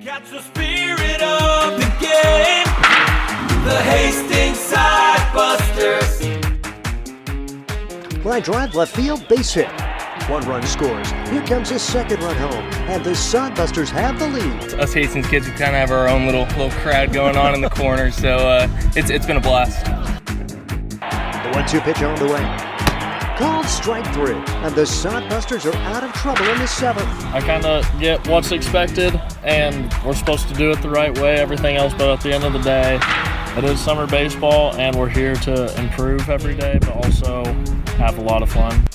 Catch the spirit of the game. The Hastings Sidebusters. Line drive, left field, base hit. 1 run scores. Here comes his second run home, and the Sidebusters have the lead. Us Hastings kids, we kind of have our own little crowd going on in the corner, so it's been a blast. The 1-2 pitch on the way. Called strike 3, and the Sidebusters are out of trouble in the 7th. I kind of get what's expected, and we're supposed to do it the right way, everything else, but at the end of the day, it is summer baseball, and we're here to improve every day, but also have a lot of fun.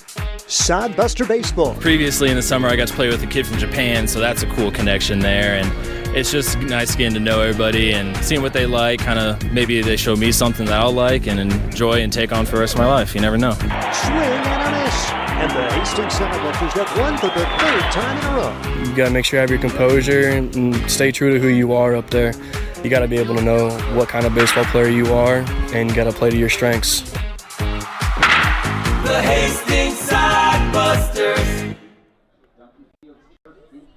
Sidebuster Baseball. Previously in the summer, I got to play with a kid from Japan, so that's a cool connection there, and it's just nice getting to know everybody and seeing what they like, kind of maybe they show me something that I'll like and enjoy and take on for the rest of my life. You never know. Swing and a miss. And the Hastings Sidebusters have won for the 3rd time in a row. You got to make sure you have your composure and stay true to who you are up there. You got to be able to know what kind of baseball player you are, and you got to play to your strengths. The Hastings Sidebusters.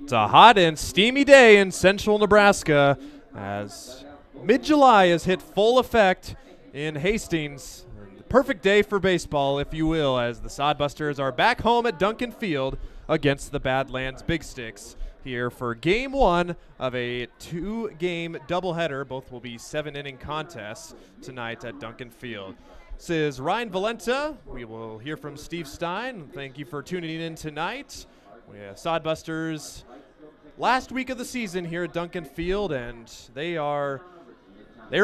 It's a hot and steamy day in central Nebraska as mid-July has hit full effect in Hastings. Perfect day for baseball, if you will, as the Sidebusters are back home at Duncan Field against the Badlands Big Sticks here for Game 1 of a 2-game doubleheader. Both will be 7-inning contests tonight at Duncan Field. This is Ryan Valenta. We will hear from Steve Stein. Thank you for tuning in tonight. We have Sidebusters last week of the season here at Duncan Field, and they're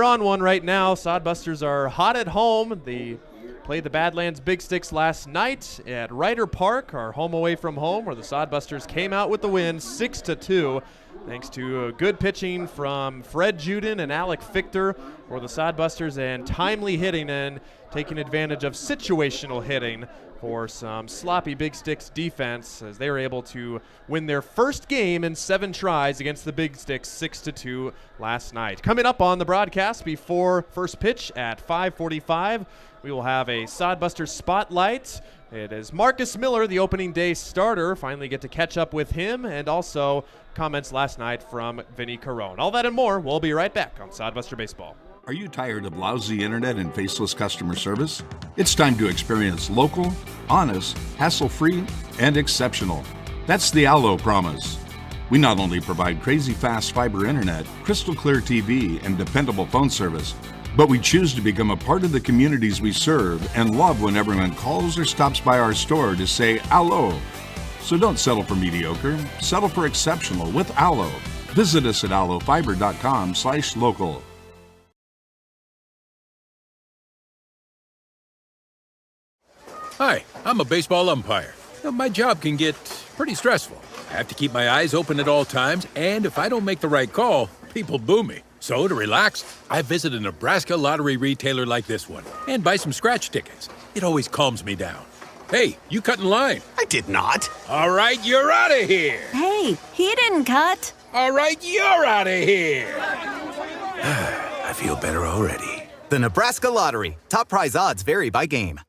on one right now. Sidebusters are hot at home. They played the Badlands Big Sticks last night at Ryder Park, our home away from home, where the Sidebusters came out with the win 6-2. Thanks to good pitching from Fred Juden and Alec Fichter for the Sidebusters, and timely hitting and taking advantage of situational hitting for some sloppy Big Sticks defense, as they were able to win their first game in 7 tries against the Big Sticks 6-2 last night. Coming up on the broadcast before first pitch at 5:45, we will have a Sidebusters spotlight. It is Marcus Miller, the opening day starter. Finally get to catch up with him, and also comments last night from Vinny Carone. All that and more. We'll be right back on Sidebuster Baseball. Are you tired of lousy internet and faceless customer service? It's time to experience local, honest, hassle-free, and exceptional. That's the Allo promise. We not only provide crazy fast fiber internet, crystal clear TV, and dependable phone service, but we choose to become a part of the communities we serve and love when everyone calls or stops by our store to say Allo. So don't settle for mediocre, settle for exceptional with Allo. Visit us at allofiber.com/local. Hi, I'm a baseball umpire. Now, my job can get pretty stressful. I have to keep my eyes open at all times, and if I don't make the right call, people boo me. So to relax, I visit a Nebraska lottery retailer like this one and buy some scratch tickets. It always calms me down. Hey, you cut in line. I did not. All right, you're out of here. Hey, he didn't cut. All right, you're out of here. I feel better already. The Nebraska Lottery. Top prize odds vary by game.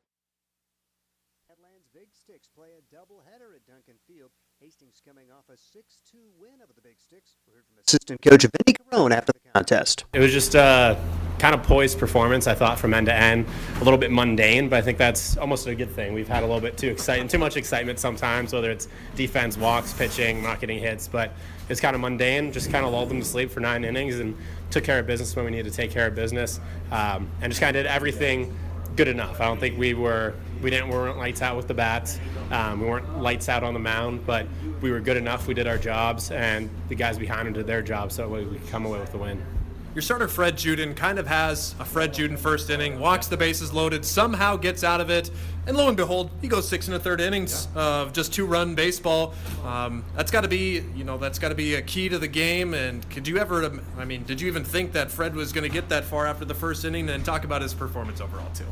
Badlands Big Sticks play a doubleheader at Duncan Field. Hastings coming off a 6-2 win over the Big Sticks. We heard from assistant coach Vinny Carone after the contest. It was just a kind of poised performance, I thought, from end to end. A little bit mundane, but I think that's almost a good thing. We've had a little bit too much excitement sometimes, whether it's defense, walks, pitching, not getting hits, but it's kind of mundane. Just kind of lulled them to sleep for 9 innings and took care of business when we needed to take care of business, and just kind of did everything good enough. I don't think we weren't lights out with the bats. We weren't lights out on the mound, but we were good enough. We did our jobs, and the guys behind them did their job, so we could come away with the win. Your starter, Fred Juden, kind of has a Fred Juden first inning, walks the bases loaded, somehow gets out of it, and lo and behold, he goes 6 1/3 innings of just 2-run baseball. That's got to be a key to the game. And did you even think that Fred was going to get that far after the first inning? And talk about his performance overall too.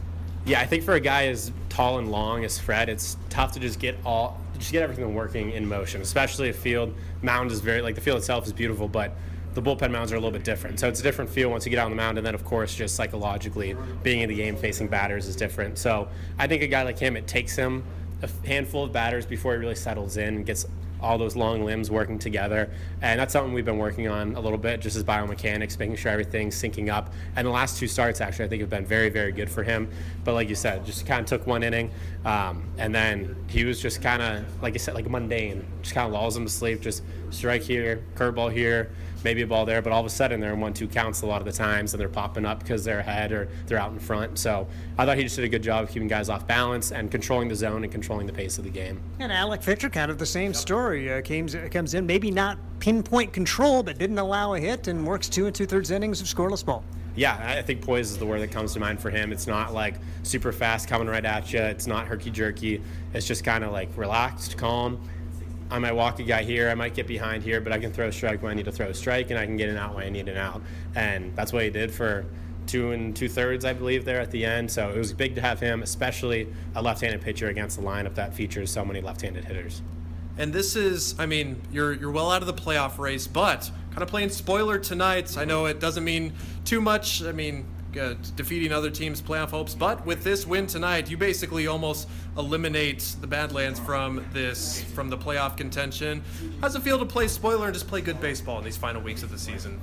Yeah, I think for a guy as tall and long as Fred, it's tough to just get everything working in motion, especially a field. Mound is the field itself is beautiful, but the bullpen mounds are a little bit different. So it's a different feel once you get out on the mound, and then, of course, just psychologically being in the game facing batters is different. So I think a guy like him, it takes him a handful of batters before he really settles in and gets all those long limbs working together. And that's something we've been working on a little bit, just as biomechanics, making sure everything's syncing up. And the last 2 starts, actually, I think have been very, very good for him. But like you said, just kind of took 1 inning. And then he was just kind of, like you said, like mundane. Just kind of lulls him to sleep, just strike here, curveball here, maybe a ball there, but all of a sudden they're in 1-2 counts a lot of the times, and they're popping up because they're ahead or they're out in front. So I thought he just did a good job of keeping guys off balance and controlling the zone and controlling the pace of the game. And Alec Fisher, kind of the same story. Comes in, maybe not pinpoint control, but didn't allow a hit and works 2 2/3 innings of scoreless ball. Yeah, I think poise is the word that comes to mind for him. It's not like super fast coming right at you. It's not herky-jerky. It's just kind of like relaxed, calm. I might walk a guy here, I might get behind here, but I can throw a strike when I need to throw a strike, and I can get an out when I need an out. And that's what he did for 2 2/3, I believe, there at the end. So it was big to have him, especially a left-handed pitcher against the lineup that features so many left-handed hitters. And this is, I mean, you're well out of the playoff race, but kind of playing spoiler tonight. I know it doesn't mean too much. I mean, defeating other teams' playoff hopes, but with this win tonight, you basically almost eliminate the Badlands from the playoff contention. How's it feel to play spoiler and just play good baseball in these final weeks of the season?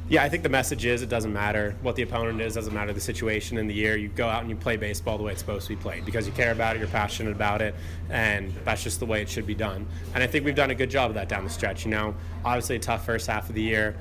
Yeah, I think the message is it doesn't matter what the opponent is, doesn't matter the situation in the year. You go out and you play baseball the way it's supposed to be played because you care about it, you're passionate about it, and that's just the way it should be done. And I think we've done a good job of that down the stretch. You know, obviously a tough first half of the year,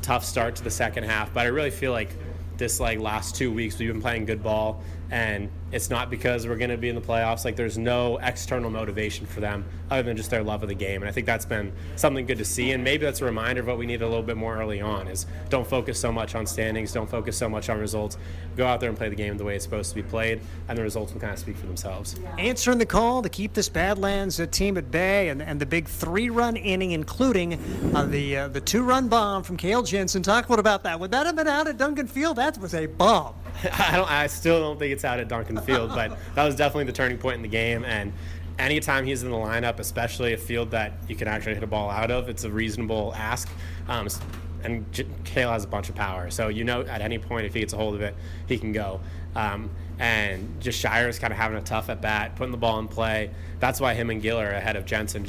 tough start to the second half, but I really feel like this last 2 weeks we've been playing good ball, and it's not because we're going to be in the playoffs. Like, there's no external motivation for them other than just their love of the game, and I think that's been something good to see. And maybe that's a reminder of what we need a little bit more early on, is don't focus so much on standings, don't focus so much on results. Go out there and play the game the way it's supposed to be played, and the results will kind of speak for themselves. Answering the call to keep this Badlands team at bay, and the big 3-run inning, including the 2-run bomb from Cale Jensen. Talk about that. Would that have been out at Duncan Field? That was a bomb. I still don't think it's out at Duncan Field, but that was definitely the turning point in the game. And anytime he's in the lineup, especially a field that you can actually hit a ball out of, it's a reasonable ask. And Cale has a bunch of power, so you know at any point if he gets a hold of it, he can go. And just Shire's kind of having a tough at bat, putting the ball in play. That's why him and Gill are ahead of Jensen.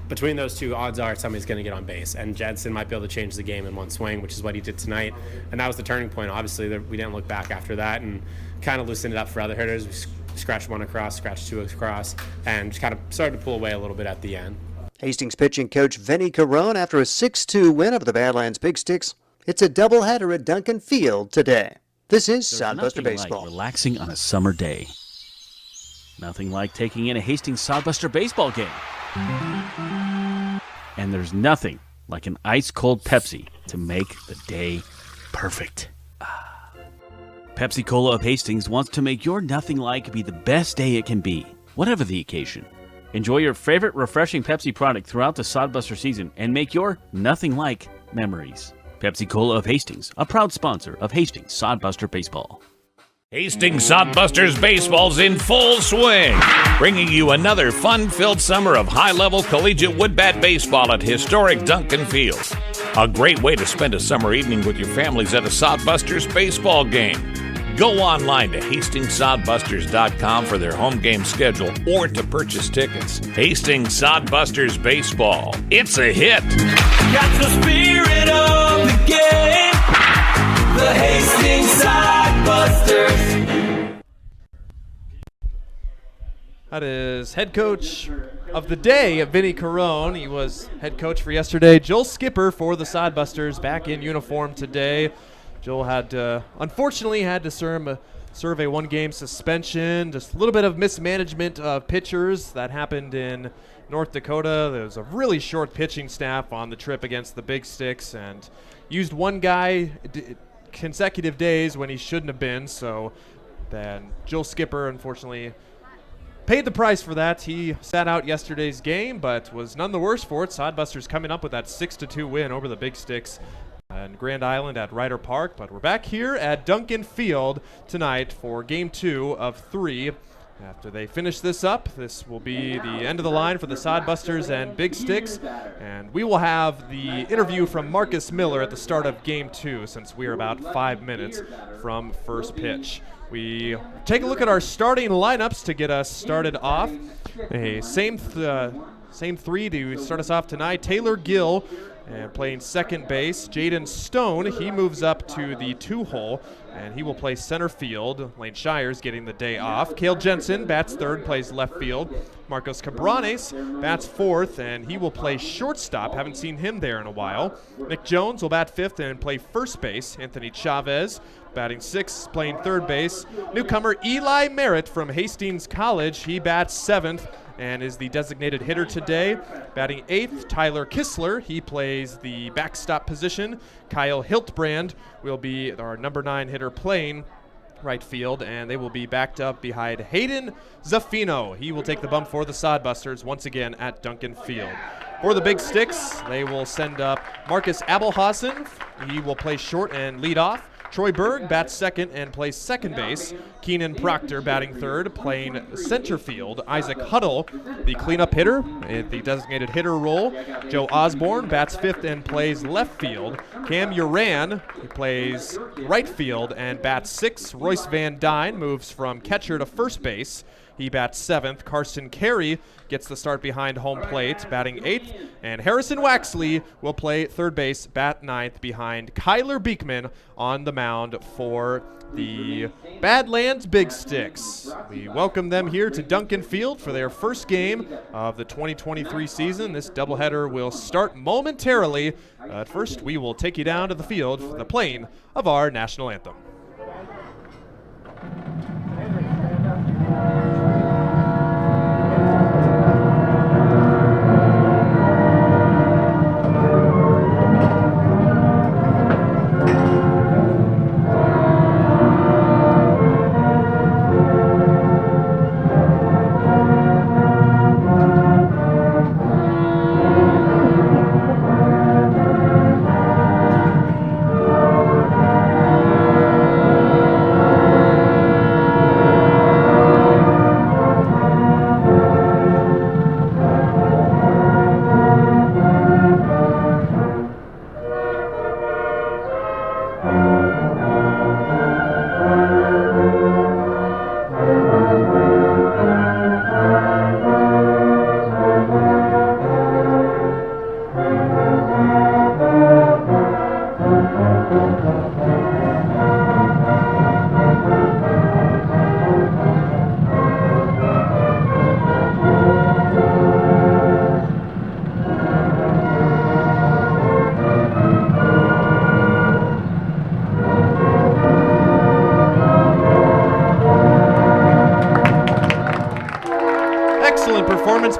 Between those two, odds are somebody's going to get on base, and Jensen might be able to change the game in one swing, which is what he did tonight. And that was the turning point. Obviously, we didn't look back after that and kind of loosened it up for other hitters. We scratched 1 across, scratched 2 across, and just kind of started to pull away a little bit at the end. Hastings pitching coach Vinny Carone after a 6-2 win over the Badlands Big Sticks. It's a doubleheader at Duncan Field today. This is Sodbuster Baseball. Like relaxing on a summer day. Nothing like taking in a Hastings Sodbuster baseball game. And there's nothing like an ice-cold Pepsi to make the day perfect. Pepsi Cola of Hastings wants to make your nothing like be the best day it can be, whatever the occasion. Enjoy your favorite refreshing Pepsi product throughout the Sodbuster season and make your nothing like memories. Pepsi Cola of Hastings, a proud sponsor of Hastings Sodbuster Baseball. Hastings Sodbusters baseball's in full swing, bringing you another fun-filled summer of high-level collegiate woodbat baseball at historic Duncan Field. A great way to spend a summer evening with your families at a Sodbusters baseball game. Go online to HastingsSodbusters.com for their home game schedule or to purchase tickets. Hastings Sodbusters baseball. It's a hit. Got the spirit of the game. The Hastings Sodbusters. That is head coach of the day, Vinny Carone. He was head coach for yesterday. Joel Skipper for the Sodbusters back in uniform today. Joel had unfortunately had to serve a 1-game suspension. Just a little bit of mismanagement of pitchers that happened in North Dakota. There was a really short pitching staff on the trip against the Big Sticks and used one guy consecutive days when he shouldn't have been. So then Joel Skipper unfortunately paid the price for that. He sat out yesterday's game, but was none the worse for it. Sodbusters coming up with that 6-2 win over the Big Sticks in Grand Island at Ryder Park. But we're back here at Duncan Field tonight for Game 2 of 3. After they finish this up, this will be the end of the line for the Sodbusters and Big Sticks. And we will have the interview from Marcus Miller at the start of Game 2, since we are about 5 minutes from first pitch. We take a look at our starting lineups to get us started off. Same same three to start us off tonight. Taylor Gill and playing second base. Jaden Stone, he moves up to the 2-hole, and he will play center field. Lane Shires getting the day off. Cale Jensen bats third, plays left field. Marcos Cabranes bats fourth, and he will play shortstop. Haven't seen him there in a while. Nick Jones will bat fifth and play first base. Anthony Chavez batting sixth, playing third base. Newcomer Eli Merritt from Hastings College, he bats seventh and is the designated hitter today. Batting eighth, Tyler Kistler. He plays the backstop position. Kyle Hiltbrand will be our number 9 hitter playing right field, and they will be backed up behind Hayden Zaffino. He will take the bump for the Sodbusters once again at Duncan Field. For the Big Sticks, they will send up Marcus Abelhausen. He will play short and lead off. Troy Berg bats second and plays second base. Keenan Proctor batting third, playing center field. Isaac Huddle, the cleanup hitter, in the designated hitter role. Joe Osborne bats fifth and plays left field. Cam Uran, he plays right field and bats sixth. Royce Van Dyne moves from catcher to first base. He bats seventh. Carson Carey gets the start behind home plate, batting eighth. And Harrison Waxley will play third base, bat ninth, behind Kyler Beekman on the mound for the Badlands Big Sticks. We welcome them here to Duncan Field for their first game of the 2023 season. This doubleheader will start momentarily. At first, we will take you down to the field for the playing of our national anthem.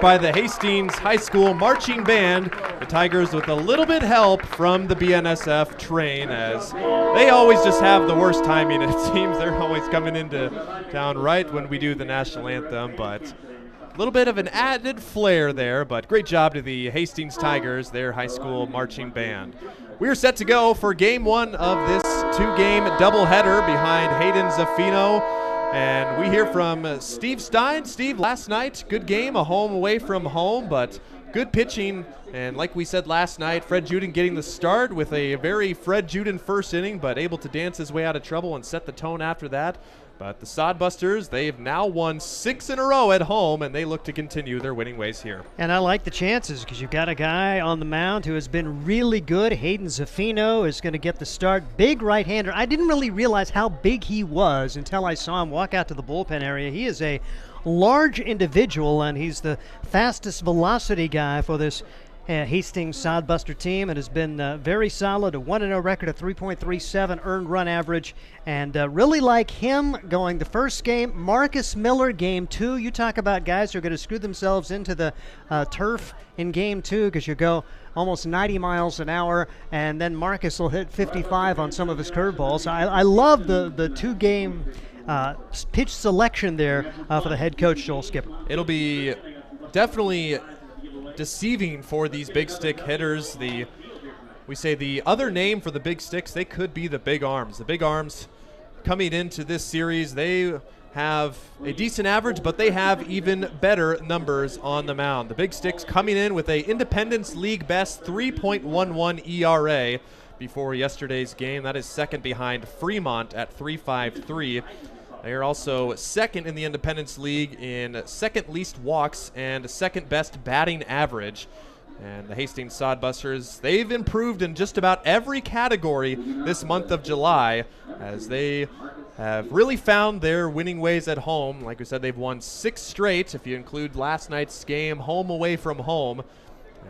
By the Hastings High School Marching Band, the Tigers with a little bit help from the BNSF train, as they always just have the worst timing, it seems. They're always coming into town right when we do the national anthem, but a little bit of an added flair there, but great job to the Hastings Tigers, their high school marching band. We are set to go for game one of this two-game doubleheader behind Hayden Zaffino. And we hear from Steve Stein. Steve, last night, good game, a home away from home, but good pitching. And like we said last night, Fred Juden getting the start with a very Fred Juden first inning, but able to dance his way out of trouble and set the tone after that. But the Sodbusters, they've now won 6 in a row at home, and they look to continue their winning ways here. And I like the chances because you've got a guy on the mound who has been really good. Hayden Zaffino is going to get the start. Big right-hander. I didn't really realize how big he was until I saw him walk out to the bullpen area. He is a large individual, and he's the fastest velocity guy for this Hastings Sodbuster team, and has been very solid. A 1-0 record, a 3.37 earned run average, and really like him going the first game. Marcus Miller, game 2. You talk about guys who are going to screw themselves into the turf in game 2 because you go almost 90 miles an hour, and then Marcus will hit 55 on some of his curveballs. I love the two-game pitch selection there for the head coach, Joel Skipper. It'll be definitely deceiving for these big stick hitters. We say the other name for the big sticks, they could be the big arms. The big arms coming into this series, they have a decent average, but they have even better numbers on the mound. The big sticks coming in with a Independence League best 3.11 ERA before yesterday's game. That is second behind Fremont at 3.53. They are also second in the Independence League in second least walks and second best batting average. And the Hastings Sodbusters, they've improved in just about every category this month of July, as they have really found their winning ways at home. Like we said, they've won 6 straight, if you include last night's game, home away from home.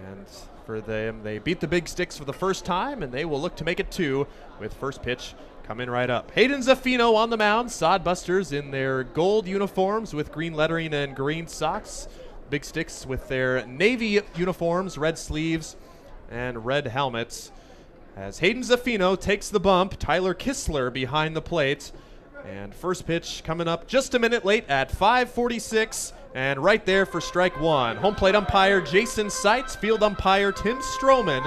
And for them, they beat the Big Sticks for the first time, and they will look to make it 2 with first pitch coming right up. Hayden Zaffino on the mound. Sodbusters in their gold uniforms with green lettering and green socks. Big Sticks with their navy uniforms, red sleeves, and red helmets. As Hayden Zaffino takes the bump, Tyler Kistler behind the plate. And first pitch coming up just a minute late at 5:46, and right there for strike 1. Home plate umpire Jason Seitz, field umpire Tim Stroman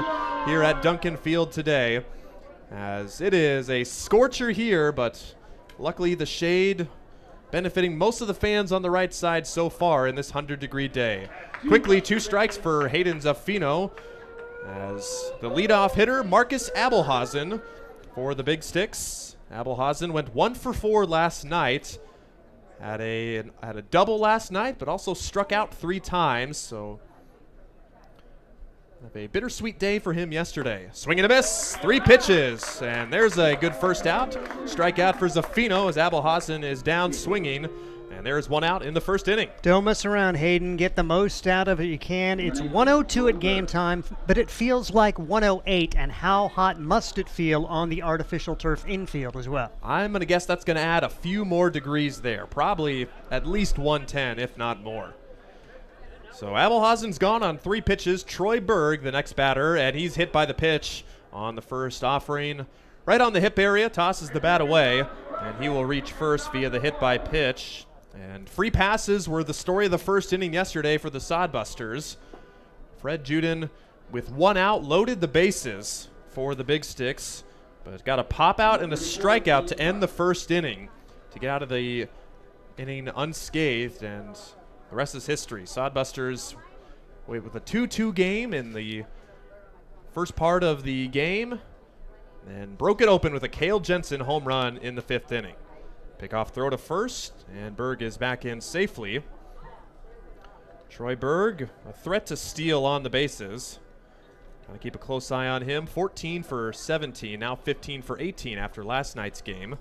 here at Duncan Field today. As it is a scorcher here, but luckily the shade benefiting most of the fans on the right side so far in this 100-degree day. Quickly, 2 strikes for Hayden Zaffino, as the leadoff hitter Marcus Abelhausen for the Big Sticks. Abelhausen went 1 for 4 last night. Had a double last night, but also struck out 3 times, so a bittersweet day for him yesterday. Swing and a miss, 3 pitches, and there's a good first out. Strikeout for Zaffino as Abelhausen is down swinging, and there's 1 out in the first inning. Don't mess around, Hayden. Get the most out of it you can. It's 102 at game time, but it feels like 108, and how hot must it feel on the artificial turf infield as well? I'm going to guess that's going to add a few more degrees there, probably at least 110, if not more. So Abelhausen's gone on 3 pitches. Troy Berg, the next batter, and he's hit by the pitch on the first offering. Right on the hip area, tosses the bat away, and he will reach first via the hit by pitch. And free passes were the story of the first inning yesterday for the Sodbusters. Fred Juden, with 1 out, loaded the bases for the Big Sticks, but got a pop out and a strikeout to end the first inning to get out of the inning unscathed, and the rest is history. Sodbusters with a 2-2 game in the first part of the game, and broke it open with a Cale Jensen home run in the 5th inning. Pickoff throw to first, and Berg is back in safely. Troy Berg, a threat to steal on the bases. Gotta keep a close eye on him. 14 for 17, now 15 for 18 after last night's game.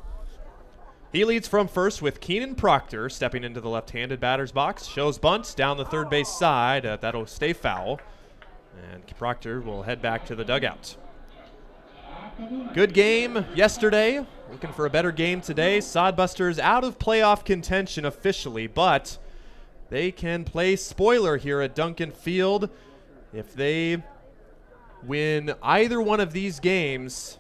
He leads from first with Keenan Proctor stepping into the left-handed batter's box. Shows bunt down the third base side. That'll stay foul. And Proctor will head back to the dugout. Good game yesterday. Looking for a better game today. Sodbusters out of playoff contention officially, but they can play spoiler here at Duncan Field. If they win either one of these games,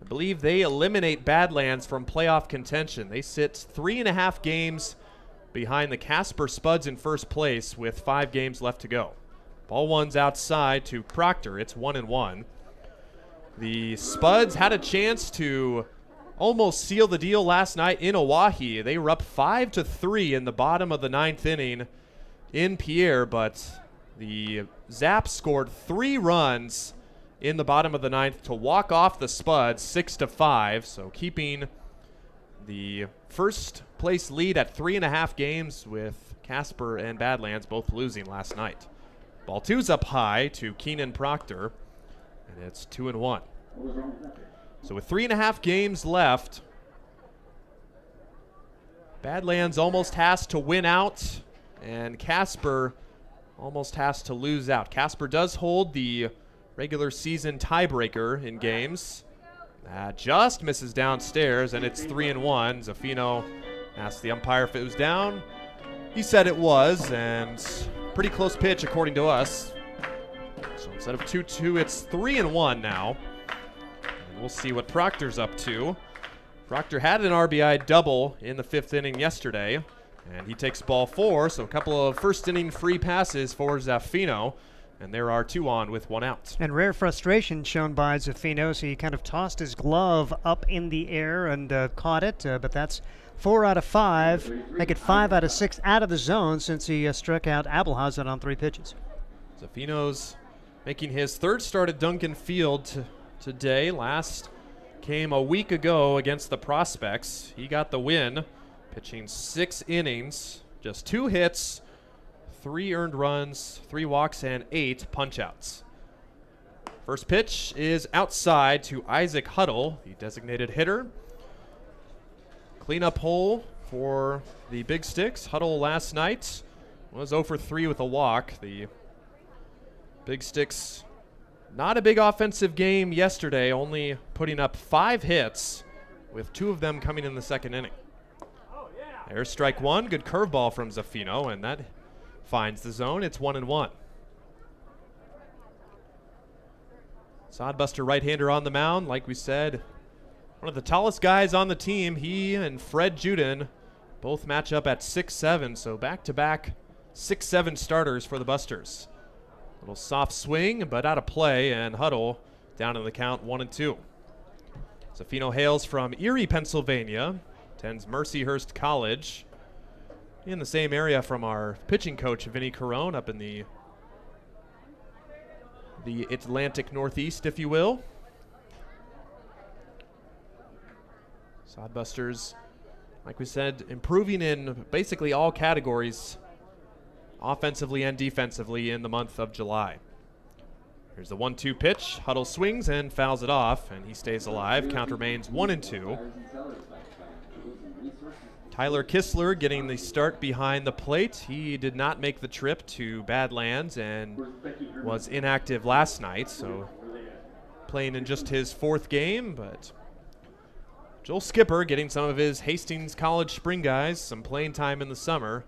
I believe they eliminate Badlands from playoff contention. They sit 3.5 games behind the Casper Spuds in first place with 5 games left to go. Ball 1's outside to Proctor. It's 1-1. The Spuds had a chance to almost seal the deal last night in Oahe. They were up 5-3 in the bottom of the 9th inning in Pierre, but the Zaps scored 3 runs in the bottom of the 9th to walk off the Spuds 6-5, so keeping the first place lead at 3.5 games with Casper and Badlands both losing last night. Ball 2's up high to Keenan Proctor, and it's 2-1. So with 3.5 games left, Badlands almost has to win out, and Casper almost has to lose out. Casper does hold the regular season tiebreaker in games. Just misses downstairs, and it's 3-1. Zaffino asked the umpire if it was down. He said it was, and pretty close pitch according to us. So instead of 2-2, it's 3-1 now. And we'll see what Proctor's up to. Proctor had an RBI double in the 5th inning yesterday, and he takes ball 4, so a couple of first inning free passes for Zaffino. And there are 2 on with 1 out. And rare frustration shown by Zaffino, so he kind of tossed his glove up in the air and caught it, but that's 4 out of 5. Make it 5 out of 6 out of the zone since he struck out Abelhausen on 3 pitches. Zaffino's making his 3rd start at Duncan Field today. Last came a week ago against the Prospects. He got the win Pitching 6 innings, just 2 hits, 3 earned runs, 3 walks, and 8 punch-outs. First pitch is outside to Isaac Huddle, the designated hitter. Cleanup hole for the Big Sticks. Huddle last night was 0 for 3 with a walk. The Big Sticks, not a big offensive game yesterday, only putting up 5 hits, with 2 of them coming in the second inning. There's strike 1. Good curveball from Zaffino, and that finds the zone. It's 1-1. Sodbuster right-hander on the mound. Like we said, one of the tallest guys on the team. He and Fred Juden both match up at 6'7", so back-to-back 6'7" starters for the Busters. Little soft swing, but out of play, and Huddle down in the count 1-2. Zaffino hails from Erie, Pennsylvania, attends Mercyhurst College, in the same area from our pitching coach, Vinny Carone, up in the Atlantic Northeast, if you will. Sodbusters, like we said, improving in basically all categories, offensively and defensively, in the month of July. Here's the 1-2 pitch. Huddle swings and fouls it off, and he stays alive. Count remains 1-2. Tyler Kistler getting the start behind the plate. He did not make the trip to Badlands and was inactive last night, so playing in just his 4th game. But Joel Skipper getting some of his Hastings College spring guys some playing time in the summer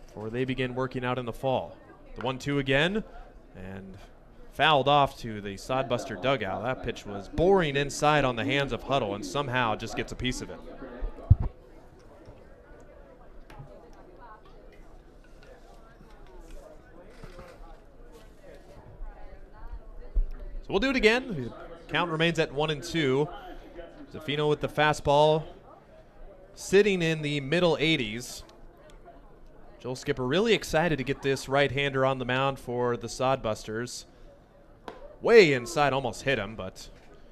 before they begin working out in the fall. The 1-2 again, and fouled off to the Sodbuster dugout. That pitch was boring inside on the hands of Huddle, and somehow just gets a piece of it. So we'll do it again. The count remains at 1-2. Zaffino with the fastball sitting in the middle 80s. Joel Skipper really excited to get this right-hander on the mound for the Sodbusters. Way inside, almost hit him, but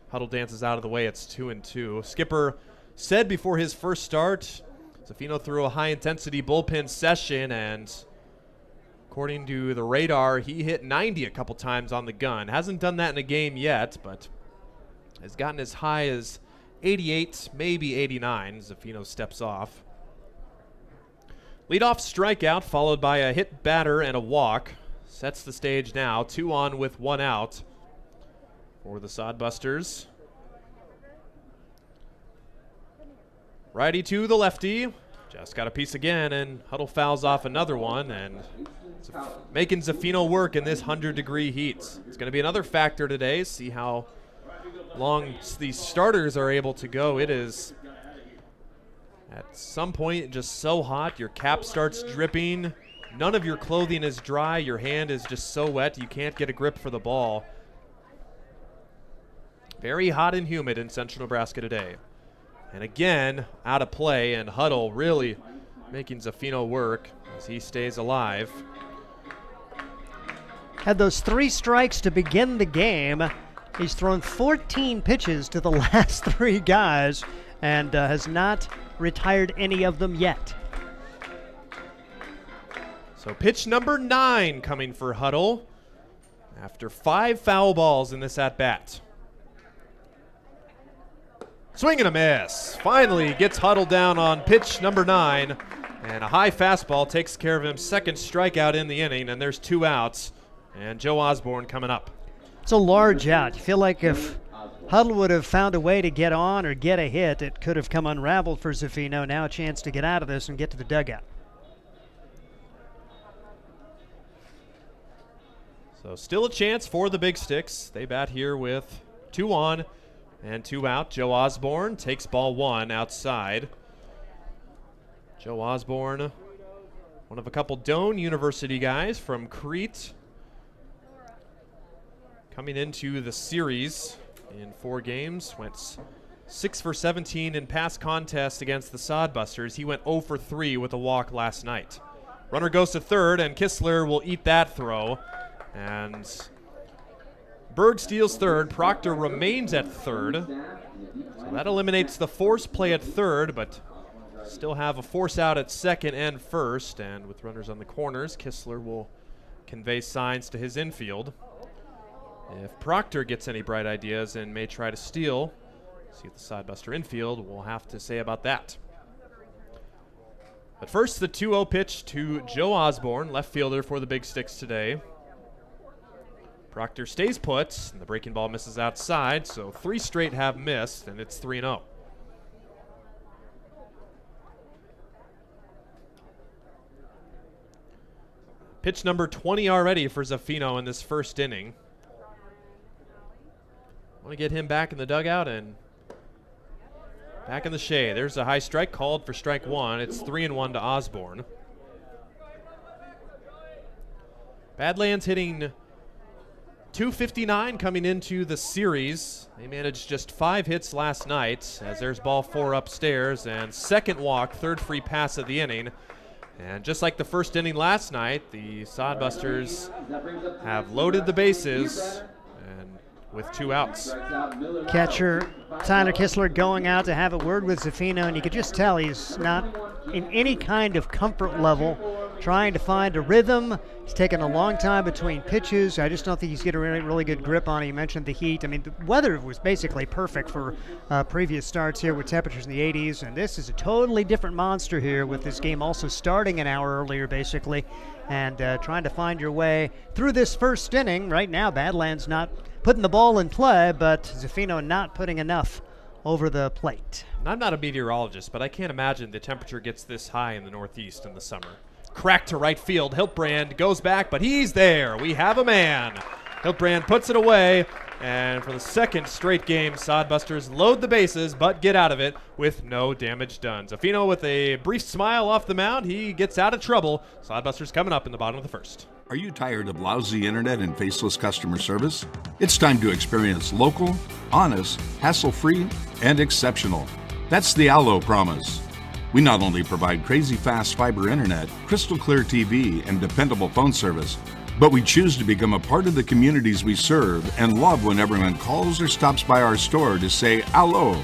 Huddle dances out of the way. It's 2-2. Skipper said before his first start, Zaffino threw a high-intensity bullpen session, and according to the radar, he hit 90 a couple times on the gun. Hasn't done that in a game yet, but has gotten as high as 88, maybe 89. Zaffino steps off. Leadoff strikeout followed by a hit batter and a walk. Sets the stage now. 2 on with 1 out for the Sodbusters. Righty to the lefty. Just got a piece again, and Huddle fouls off another one, and making Zaffino work in this 100-degree heat. It's going to be another factor today. See how long these starters are able to go. It is at some point just so hot. Your cap starts dripping. None of your clothing is dry. Your hand is just so wet you can't get a grip for the ball. Very hot and humid in central Nebraska today. And again, out of play, and Huddle really making Zaffino work as he stays alive. Had those 3 strikes to begin the game. He's thrown 14 pitches to the last 3 guys and has not retired any of them yet. So pitch number 9 coming for Huddle after 5 foul balls in this at-bat. Swing and a miss. Finally gets Huddle down on pitch number 9, and a high fastball takes care of him. Second strikeout in the inning, and there's 2 outs. And Joe Osborne coming up. It's a large out. You feel like if Huddle would have found a way to get on or get a hit, it could have come unraveled for Zaffino. Now a chance to get out of this and get to the dugout. So still a chance for the Big Sticks. They bat here with 2 on and 2 out. Joe Osborne takes ball 1 outside. Joe Osborne, one of a couple Doane University guys from Crete, coming into the series in 4 games. Went 6 for 17 in past contests against the Sodbusters. He went 0 for 3 with a walk last night. Runner goes to third, and Kistler will eat that throw. And Berg steals third. Proctor remains at third. So that eliminates the force play at third, but still have a force out at second and first, and with runners on the corners, Kistler will convey signs to his infield. If Proctor gets any bright ideas and may try to steal, see what the sidebuster infield will have to say about that. But first, the 2-0 pitch to Joe Osborne, left fielder for the Big Sticks today. Proctor stays put, and the breaking ball misses outside, so 3 straight have missed, and it's 3-0. Pitch number 20 already for Zaffino in this first inning. Want to get him back in the dugout and back in the shade. There's a high strike called for strike 1. It's 3-1 to Osborne. Badlands hitting .259 coming into the series. They managed just 5 hits last night, as there's ball 4 upstairs and second walk, third free pass of the inning. And just like the first inning last night, the Sodbusters have loaded the bases and with 2 outs. Catcher Tyler Kistler going out to have a word with Zaffino, and you could just tell he's not in any kind of comfort level, trying to find a rhythm. He's taken a long time between pitches. I just don't think he's getting a really good grip on it. You mentioned the heat. I mean, the weather was basically perfect for previous starts here with temperatures in the 80s, and this is a totally different monster here with this game also starting an hour earlier, basically, and trying to find your way through this first inning. Right now, Badlands not putting the ball in play, but Zaffino not putting enough over the plate. And I'm not a meteorologist, but I can't imagine the temperature gets this high in the Northeast in the summer. Crack to right field. Hiltbrand goes back, but he's there. We have a man. Hiltbrand puts it away, and for the second straight game, Sodbusters load the bases, but get out of it with no damage done. Zaffino with a brief smile off the mound. He gets out of trouble. Sodbusters coming up in the bottom of the first. Are you tired of lousy internet and faceless customer service? It's time to experience local, honest, hassle-free, and exceptional. That's the Allo promise. We not only provide crazy fast fiber internet, crystal clear TV, and dependable phone service, but we choose to become a part of the communities we serve and love when everyone calls or stops by our store to say Allo.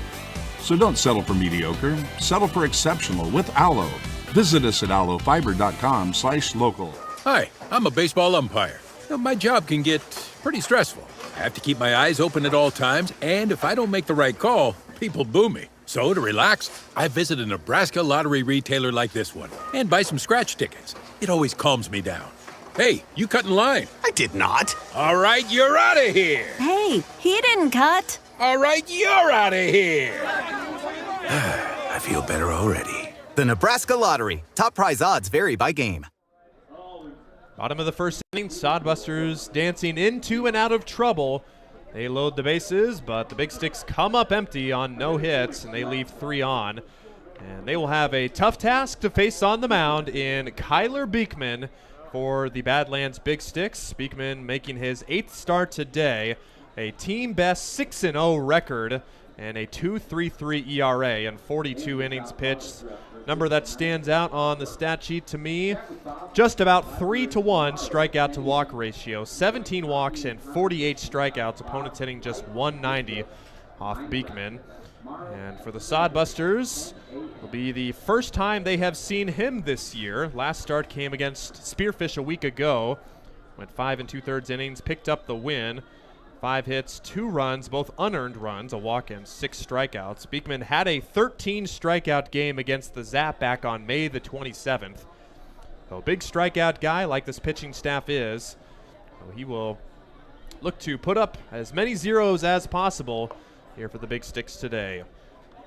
So don't settle for mediocre, settle for exceptional with Allo. Visit us at allofiber.com/local. Hi, I'm a baseball umpire. My job can get pretty stressful. I have to keep my eyes open at all times, and if I don't make the right call, people boo me. So to relax, I visit a Nebraska lottery retailer like this one and buy some scratch tickets. It always calms me down. Hey, you cut in line. I did not. All right, you're out of here. Hey, he didn't cut. All right, you're out of here. I feel better already. The Nebraska Lottery. Top prize odds vary by game. Bottom of the first inning, Sodbusters dancing into and out of trouble. They load the bases, but the Big Sticks come up empty on no hits, and they leave 3 on. And they will have a tough task to face on the mound in Kyler Beekman for the Badlands Big Sticks. Beekman making his 8th start today, a team best 6-0 record, and a 2.33 ERA and 42 innings pitched. Number that stands out on the stat sheet to me, just about 3-to-1 strikeout to walk ratio, 17 walks and 48 strikeouts, opponents hitting just 190 off Beekman. And for the Sodbusters, it'll be the first time they have seen him this year. Last start came against Spearfish a week ago, went 5 2/3 innings, picked up the win. 5 hits, 2 runs, both unearned runs, a walk and 6 strikeouts. Beekman had a 13 strikeout game against the Zap back on May the 27th. So a big strikeout guy like this pitching staff is. So he will look to put up as many zeros as possible here for the Big Sticks today.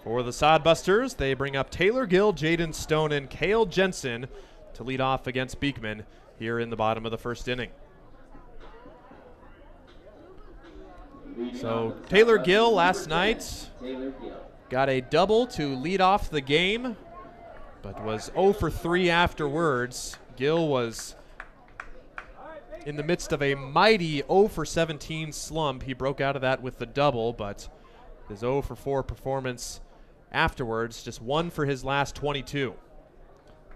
For the Sodbusters, they bring up Taylor Gill, Jaden Stone, and Cale Jensen to lead off against Beekman here in the bottom of the first inning. So Taylor Gill last night got a double to lead off the game, but was 0 for 3 afterwards. Gill was in the midst of a mighty 0 for 17 slump. He broke out of that with the double, but his 0 for 4 performance afterwards, just 1 for his last 22.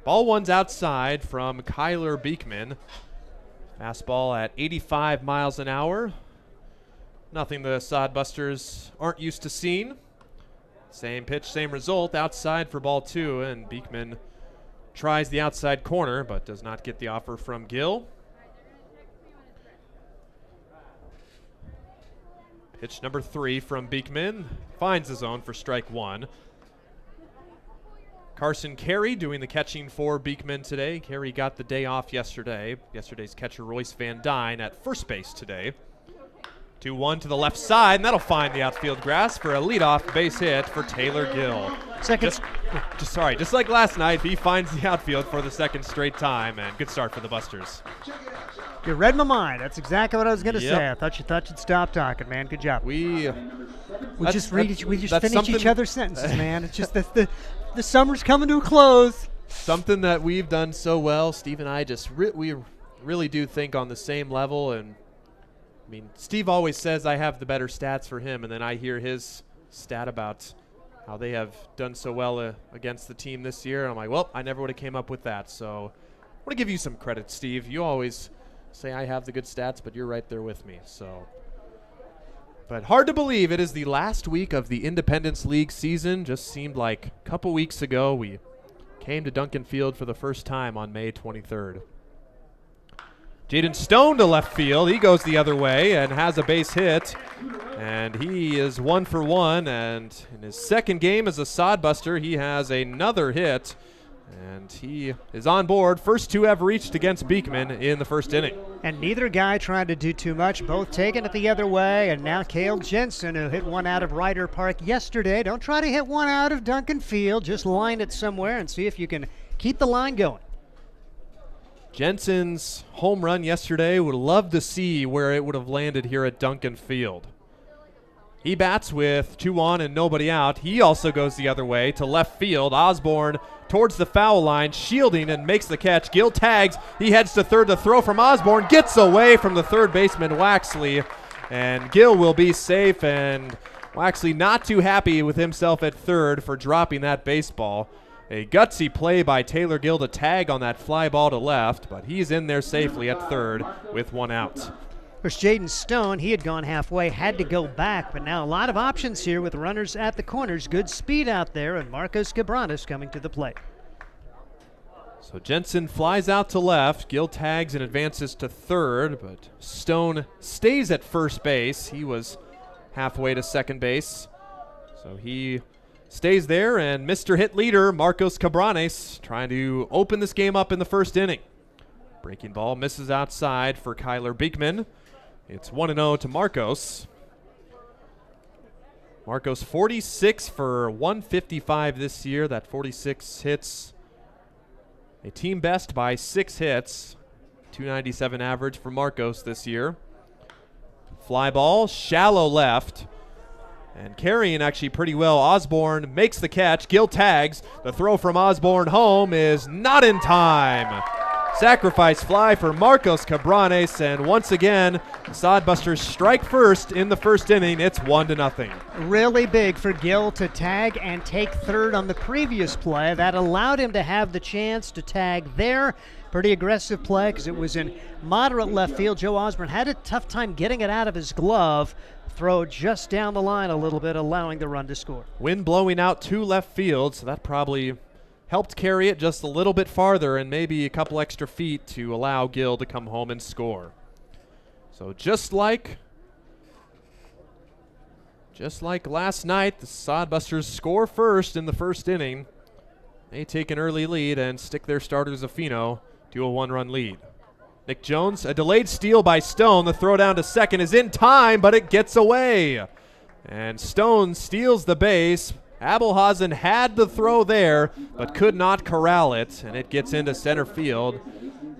Ball 1's outside from Kyler Beekman. Fastball at 85 miles an hour. Nothing the Sodbusters aren't used to seeing. Same pitch, same result. Outside for ball 2, and Beekman tries the outside corner, but does not get the offer from Gill. Pitch number 3 from Beekman. Finds the zone for strike 1. Carson Carey doing the catching for Beekman today. Carey got the day off yesterday. Yesterday's catcher Royce Van Dyne at first base today. 2-1 to the left side, and that'll find the outfield grass for a leadoff base hit for Taylor Gill. Just like last night, he finds the outfield for the second straight time, and good start for the Busters. You read my mind. That's exactly what I was going to say. I thought you'd stop talking, man. Good job. We just finish each other's sentences, man. It's just the summer's coming to a close. Something that we've done so well, Steve and I we really do think on the same level. And I mean, Steve always says I have the better stats for him, and then I hear his stat about how they have done so well against the team this year. And I'm like, well, I never would have came up with that. So I want to give you some credit, Steve. You always say I have the good stats, but you're right there with me. So, but hard to believe it is the last week of the Independence League season. Just seemed like a couple weeks ago we came to Duncan Field for the first time on May 23rd. Jaden Stone to left field. He goes the other way and has a base hit. And he is 1 for 1. And in his second game as a sodbuster, he has another hit. And he is on board. First 2 have reached against Beekman in the first inning. And neither guy trying to do too much, both taking it the other way. And now Cale Jensen, who hit one out of Ryder Park yesterday. Don't try to hit one out of Duncan Field. Just line it somewhere and see if you can keep the line going. Jensen's home run yesterday, would love to see where it would have landed here at Duncan Field. He bats with 2 on and nobody out. He also goes the other way to left field. Osborne towards the foul line, shielding and makes the catch. Gill tags. He heads to third. The throw from Osborne gets away from the third baseman, Waxley. And Gill will be safe, and Waxley not too happy with himself at third for dropping that baseball. A gutsy play by Taylor Gill to tag on that fly ball to left, but he's in there safely at third with 1 out. Of course, Jaden Stone, he had gone halfway, had to go back, but now a lot of options here with runners at the corners. Good speed out there, and Marcos Cabranes coming to the plate. So Jensen flies out to left. Gill tags and advances to third, but Stone stays at first base. He was halfway to second base, so he stays there, and Mr. Hit leader Marcos Cabranes trying to open this game up in the first inning. Breaking ball misses outside for Kyler Beekman. It's 1-0 to Marcos. Marcos 46 for 155 this year. That 46 hits a team best by 6 hits. 297 average for Marcos this year. Fly ball, shallow left. And carrying actually pretty well. Osborne makes the catch. Gill tags. The throw from Osborne home is not in time. Sacrifice fly for Marcos Cabranes, and once again, the Sodbusters strike first in the first inning. It's 1-0. Really big for Gill to tag and take third on the previous play. That allowed him to have the chance to tag there. Pretty aggressive play because it was in moderate left field. Joe Osborne had a tough time getting it out of his glove. Throw just down the line a little bit, allowing the run to score. Wind blowing out to left field, so that probably helped carry it just a little bit farther and maybe a couple extra feet to allow Gill to come home and score. So just like last night, the Sodbusters score first in the first inning. They take an early lead and stick their starter Zaffino to a 1-run lead. Nick Jones, a delayed steal by Stone. The throw down to second is in time, but it gets away. And Stone steals the base. Abelhausen had the throw there, but could not corral it, and it gets into center field.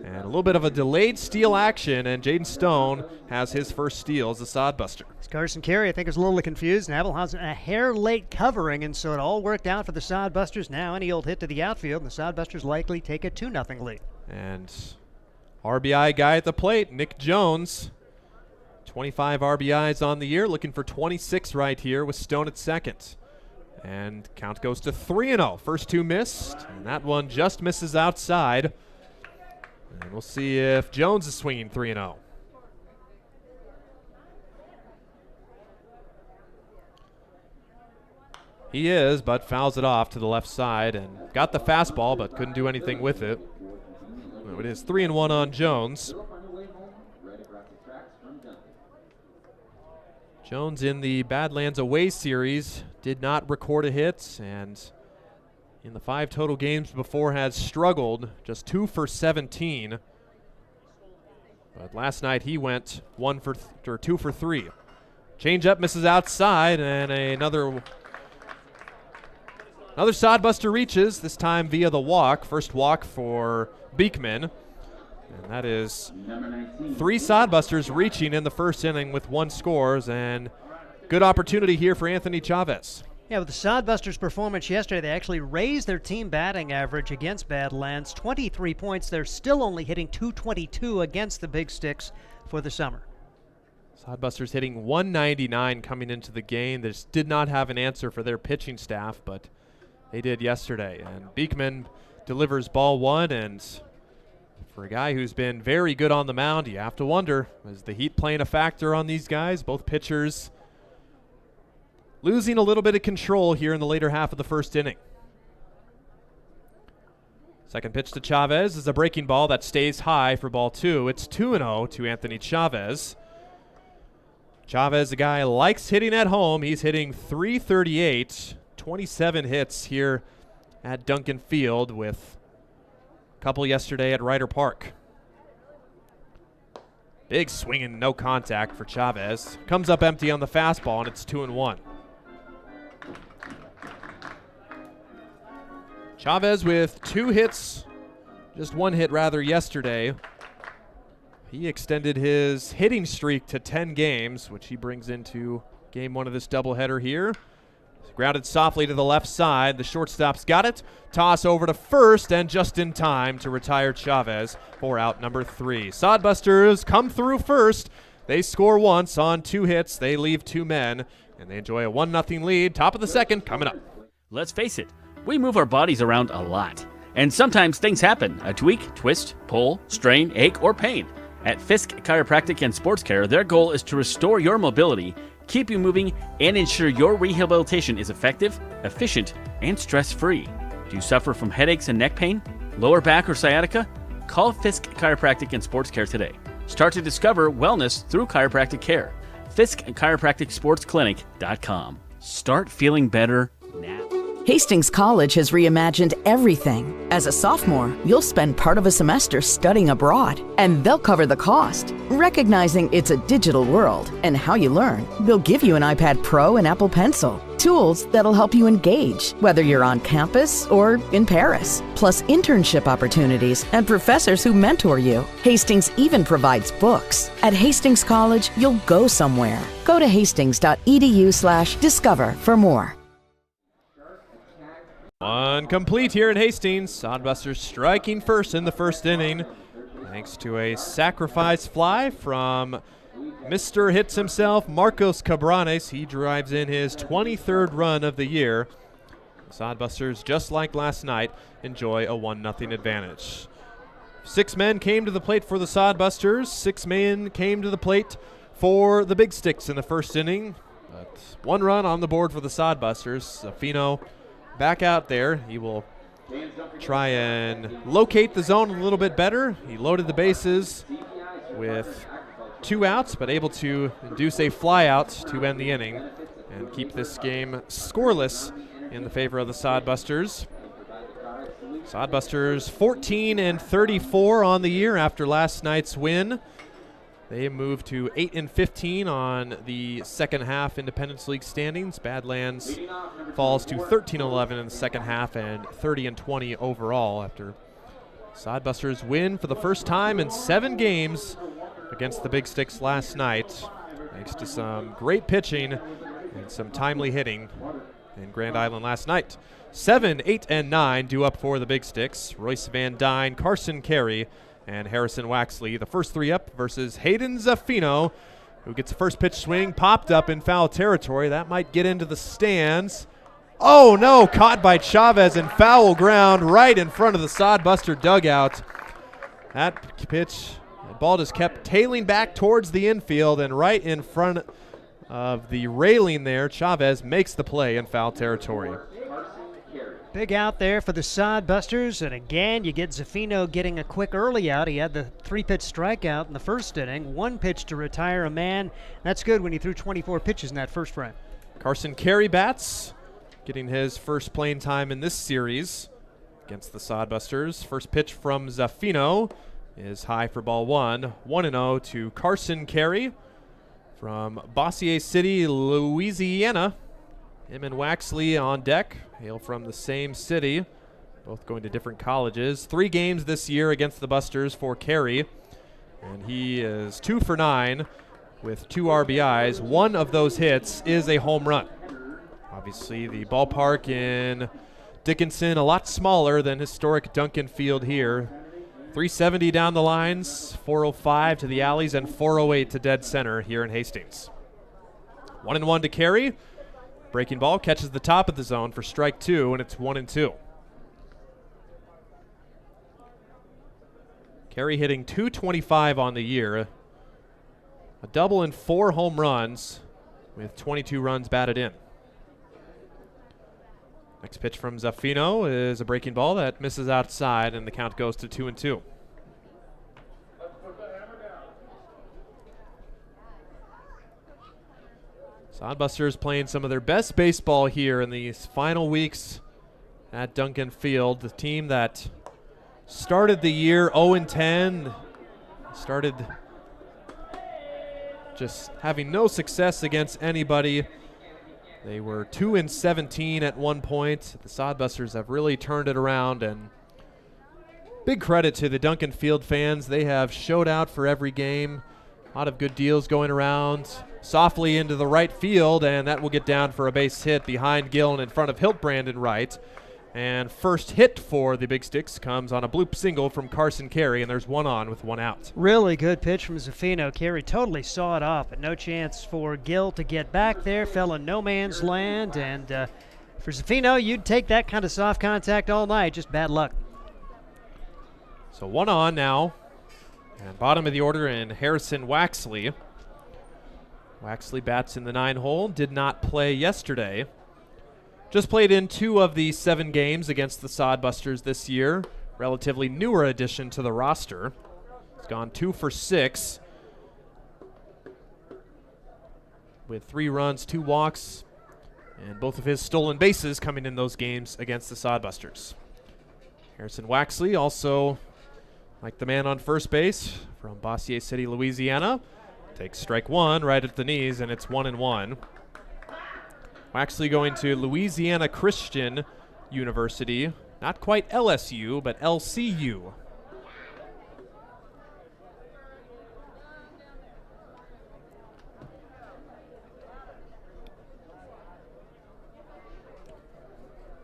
And a little bit of a delayed steal action, and Jaden Stone has his first steal as a Sodbuster. Carson Carey, I think, is a little confused, and Abelhausen a hair late covering, and so it all worked out for the Sodbusters. Now any old hit to the outfield, and the Sodbusters likely take a 2-0 lead. And RBI guy at the plate, Nick Jones. 25 RBIs on the year, looking for 26 right here with Stone at second. And count goes to 3-0. First 2 missed, and that one just misses outside. And we'll see if Jones is swinging 3-0. He is, but fouls it off to the left side and got the fastball, but couldn't do anything with it. So it is 3-1 on Jones. Jones in the Badlands away series did not record a hit, and in the 5 total games before has struggled, just 2 for 17. But last night he went 2 for 3. Changeup misses outside, and another sodbuster reaches, this time via the walk. First walk for Beekman. And that is 3 sodbusters reaching in the first inning with 1 scores, and good opportunity here for Anthony Chavez. Yeah, with the Sodbusters' performance yesterday, they actually raised their team batting average against Badlands. 23 points. They're still only hitting .222 against the Big Sticks for the summer. Sodbusters hitting .199 coming into the game. They just did not have an answer for their pitching staff, but they did yesterday. And Beekman delivers ball 1, and for a guy who's been very good on the mound, you have to wonder, is the heat playing a factor on these guys? Both pitchers losing a little bit of control here in the later half of the first inning. Second pitch to Chavez is a breaking ball that stays high for ball 2. It's 2-0 to Anthony Chavez. Chavez, a guy likes hitting at home. He's hitting .338, 27 hits here at Duncan Field, with a couple yesterday at Ryder Park. Big swing and no contact for Chavez. Comes up empty on the fastball, and it's 2-1. Chavez with 2 hits, just 1 hit rather, yesterday. He extended his hitting streak to 10 games, which he brings into game 1 of this doubleheader here. Grounded softly to the left side. The shortstop's got it. Toss over to first, and just in time to retire Chavez for out number 3. Sodbusters come through first. They score once on 2 hits. They leave 2 men, and they enjoy a 1-0 lead. Top of the second coming up. Let's face it, we move our bodies around a lot. And sometimes things happen. A tweak, twist, pull, strain, ache, or pain. At Fisk Chiropractic and Sports Care, their goal is to restore your mobility, keep you moving, and ensure your rehabilitation is effective, efficient, and stress-free. Do you suffer from headaches and neck pain, lower back, or sciatica? Call Fisk Chiropractic and Sports Care today. Start to discover wellness through chiropractic care. Fisk Chiropractic Sports Clinic.com. Start feeling better now. Hastings College has reimagined everything. As a sophomore, you'll spend part of a semester studying abroad, and they'll cover the cost. Recognizing it's a digital world and how you learn, they'll give you an iPad Pro and Apple Pencil, tools that'll help you engage, whether you're on campus or in Paris, plus internship opportunities and professors who mentor you. Hastings even provides books. At Hastings College, you'll go somewhere. Go to hastings.edu/discover for more. One complete here at Hastings. Sodbusters striking first in the first inning, thanks to a sacrifice fly from Mr. Hits himself, Marcos Cabranes. He drives in his 23rd run of the year. Sodbusters, just like last night, enjoy a 1-0 advantage. 6 men came to the plate for the Sodbusters. 6 men came to the plate for the Big Sticks in the first inning. But 1 run on the board for the Sodbusters. Zafino back out there. He will try and locate the zone a little bit better. He loaded the bases with 2 outs, but able to induce a fly out to end the inning and keep this game scoreless in the favor of the Sodbusters. Sodbusters 14-34 on the year after last night's win. They moved to 8-15 on the second half Independence League standings. Badlands falls to 13-11 in the second half and 30-20 overall after Sodbusters win for the first time in 7 games against the Big Sticks last night, thanks to some great pitching and some timely hitting in Grand Island last night. 7, 8, and 9 due up for the Big Sticks. Royce Van Dyne, Carson Carey, and Harrison Waxley. The first 3 up versus Hayden Zafino, who gets a first pitch swing, popped up in foul territory. That might get into the stands. Oh no, caught by Chavez in foul ground right in front of the Sodbuster dugout. That pitch, the ball just kept tailing back towards the infield and right in front of the railing there. Chavez makes the play in foul territory. Big out there for the Sodbusters, and again, you get Zaffino getting a quick early out. He had the 3-pitch strikeout in the first inning, 1 pitch to retire a man. That's good when he threw 24 pitches in that first frame. Carson Carey bats, getting his first playing time in this series against the Sodbusters. First pitch from Zaffino is high for ball 1. 1-0 to Carson Carey from Bossier City, Louisiana. Him and Waxley on deck, hail from the same city, both going to different colleges. 3 games this year against the Busters for Carey, and he is 2 for 9 with 2 RBIs. One of those hits is a home run. Obviously, the ballpark in Dickinson, a lot smaller than historic Duncan Field here. 370 down the lines, 405 to the alleys, and 408 to dead center here in Hastings. 1-1 to Carey. Breaking ball catches the top of the zone for strike 2, and it's 1-2. Carey hitting .225 on the year. A double and 4 home runs with 22 runs batted in. Next pitch from Zaffino is a breaking ball that misses outside, and the count goes to 2-2. Sodbusters playing some of their best baseball here in these final weeks at Duncan Field. The team that started the year 0-10, started just having no success against anybody. They were 2-17 at one point. The Sodbusters have really turned it around, and big credit to the Duncan Field fans. They have showed out for every game. A lot of good deals going around. Softly into the right field, and that will get down for a base hit behind Gill and in front of Hiltbrand in right. And first hit for the Big Sticks comes on a bloop single from Carson Carey, and there's 1 on with 1 out. Really good pitch from Zaffino. Carey totally saw it off, but no chance for Gill to get back there. Fell in no man's land, and for Zaffino, you'd take that kind of soft contact all night. Just bad luck. So 1 on now. And bottom of the order in Harrison Waxley. Waxley bats in the 9 hole, did not play yesterday. Just played in 2 of the 7 games against the Sodbusters this year. Relatively newer addition to the roster. He's gone 2 for 6 with 3 runs, 2 walks, and both of his stolen bases coming in those games against the Sodbusters. Harrison Waxley, also like the man on first base from Bossier City, Louisiana, takes strike 1 right at the knees, and it's 1-1. Waxley going to Louisiana Christian University. Not quite LSU, but LCU.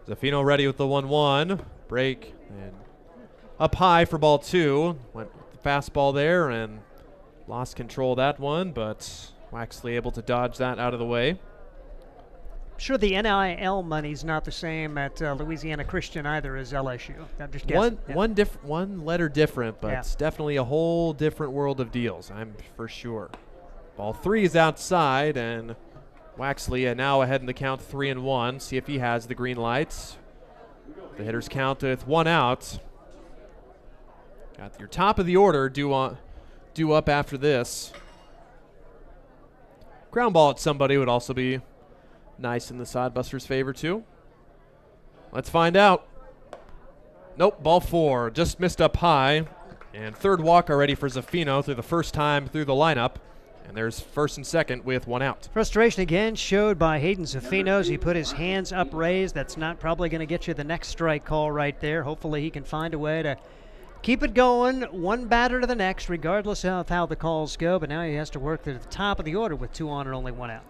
Zaffino ready with the 1-1. Break and up high for ball 2. Went with the fastball there and lost control of that one, but Waxley able to dodge that out of the way. Sure, the NIL money's not the same at Louisiana Christian either as LSU. I'm just guessing. One letter different, but it's definitely a whole different world of deals, I'm for sure. Ball 3 is outside, and Waxley now ahead in the count 3-1. See if he has the green lights. The hitters count with 1 out. Got your top of the order due up after this. Ground ball at somebody would also be nice in the Sodbusters' favor too. Let's find out. Nope, ball 4 just missed up high, and third walk already for Zaffino through the first time through the lineup. And there's first and second with 1 out. Frustration again showed by Hayden Zaffino as he put his hands up raised. That's not probably going to get you the next strike call right there. Hopefully he can find a way to keep it going, one batter to the next, regardless of how the calls go. But now he has to work to the top of the order with 2 on and only 1 out.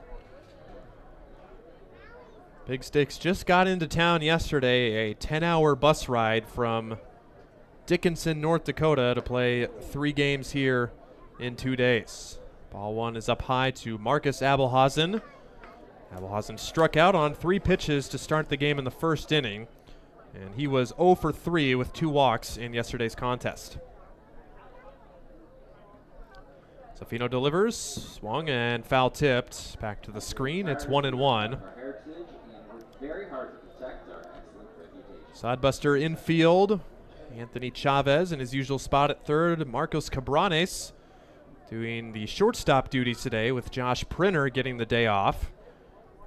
Big Sticks just got into town yesterday, a 10-hour bus ride from Dickinson, North Dakota to play 3 games here in 2 days. Ball 1 is up high to Marcus Abelhausen. Abelhausen struck out on 3 pitches to start the game in the first inning, and he was 0 for 3 with 2 walks in yesterday's contest. Zafino delivers, swung and foul tipped. Back to the screen, it's 1-1. Sodbuster infield. Anthony Chavez in his usual spot at third. Marcos Cabranes doing the shortstop duties today with Josh Printer getting the day off.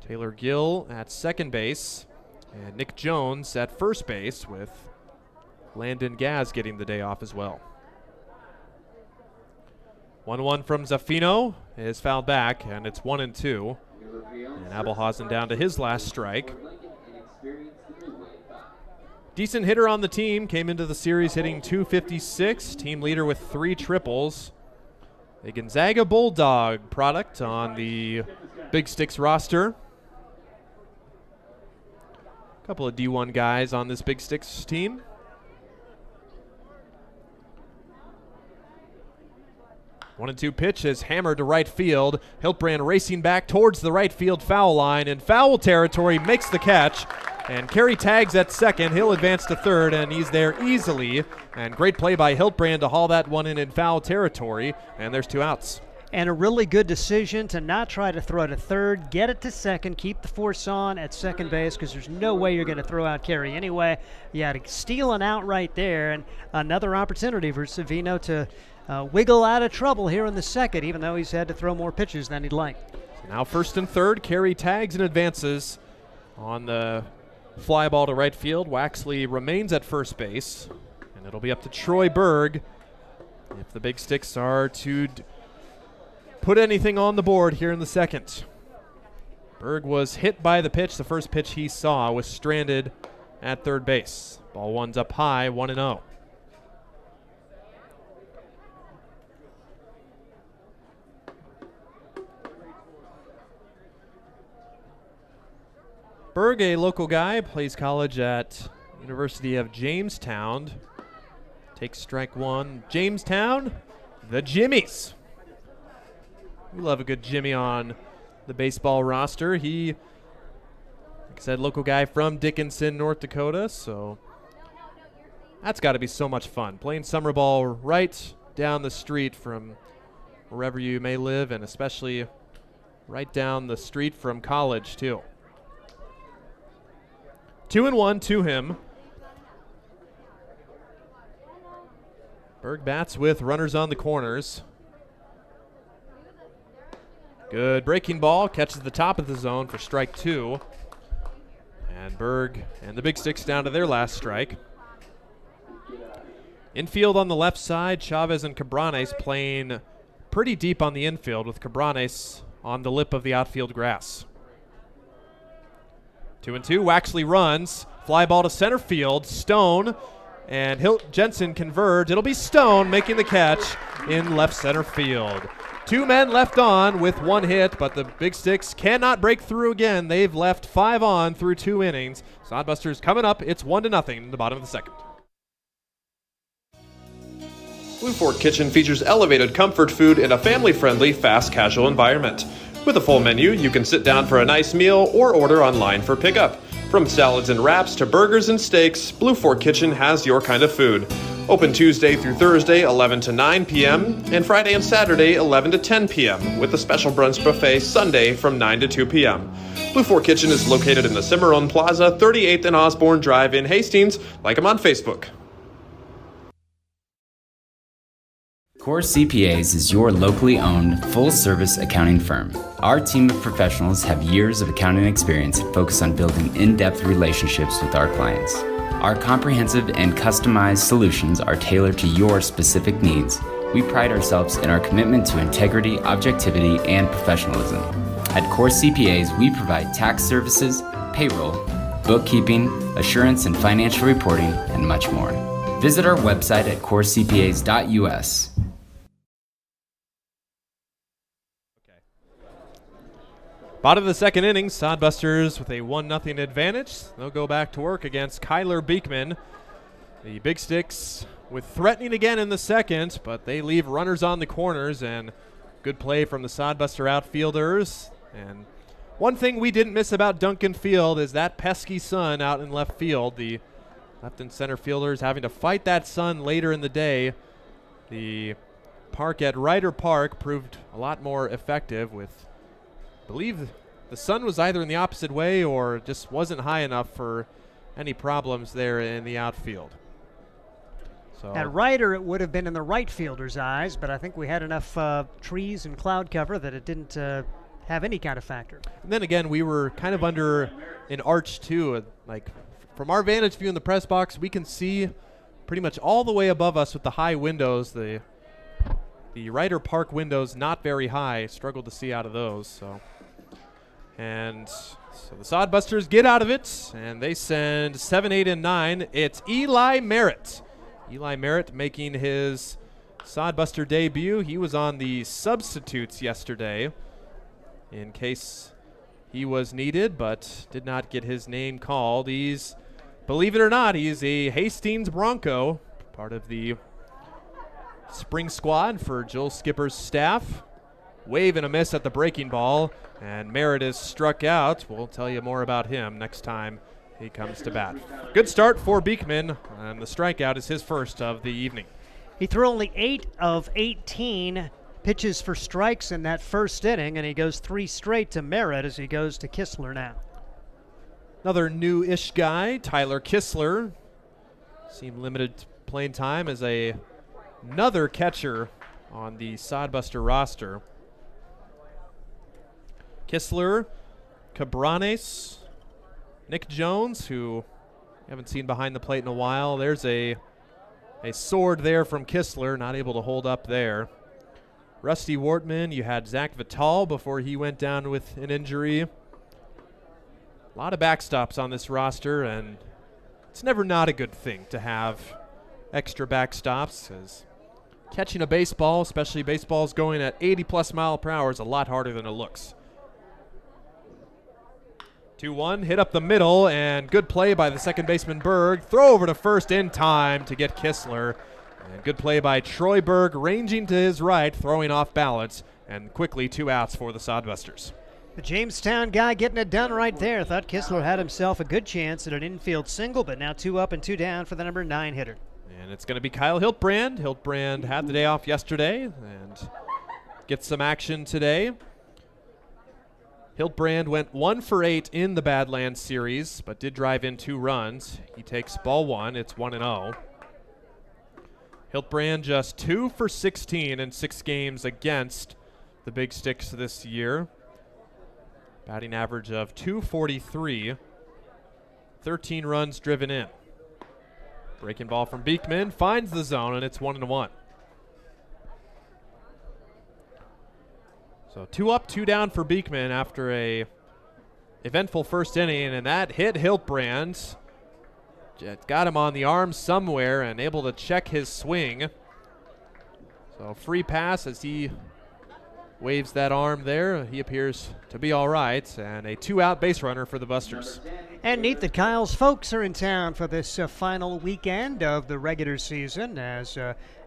Taylor Gill at second base. And Nick Jones at first base with Landon Gaz getting the day off as well. 1-1 from Zafino is fouled back, and it's 1-2. And Abelhausen down to his last strike. Decent hitter on the team, came into the series hitting .256, team leader with 3 triples. A Gonzaga Bulldog product on the Big Sticks roster. A couple of D1 guys on this Big Sticks team. One and 2 pitch is hammered to right field. Hiltbrand racing back towards the right field foul line. In foul territory, makes the catch. And Kerry tags at second. He'll advance to third, and he's there easily. And great play by Hiltbrand to haul that one in foul territory. And there's 2 outs. And a really good decision to not try to throw to third, get it to second, keep the force on at second base, because there's no way you're going to throw out Kerry anyway. You had to steal an out right there, and another opportunity for Savino to wiggle out of trouble here in the second, even though he's had to throw more pitches than he'd like. So now first and third, Kerry tags and advances on the fly ball to right field. Waxley remains at first base, and it'll be up to Troy Berg if the Big Sticks are to put anything on the board here in the second. Berg was hit by the pitch. The first pitch he saw was stranded at third base. Ball one's up high, 1-0. Berg, a local guy, plays college at University of Jamestown. Takes strike one. Jamestown, the Jimmies. We love a good Jimmy on the baseball roster. He, like I said, local guy from Dickinson, North Dakota, so that's got to be so much fun. Playing summer ball right down the street from wherever you may live, and especially right down the street from college, too. 2-1 to him. Berg bats with runners on the corners. Good breaking ball, catches the top of the zone for strike 2. And Berg and the Big Sticks down to their last strike. Infield on the left side, Chavez and Cabranes playing pretty deep on the infield with Cabranes on the lip of the outfield grass. 2-2, Waxley runs, fly ball to center field, Stone, and Jensen converge. It'll be Stone making the catch in left center field. 2 men left on with 1 hit, but the Big Sticks cannot break through again. They've left 5 on through 2 innings. Sodbusters coming up. It's 1-0 in the bottom of the second. Blue Fork Kitchen features elevated comfort food in a family-friendly, fast casual environment. With a full menu, you can sit down for a nice meal or order online for pickup. From salads and wraps to burgers and steaks, Blue Fork Kitchen has your kind of food. Open Tuesday through Thursday, 11 to 9 p.m., and Friday and Saturday, 11 to 10 p.m., with a special brunch buffet Sunday from 9 to 2 p.m. Blue Fork Kitchen is located in the Cimarron Plaza, 38th and Osborne Drive in Hastings. Like them on Facebook. Core CPAs is your locally owned, full-service accounting firm. Our team of professionals have years of accounting experience and focus on building in-depth relationships with our clients. Our comprehensive and customized solutions are tailored to your specific needs. We pride ourselves in our commitment to integrity, objectivity, and professionalism. At Core CPAs, we provide tax services, payroll, bookkeeping, assurance and financial reporting, and much more. Visit our website at corecpas.us. Bottom of the second inning, Sodbusters with a 1-0 advantage. They'll go back to work against Kyler Beekman. The Big Sticks with threatening again in the second, but they leave runners on the corners, and good play from the Sodbuster outfielders. And one thing we didn't miss about Duncan Field is that pesky sun out in left field. The left and center fielders having to fight that sun later in the day. The park at Ryder Park proved a lot more effective with, I believe the sun was either in the opposite way or just wasn't high enough for any problems there in the outfield. So At Ryder, it would have been in the right fielder's eyes, but I think we had enough trees and cloud cover that it didn't have any kind of factor. And then again, we were kind of under an arch too. Like from our vantage view in the press box, we can see pretty much all the way above us with the high windows. The Ryder Park windows not very high. Struggled to see out of those. So the Sodbusters get out of it, and they send 7, 8, and 9. It's Eli Merritt. Eli Merritt making his Sodbuster debut. He was on the substitutes yesterday in case he was needed, but did not get his name called. He's, believe it or not, he's a Hastings Bronco, part of the spring squad for Joel Skipper's staff. Wave and a miss at the breaking ball, and Merritt is struck out. We'll tell you more about him next time he comes to bat. Good start for Beekman, and the strikeout is his first of the evening. He threw only 8 of 18 pitches for strikes in that first inning, and he goes 3 straight to Merritt as he goes to Kistler now. Another new-ish guy, Tyler Kistler. Seemed limited playing time as another catcher on the Sodbuster roster. Kistler, Cabranes, Nick Jones, who we haven't seen behind the plate in a while. There's a sword there from Kistler, not able to hold up there. Rusty Wortman, you had Zach Vital before he went down with an injury. A lot of backstops on this roster, and it's never not a good thing to have extra backstops, because catching a baseball, especially baseballs going at 80+ mile per hour, is a lot harder than it looks. 2-1, hit up the middle, and good play by the second baseman Berg. Throw over to first in time to get Kistler. And good play by Troy Berg, ranging to his right, throwing off balance, and quickly 2 outs for the Sodbusters. The Jamestown guy getting it done right there. Thought Kistler had himself a good chance at an infield single, but now 2 up and 2 down for the number 9 hitter. And it's going to be Kyle Hiltbrand. Hiltbrand had the day off yesterday and gets some action today. Hiltbrand went 1 for 8 in the Badlands series, but did drive in 2 runs. He takes ball 1. It's 1-0. Hiltbrand just 2 for 16 in 6 games against the Big Sticks this year. Batting average of .243. 13 runs driven in. Breaking ball from Beekman, finds the zone, and it's 1-1. So 2 up, 2 down for Beekman after a eventful first inning, and that hit Hiltbrand. Got him on the arm somewhere and able to check his swing. So free pass as he waves that arm there. He appears to be all right, and a 2-out base runner for the Busters. And neat that Kyle's folks are in town for this final weekend of the regular season, as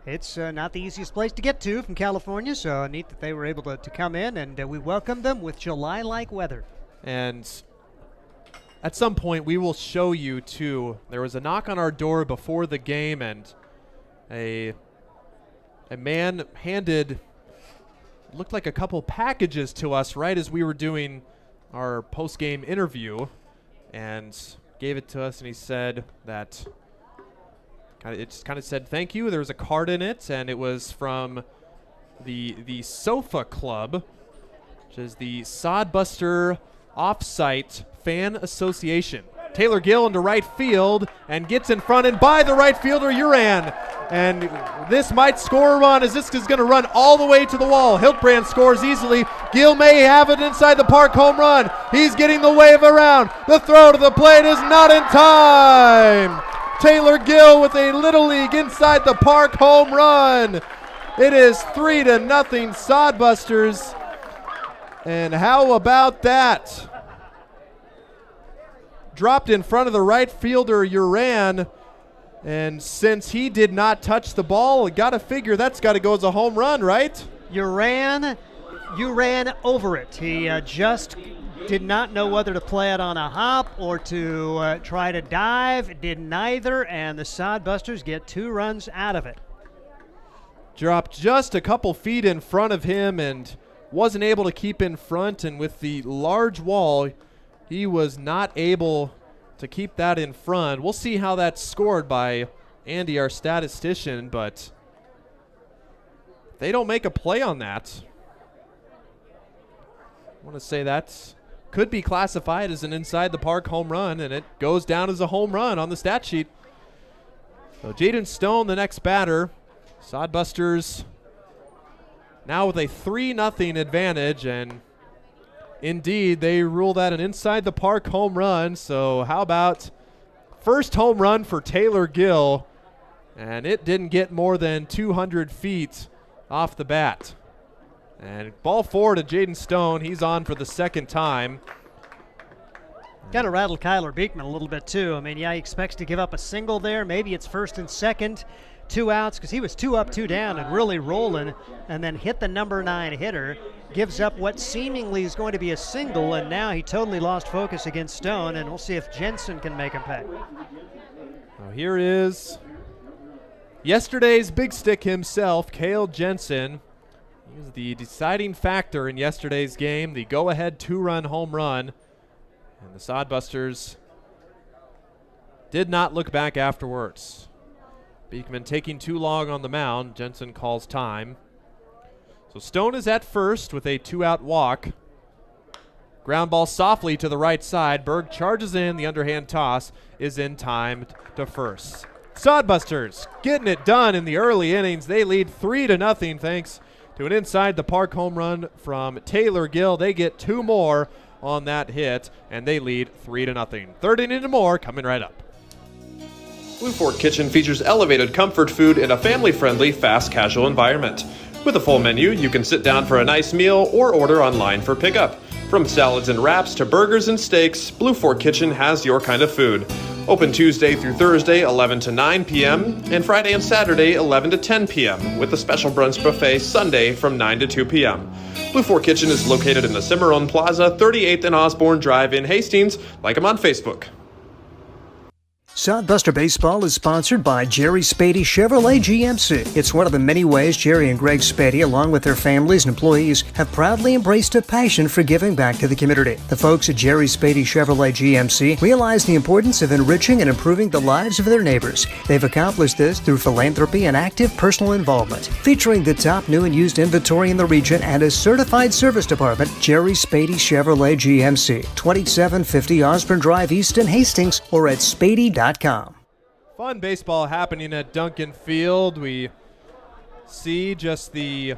it's not the easiest place to get to from California, so neat that they were able to come in, and we welcome them with July-like weather. And at some point, we will show you, too. There was a knock on our door before the game, and a man handed, looked like a couple packages to us right as we were doing our post-game interview, and gave it to us, and he said that it just kind of said thank you. There was a card in it, and it was from the Sofa Club, which is the Sodbuster Offsite Fan Association. Taylor Gill into right field and gets in front and by the right fielder Uran. And this might score a run as this is going to run all the way to the wall. Hiltbrand scores easily. Gill may have it inside the park home run. He's getting the wave around. The throw to the plate is not in time. Taylor Gill with a Little League inside the park home run. It is 3-0 Sodbusters. And how about that? Dropped in front of the right fielder, Uran. And since he did not touch the ball, got to figure that's got to go as a home run, right? You ran over it. He just did not know whether to play it on a hop or to try to dive. Did neither, and the Sodbusters get 2 runs out of it. dropped just a couple feet in front of him and wasn't able to keep in front, and with the large wall, he was not able to keep that in front. We'll see how that's scored by Andy, our statistician, but they don't make a play on that. I want to say that could be classified as an inside the park home run, and it goes down as a home run on the stat sheet. So Jaden Stone, the next batter. Sodbusters now with a 3-0 advantage, and indeed they rule that an inside the park home run. So how about first home run for Taylor Gill, and it didn't get more than 200 feet off the bat. And ball forward to Jaden Stone. He's on for the second time. Kind of rattled Kyler Beekman a little bit too. I mean, yeah, he expects to give up a single there. Maybe it's first and second, 2 outs, because he was 2 up, 2 down and really rolling, and then hit the number 9 hitter. Gives up what seemingly is going to be a single, and now he totally lost focus against Stone, and we'll see if Jensen can make him pay. Well, here is yesterday's big stick himself, Cale Jensen. He was the deciding factor in yesterday's game, the go-ahead 2-run home run. And the Sodbusters did not look back afterwards. Beekman taking too long on the mound. Jensen calls time. So Stone is at first with a 2-out walk. Ground ball softly to the right side. Berg charges in. The underhand toss is in time to first. Sodbusters getting it done in the early innings. They lead 3-0 thanks to an inside the park home run from Taylor Gill. They get 2 more on that hit, and they lead 3-0. Third inning and more coming right up. Blue Fork Kitchen features elevated comfort food in a family-friendly, fast casual environment. With a full menu, you can sit down for a nice meal or order online for pickup. From salads and wraps to burgers and steaks, Blue Fork Kitchen has your kind of food. Open Tuesday through Thursday, 11 to 9 p.m., and Friday and Saturday, 11 to 10 p.m., with a special brunch buffet Sunday from 9 to 2 p.m. Blue Fork Kitchen is located in the Cimarron Plaza, 38th and Osborne Drive in Hastings. Like them on Facebook. Sodbuster Baseball is sponsored by Jerry Spady Chevrolet GMC. It's one of the many ways Jerry and Greg Spady, along with their families and employees, have proudly embraced a passion for giving back to the community. The folks at Jerry Spady Chevrolet GMC realize the importance of enriching and improving the lives of their neighbors. They've accomplished this through philanthropy and active personal involvement. Featuring the top new and used inventory in the region and a certified service department, Jerry Spady Chevrolet GMC, 2750 Osborne Drive East in Hastings, or at spady.com. Fun baseball happening at Duncan Field. We see just the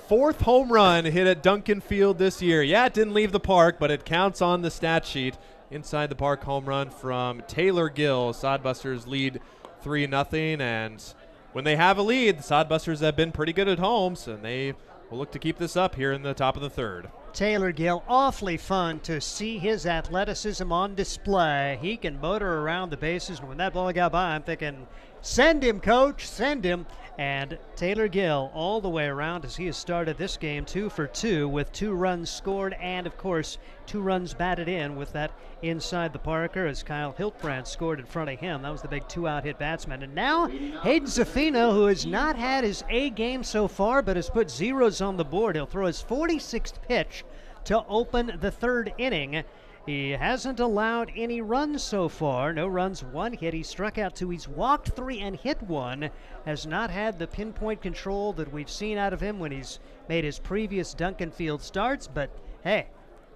4th home run hit at Duncan Field this year. Yeah, it didn't leave the park, but it counts on the stat sheet. Inside the park home run from Taylor Gill. Sodbusters lead 3-0, and when they have a lead, the Sodbusters have been pretty good at home, so they will look to keep this up here in the top of the 3rd. Taylor Gill, awfully fun to see his athleticism on display. He can motor around the bases, and when that ball got by, I'm thinking, send him, coach, send him. And Taylor Gill all the way around as he has started this game 2 for 2 with 2 runs scored and, of course, 2 runs batted in with that inside the Parker as Kyle Hiltbrand scored in front of him. That was the big 2-out hit batsman. And now Hayden Zaffino, who has not had his A game so far but has put zeros on the board. He'll throw his 46th pitch to open the 3rd inning. He hasn't allowed any runs so far. No runs, 1 hit. He struck out 2. He's walked 3 and hit 1. Has not had the pinpoint control that we've seen out of him when he's made his previous Duncan Field starts. But hey,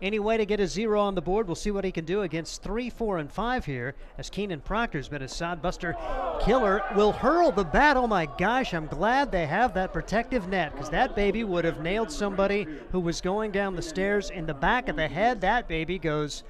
any way to get a 0 on the board, we'll see what he can do against 3, 4, and 5 here, as Keenan Proctor's been a Sodbuster killer. Will hurl the bat. Oh my gosh, I'm glad they have that protective net, because that baby would have nailed somebody who was going down the stairs in the back of the head. That baby goes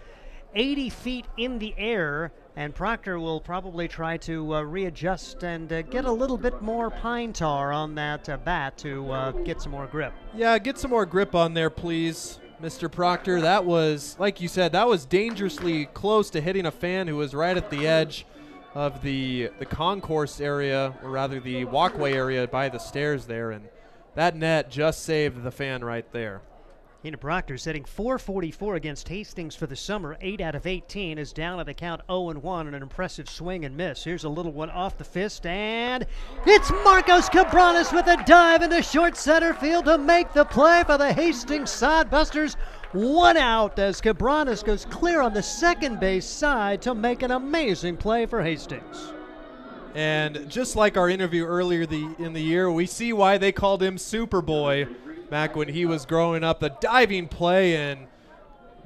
80 feet in the air, and Proctor will probably try to readjust and get a little bit more pine tar on that bat to get some more grip. Yeah, get some more grip on there, please, Mr. Proctor. That was, like you said, that was dangerously close to hitting a fan who was right at the edge of the concourse area, or rather the walkway area by the stairs there, and that net just saved the fan right there. Tina Proctor's hitting .444 against Hastings for the summer. 8 out of 18 is down at the count 0-1 on an impressive swing and miss. Here's a little one off the fist, and it's Marcos Cabranes with a dive into short center field to make the play for the Hastings Sodbusters. 1 out as Cabranes goes clear on the second base side to make an amazing play for Hastings. And just like our interview earlier in the year, we see why they called him Superboy back when he was growing up. The diving play, and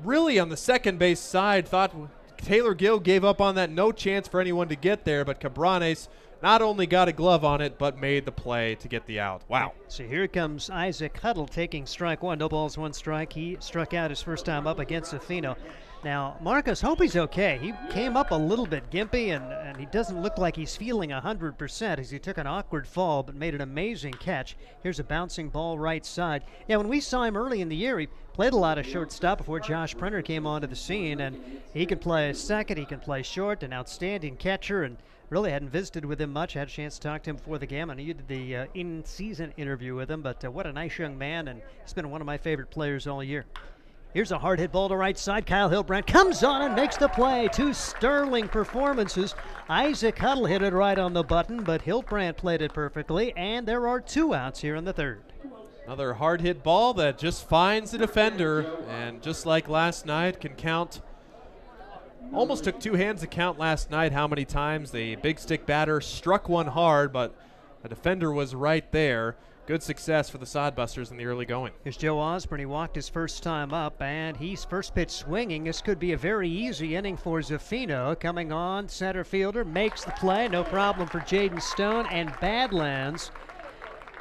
really on the second base side, thought Taylor Gill gave up on that. No chance for anyone to get there, but Cabranes not only got a glove on it, but made the play to get the out. Wow. So here comes Isaac Huddle taking strike one. No balls, 1 strike. He struck out his first time up against Zafino. Now, Marcos, hope he's okay. He came up a little bit gimpy, and he doesn't look like he's feeling 100% as he took an awkward fall but made an amazing catch. Here's a bouncing ball right side. Yeah, when we saw him early in the year, he played a lot of shortstop before Josh Printer came onto the scene, and he can play second, he can play short, an outstanding catcher, and really hadn't visited with him much. Had a chance to talk to him before the game. I know you did the in-season interview with him, but what a nice young man, and he's been one of my favorite players all year. Here's a hard hit ball to right side. Kyle Hildebrandt comes on and makes the play. 2 sterling performances. Isaac Huddle hit it right on the button, but Hildebrandt played it perfectly, and there are 2 outs here in the third. Another hard hit ball that just finds the defender, and just like last night, can count. Almost took 2 hands to count last night how many times the big stick batter struck one hard, but the defender was right there. Good success for the Sodbusters in the early going. Here's Joe Osborne. He walked his first time up, and he's first pitch swinging. This could be a very easy inning for Zafino. Coming on, center fielder makes the play. No problem for Jaden Stone, and Badlands.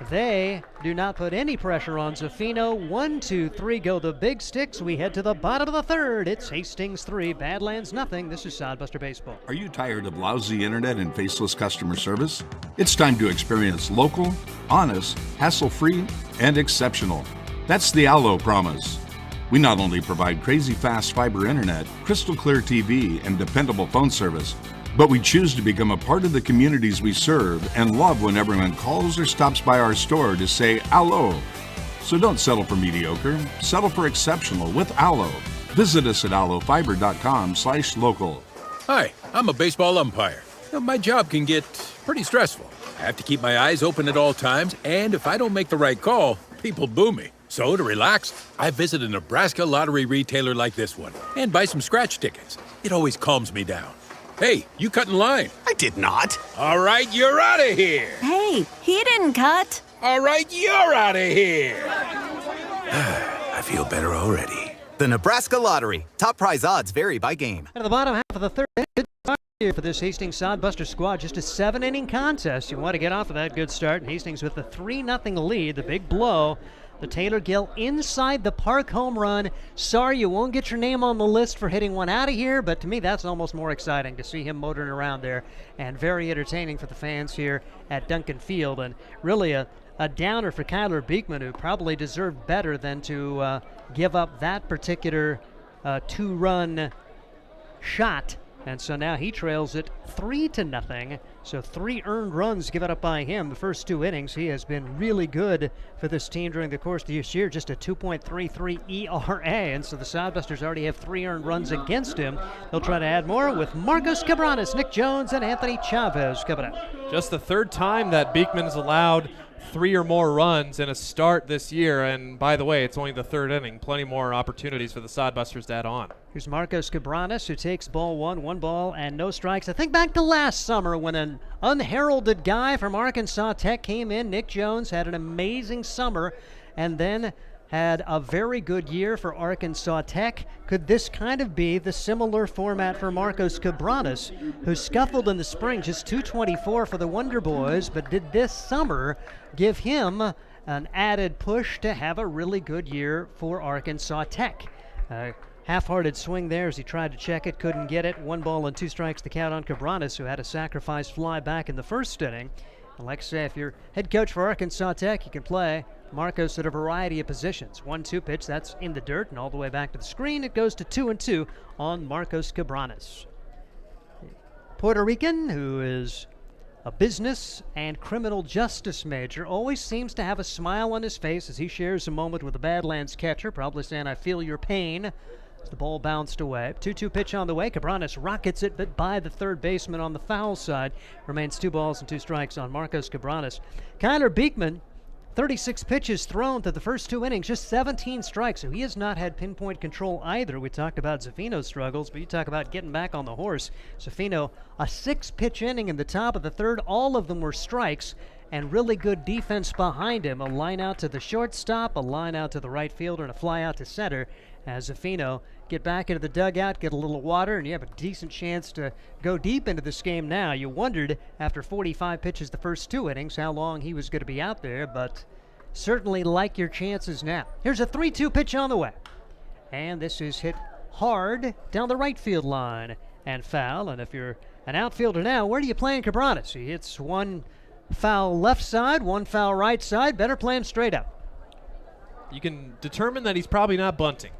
They do not put any pressure on Zafino. 1, 2, 3 go the big sticks. We head to the bottom of the third. It's Hastings 3, Badlands nothing. This is Sodbuster Baseball. Are you tired of lousy internet and faceless customer service? It's time to experience local, honest, hassle-free, and exceptional. That's the Allo promise. We not only provide crazy fast fiber internet, crystal clear TV, and dependable phone service, but we choose to become a part of the communities we serve and love when everyone calls or stops by our store to say Allo. So don't settle for mediocre, settle for exceptional with Allo. Visit us at allofiber.com/local. Hi, I'm a baseball umpire. My job can get pretty stressful. I have to keep my eyes open at all times, and if I don't make the right call, people boo me. So to relax, I visit a Nebraska lottery retailer like this one and buy some scratch tickets. It always calms me down. Hey, you cut in line. I did not. All right, you're out of here. Hey, he didn't cut. All right, you're out of here. I feel better already. The Nebraska Lottery. Top prize odds vary by game. At the bottom half of the third, good start here for this Hastings Sodbuster squad. Just a 7-inning contest. You want to get off of that good start. And Hastings with the 3-0 lead, the big blow. The Taylor Gill inside the park home run. Sorry you won't get your name on the list for hitting one out of here, but to me that's almost more exciting to see him motoring around there, and very entertaining for the fans here at Duncan Field, and really a downer for Kyler Beekman, who probably deserved better than to give up that particular 2-run shot. And so now he trails it 3-0. So 3 earned runs given up by him. The first 2 innings, he has been really good for this team during the course of this year. Just a 2.33 ERA. And so the Sodbusters already have 3 earned runs against him. They'll try to add more with Marcos Cabranes, Nick Jones, and Anthony Chavez coming up. Just the 3rd time that Beekman's allowed 3 or more runs in a start this year, and by the way, it's only the 3rd inning. Plenty more opportunities for the Sodbusters to add on. Here's Marcos Cabranes, who takes ball 1 ball and no strikes. I think back to last summer when an unheralded guy from Arkansas Tech came in. Nick Jones had an amazing summer and then had a very good year for Arkansas Tech. Could this kind of be the similar format for Marcos Cabranes, who scuffled in the spring, just .224 for the Wonder Boys, but did this summer give him an added push to have a really good year for Arkansas Tech? Half-hearted swing there as he tried to check it, couldn't get it. 1 ball and 2 strikes to count on Cabranes, who had a sacrifice fly back in the first inning. And like I say, if you're head coach for Arkansas Tech, you can play Marcos at a variety of positions. 1-2 pitch, that's in the dirt, and all the way back to the screen. It goes to 2-2 on Marcos Cabranes. Puerto Rican, who is a business and criminal justice major, always seems to have a smile on his face as he shares a moment with the Badlands catcher, probably saying, "I feel your pain," as the ball bounced away. 2-2 pitch on the way. Cabranes rockets it, but by the third baseman on the foul side. Remains 2 balls and 2 strikes on Marcos Cabranes. Kyler Beekman, 36 pitches thrown through the first 2 innings, just 17 strikes, so he has not had pinpoint control either. We talked about Zaffino's struggles, but you talk about getting back on the horse. Zaffino, a 6-pitch inning in the top of the third, all of them were strikes, and really good defense behind him. A line out to the shortstop, a line out to the right fielder, and a fly out to center as Zaffino get back into the dugout, get a little water, and you have a decent chance to go deep into this game now. You wondered after 45 pitches the first 2 innings how long he was going to be out there, but certainly like your chances now. Here's a 3-2 pitch on the way. And this is hit hard down the right field line and foul. And if you're an outfielder now, where do you play in Cabranes? He hits 1 foul left side, 1 foul right side. Better play him straight up. You can determine that he's probably not bunting.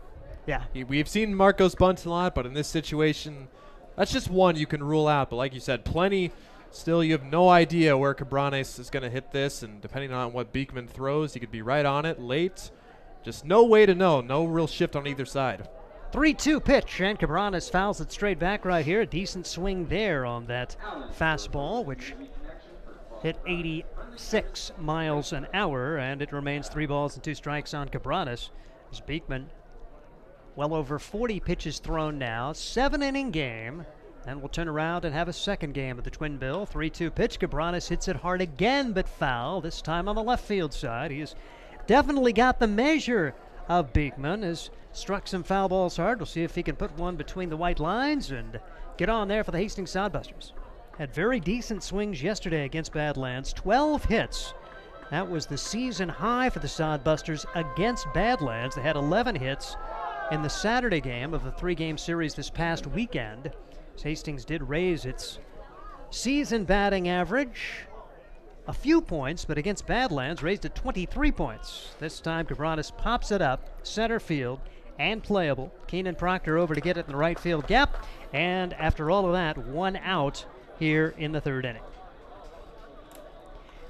Yeah. We've seen Marcos bunt a lot, but in this situation, that's just one you can rule out. But like you said, plenty. Still, you have no idea where Cabranes is going to hit this, and depending on what Beekman throws, he could be right on it, late. Just no way to know. No real shift on either side. 3-2 pitch, and Cabranes fouls it straight back right here. A decent swing there on that fastball, which hit 86 miles an hour, and it remains 3 balls and 2 strikes on Cabranes. As Beekman, well over 40 pitches thrown now, 7-inning game, and we'll turn around and have a second game of the Twin Bill. 3-2 pitch, Cabranes hits it hard again, but foul, this time on the left field side. He's definitely got the measure of Beekman, has struck some foul balls hard. We'll see if he can put one between the white lines and get on there for the Hastings Sodbusters. Had very decent swings yesterday against Badlands, 12 hits. That was the season high for the Sodbusters against Badlands. They had 11 hits in the Saturday game of the 3-game series this past weekend. Hastings did raise its season batting average a few points, but against Badlands raised it 23 points. This time Cabranes pops it up, center field, and playable. Keenan Proctor over to get it in the right field gap, and after all of that, 1 out here in the 3rd inning.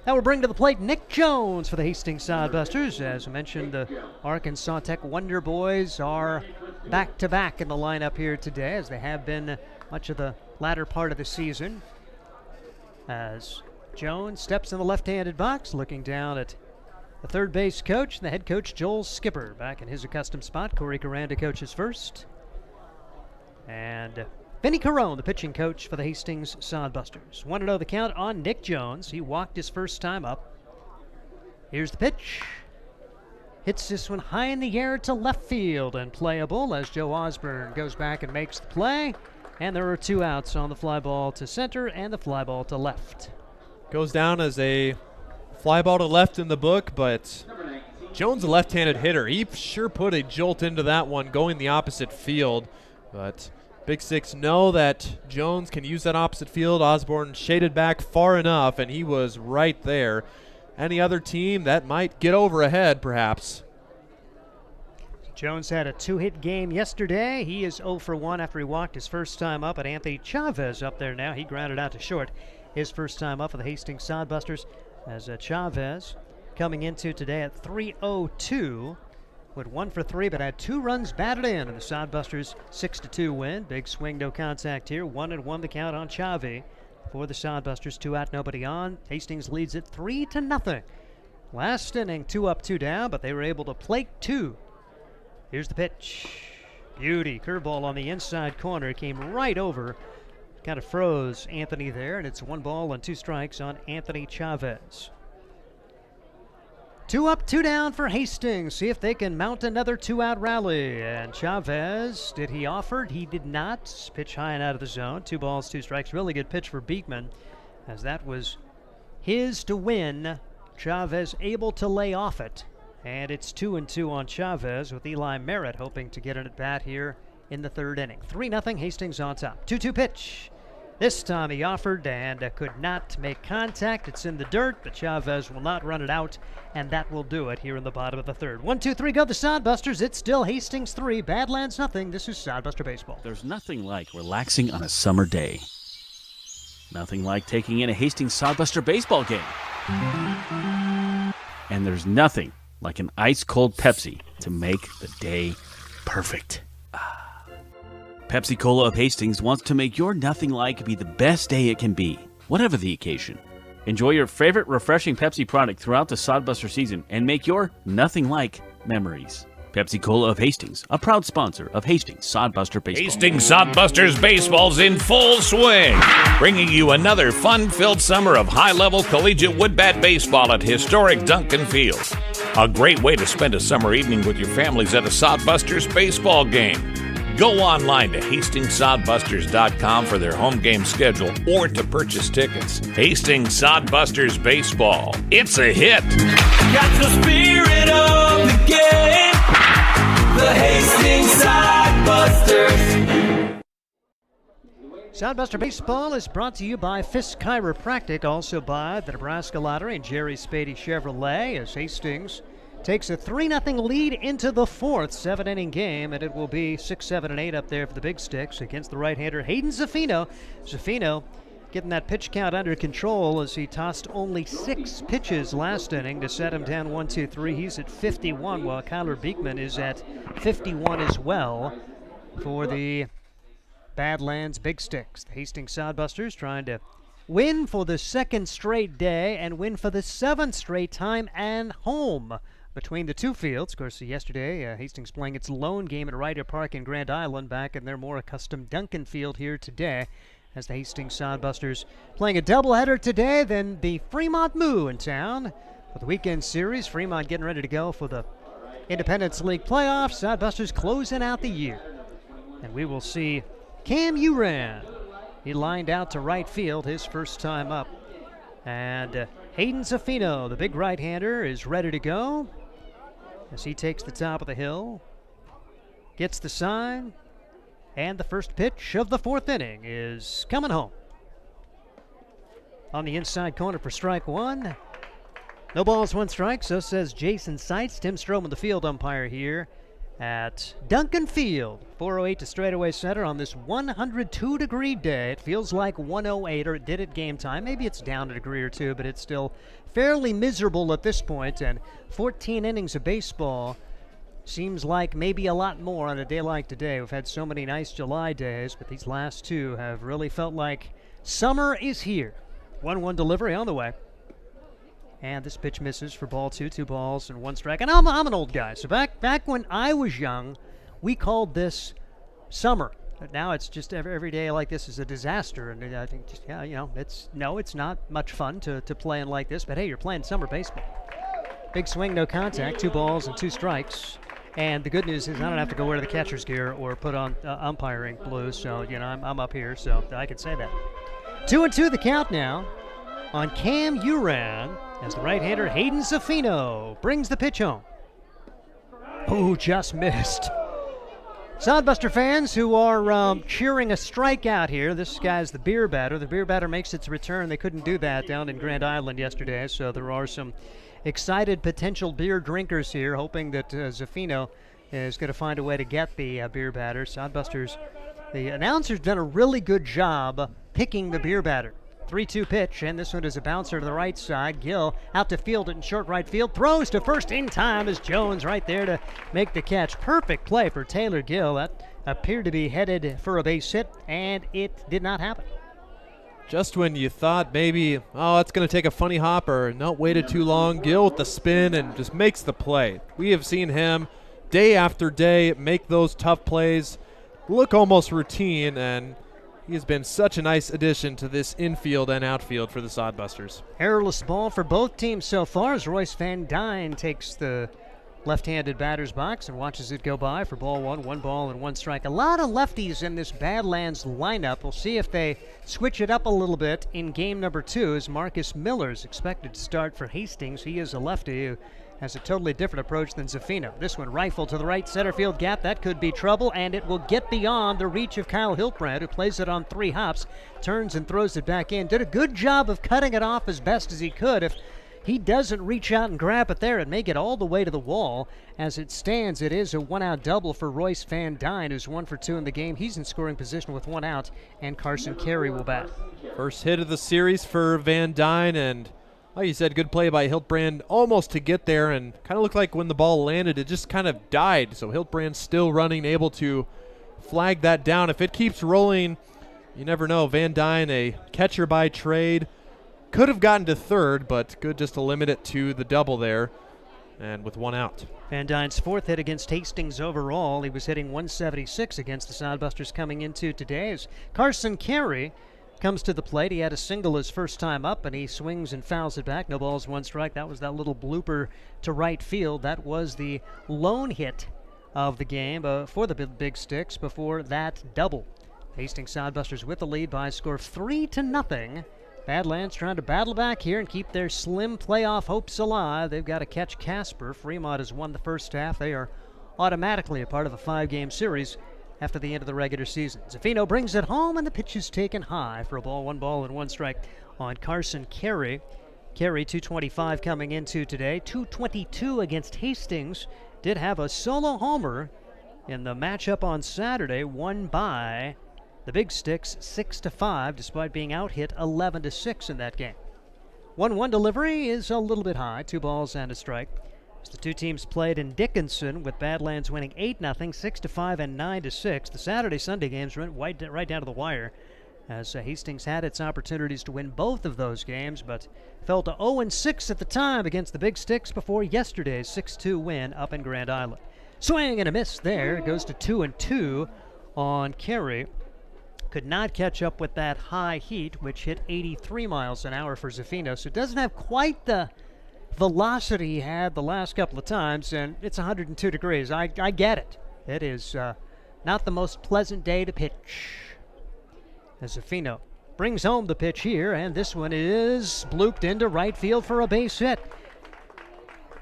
That will bring to the plate Nick Jones for the Hastings Sodbusters. As mentioned, the Arkansas Tech Wonder Boys are back-to-back in the lineup here today, as they have been much of the latter part of the season. As Jones steps in the left-handed box, looking down at the third base coach, the head coach Joel Skipper back in his accustomed spot. Corey Caranda coaches first. And Vinny Carone, the pitching coach for the Hastings Sodbusters. 1-0 the count on Nick Jones. He walked his first time up. Here's the pitch. Hits this one high in the air to left field and playable as Joe Osborne goes back and makes the play. And there are 2 outs on the fly ball to center and the fly ball to left. Goes down as a fly ball to left in the book, but Jones, a left-handed hitter, he sure put a jolt into that one going the opposite field. But Big Six know that Jones can use that opposite field. Osborne shaded back far enough, and he was right there. Any other team that might get over ahead, perhaps. Jones had a 2-hit game yesterday. He is 0 for 1 after he walked his first time up. But Anthony Chavez up there now. He grounded out to short his first time up for the Hastings Sodbusters. As Chavez coming into today at 3-0-2. Went 1 for 3, but had 2 runs batted in the Sodbusters 6-2 win. Big swing, no contact here. 1-1 the count on Chavez for the Sodbusters. 2 out, nobody on. Hastings leads it 3-0. Last inning, 2 up, 2 down, but they were able to plate 2. Here's the pitch. Beauty. Curveball on the inside corner. Came right over. Kind of froze Anthony there, and it's 1 ball and 2 strikes on Anthony Chavez. 2 up, 2 down for Hastings. See if they can mount another 2-out rally. And Chavez, did he offer? He did not. Pitch high and out of the zone. 2 balls, 2 strikes. Really good pitch for Beekman, as that was his to win. Chavez able to lay off it. And it's 2-2 on Chavez, with Eli Merritt hoping to get an at-bat here in the 3rd inning. 3-0, Hastings on top. 2-2 pitch. This time he offered and could not make contact. It's in the dirt, but Chavez will not run it out, and that will do it here in the bottom of the 3rd. 1-2-3 go the Sodbusters. It's still Hastings 3, Badlands nothing. This is Sodbuster Baseball. There's nothing like relaxing on a summer day. Nothing like taking in a Hastings Sodbuster baseball game. And there's nothing like an ice-cold Pepsi to make the day perfect. Pepsi Cola of Hastings wants to make your nothing like be the best day it can be, whatever the occasion. Enjoy your favorite refreshing Pepsi product throughout the Sodbuster season and make your nothing like memories. Pepsi Cola of Hastings, a proud sponsor of Hastings Sodbuster Baseball. Hastings Sodbusters Baseball's in full swing, bringing you another fun-filled summer of high-level collegiate wood-bat baseball at historic Duncan Field. A great way to spend a summer evening with your families at a Sodbusters baseball game. Go online to HastingsSodbusters.com for their home game schedule or to purchase tickets. Hastings Sodbusters Baseball. It's a hit. Got the spirit of the game. The Hastings Sodbusters. Sodbuster Baseball is brought to you by Fisk Chiropractic, also by the Nebraska Lottery and Jerry Spady Chevrolet, as Hastings takes a 3-0 lead into the fourth 7-inning game, and it will be 6, 7, and 8 up there for the Big Sticks against the right-hander Hayden Zaffino. Zaffino getting that pitch count under control as he tossed only 6 pitches last inning to set him down 1-2-3. He's at 51, while Kyler Beekman is at 51 as well for the Badlands Big Sticks. The Hastings Sodbusters trying to win for the second straight day and win for the 7th straight time and home between the two fields. Of course, yesterday, Hastings playing its lone game at Ryder Park in Grand Island, back in their more accustomed Duncan Field here today, as the Hastings Sodbusters playing a doubleheader today, then the Fremont Moo in town for the weekend series. Fremont getting ready to go for the Independence League playoffs. Sodbusters closing out the year. And we will see Cam Uran. He lined out to right field his first time up. And Hayden Zaffino, the big right-hander, is ready to go as he takes the top of the hill, gets the sign, and the first pitch of the fourth inning is coming home. On the inside corner for strike one. No balls, 1 strike, so says Jason Seitz. Tim Stroman, the field umpire here at Duncan Field. 4:08 to straightaway center on this 102-degree day. It feels like 108, or it did at game time. Maybe it's down a degree or two, but it's still fairly miserable at this point, and 14 innings of baseball seems like maybe a lot more on a day like today. We've had so many nice July days, but these last two have really felt like summer is here. 1-1 delivery on the way. And this pitch misses for ball 2, 2 balls and 1 strike. And I'm an old guy, so back when I was young, we called this summer. But now it's just every day like this is a disaster. And I think, it's not much fun to play in like this. But hey, you're playing summer baseball. Big swing, no contact, 2 balls and 2 strikes. And the good news is I don't have to go wear the catcher's gear or put on umpiring blue. So, I'm up here, so I can say that. 2-2 the count now on Cam Uran, as the right-hander Hayden Zaffino brings the pitch home. Oh, just missed. Sodbuster fans who are cheering a strikeout here. This guy's the beer batter. The beer batter makes its return. They couldn't do that down in Grand Island yesterday, so there are some excited potential beer drinkers here, hoping that Zaffino is going to find a way to get the beer batter. Sodbusters, the announcer's done a really good job picking the beer batter. 3-2 pitch, and this one is a bouncer to the right side. Gill out to field it in short right field. Throws to first in time as Jones right there to make the catch. Perfect play for Taylor Gill. That appeared to be headed for a base hit, and it did not happen. Just when you thought maybe, it's going to take a funny hopper, no, waited too long. Gill with the spin and just makes the play. We have seen him day after day make those tough plays look almost routine, and he has been such a nice addition to this infield and outfield for the Sodbusters. Errorless ball for both teams so far as Royce Van Dyne takes the left-handed batter's box and watches it go by for ball 1, 1 ball and 1 strike. A lot of lefties in this Badlands lineup. We'll see if they switch it up a little bit in game number 2 as Marcus Miller is expected to start for Hastings. He is a lefty who has a totally different approach than Zaffino. This one rifled to the right center field gap. That could be trouble, and it will get beyond the reach of Kyle Hiltbrand, who plays it on 3 hops, turns and throws it back in. Did a good job of cutting it off as best as he could. If He doesn't reach out and grab it there and make it all the way to the wall. As it stands, it is a one-out double for Royce Van Dyne, who's 1 for 2 in the game. He's in scoring position with 1 out, and Carson Carey will bat. First hit of the series for Van Dyne, and like you said, good play by Hiltbrand almost to get there, and kind of looked like when the ball landed, it just kind of died. So Hiltbrand still running, able to flag that down. If it keeps rolling, you never know. Van Dyne, a catcher by trade, could have gotten to third, but good just to limit it to the double there, and with 1 out. Van Dyne's 4th hit against Hastings overall. He was hitting 176 against the Sodbusters coming into today. As Carson Carey comes to the plate, he had a single his first time up, and he swings and fouls it back. No balls, 1 strike. That was that little blooper to right field. That was the lone hit of the game for the Big Sticks before that double. Hastings Sodbusters with the lead by a score of 3-0. Badlands trying to battle back here and keep their slim playoff hopes alive. They've got to catch Casper. Fremont has won the first half. They are automatically a part of a 5-game series after the end of the regular season. Zaffino brings it home, and the pitch is taken high for a ball, 1 ball and 1 strike on Carson Carey. Carey, 225 coming into today, 222 against Hastings. Did have a solo homer in the matchup on Saturday, won by the Big Sticks 6-5, despite being out hit 11-6 in that game. 1-1 delivery is a little bit high, 2 balls and a strike. As the two teams played in Dickinson, with Badlands winning 8-0, 6-5, and 9-6. The Saturday-Sunday games went right down to the wire, as Hastings had its opportunities to win both of those games, but fell to 0-6 at the time against the Big Sticks before yesterday's 6-2 win up in Grand Island. Swing and a miss there. It goes to 2-2 on Carey. Could not catch up with that high heat, which hit 83 miles an hour for Zaffino, so it doesn't have quite the velocity he had the last couple of times, and it's 102 degrees. I get it. It is not the most pleasant day to pitch. As Zaffino brings home the pitch here, and this one is blooped into right field for a base hit.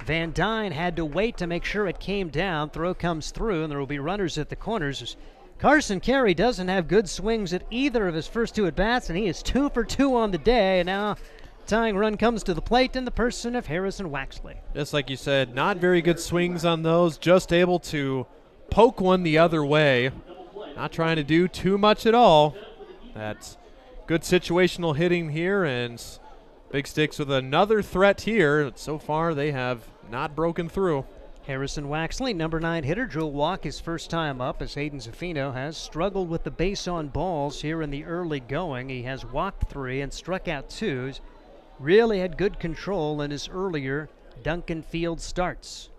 Van Dyne had to wait to make sure it came down. Throw comes through, and there will be runners at the corners. Carson Carey doesn't have good swings at either of his first 2 at-bats, and he is 2 for 2 on the day, and now tying run comes to the plate in the person of Harrison Waxley. Just like you said, not very good swings on those, just able to poke one the other way. Not trying to do too much at all. That's good situational hitting here, and Big Sticks with another threat here. So far, they have not broken through. Harrison Waxley, number 9 hitter, drew a walk his first time up, as Hayden Zaffino has struggled with the base on balls here in the early going. He has walked 3 and struck out 2. He's really had good control in his earlier Duncan Field starts.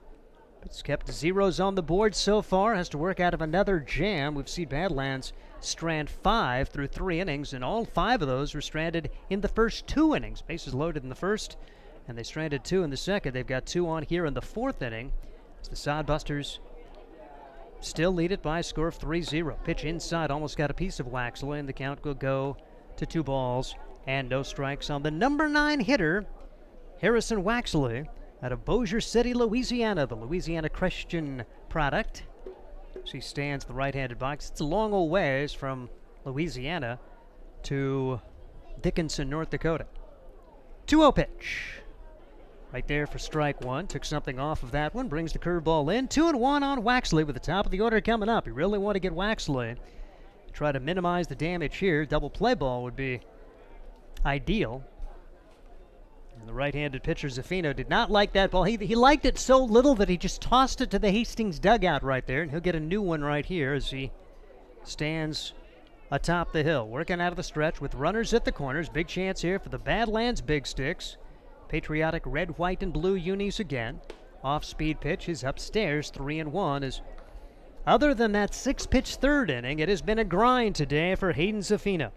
It's kept 0s on the board so far, has to work out of another jam. We've seen Badlands strand 5 through 3 innings, and all 5 of those were stranded in the first 2 innings. Bases loaded in the first, and they stranded 2 in the second. They've got 2 on here in the 4th inning. As the Sodbusters still lead it by a score of 3-0. Pitch inside, almost got a piece of Waxley, and the count will go to 2 balls and no strikes on the number 9 hitter, Harrison Waxley, out of Bossier City, Louisiana, the Louisiana Christian product. She stands the right-handed box. It's a long old ways from Louisiana to Dickinson, North Dakota. 2-0 pitch. Right there for strike 1. Took something off of that one. Brings the curveball in. 2-1 on Waxley with the top of the order coming up. You really want to get Waxley. Try to minimize the damage here. Double play ball would be ideal. And the right-handed pitcher, Zaffino, did not like that ball. He liked it so little that he just tossed it to the Hastings dugout right there, and he'll get a new one right here as he stands atop the hill. Working out of the stretch with runners at the corners. Big chance here for the Badlands Big Sticks. Patriotic red, white, and blue unis again. Off-speed pitch is upstairs, 3-1. Is other than that 6-pitch 3rd inning, it has been a grind today for Hayden Zaffino.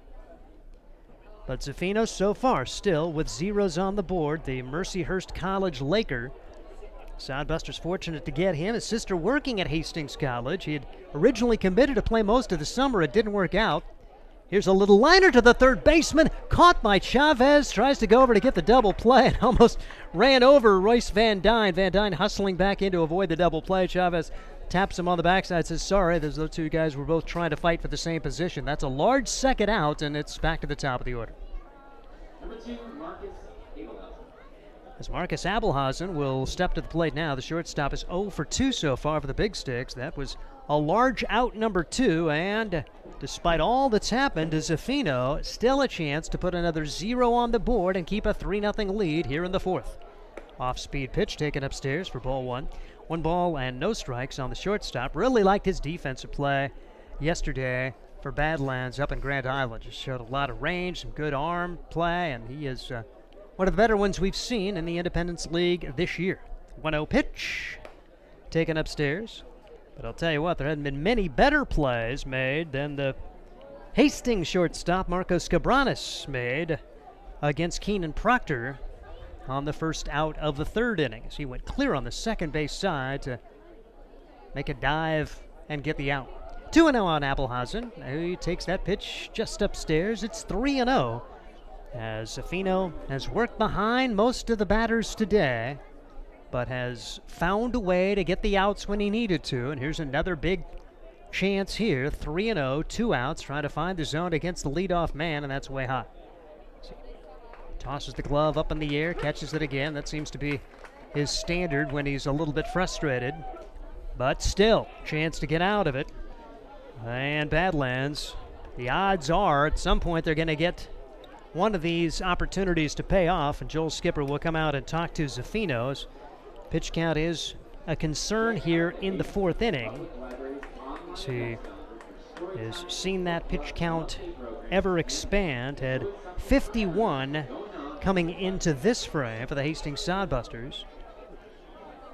But Zaffino so far still with 0s on the board. The Mercyhurst College Laker. Sodbusters fortunate to get him. His sister working at Hastings College. He had originally committed to play most of the summer. It didn't work out. Here's a little liner to the third baseman. Caught by Chavez. Tries to go over to get the double play and almost ran over Royce Van Dyne. Van Dyne hustling back in to avoid the double play. Chavez taps him on the backside, says sorry. Those two guys were both trying to fight for the same position. That's a large second out, and it's back to the top of the order. Number 2, Marcus Abelhausen. As Marcus Abelhausen will step to the plate now. The shortstop is 0 for 2 so far for the Big Sticks. That was a large out number 2, and despite all that's happened to Zafino, still a chance to put another 0 on the board and keep a 3-0 lead here in the 4th. Off-speed pitch taken upstairs for ball 1. 1 ball and no strikes on the shortstop. Really liked his defensive play yesterday for Badlands up in Grand Island. Just showed a lot of range, some good arm play, and he is one of the better ones we've seen in the Independence League this year. 1-0 pitch taken upstairs. But I'll tell you what, there hadn't been many better plays made than the Hastings shortstop Marcos Cabranes made against Keenan Proctor on the first out of the 3rd inning. As he went clear on the second base side to make a dive and get the out. 2-0 on Abelhausen. He takes that pitch just upstairs. It's 3-0 as Zafino has worked behind most of the batters today, but has found a way to get the outs when he needed to. And here's another big chance here. 3-0, 2 outs, trying to find the zone against the leadoff man, and that's way high. Tosses the glove up in the air, catches it again. That seems to be his standard when he's a little bit frustrated. But still, chance to get out of it. And Badlands, the odds are at some point they're going to get one of these opportunities to pay off, and Joel Skipper will come out and talk to Zafino's. Pitch count is a concern here in the 4th inning. He has seen that pitch count ever expand, had 51 coming into this frame for the Hastings Sodbusters.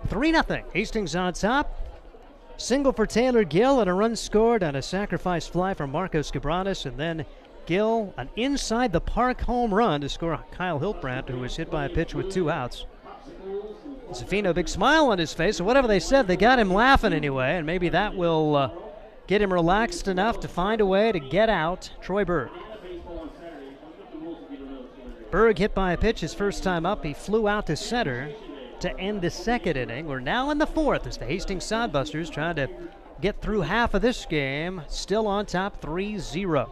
3-0, Hastings on top. Single for Taylor Gill and a run scored on a sacrifice fly from Marcos Cabranes, and then Gill, an inside the park home run to score Kyle Hiltbrandt, who was hit by a pitch with 2 outs. Zafino, big smile on his face, so whatever they said, they got him laughing anyway, and maybe that will get him relaxed enough to find a way to get out Troy Berg. Berg hit by a pitch his first time up. He flew out to center to end the 2nd inning. We're now in the 4th as the Hastings Sodbusters trying to get through half of this game, still on top 3-0.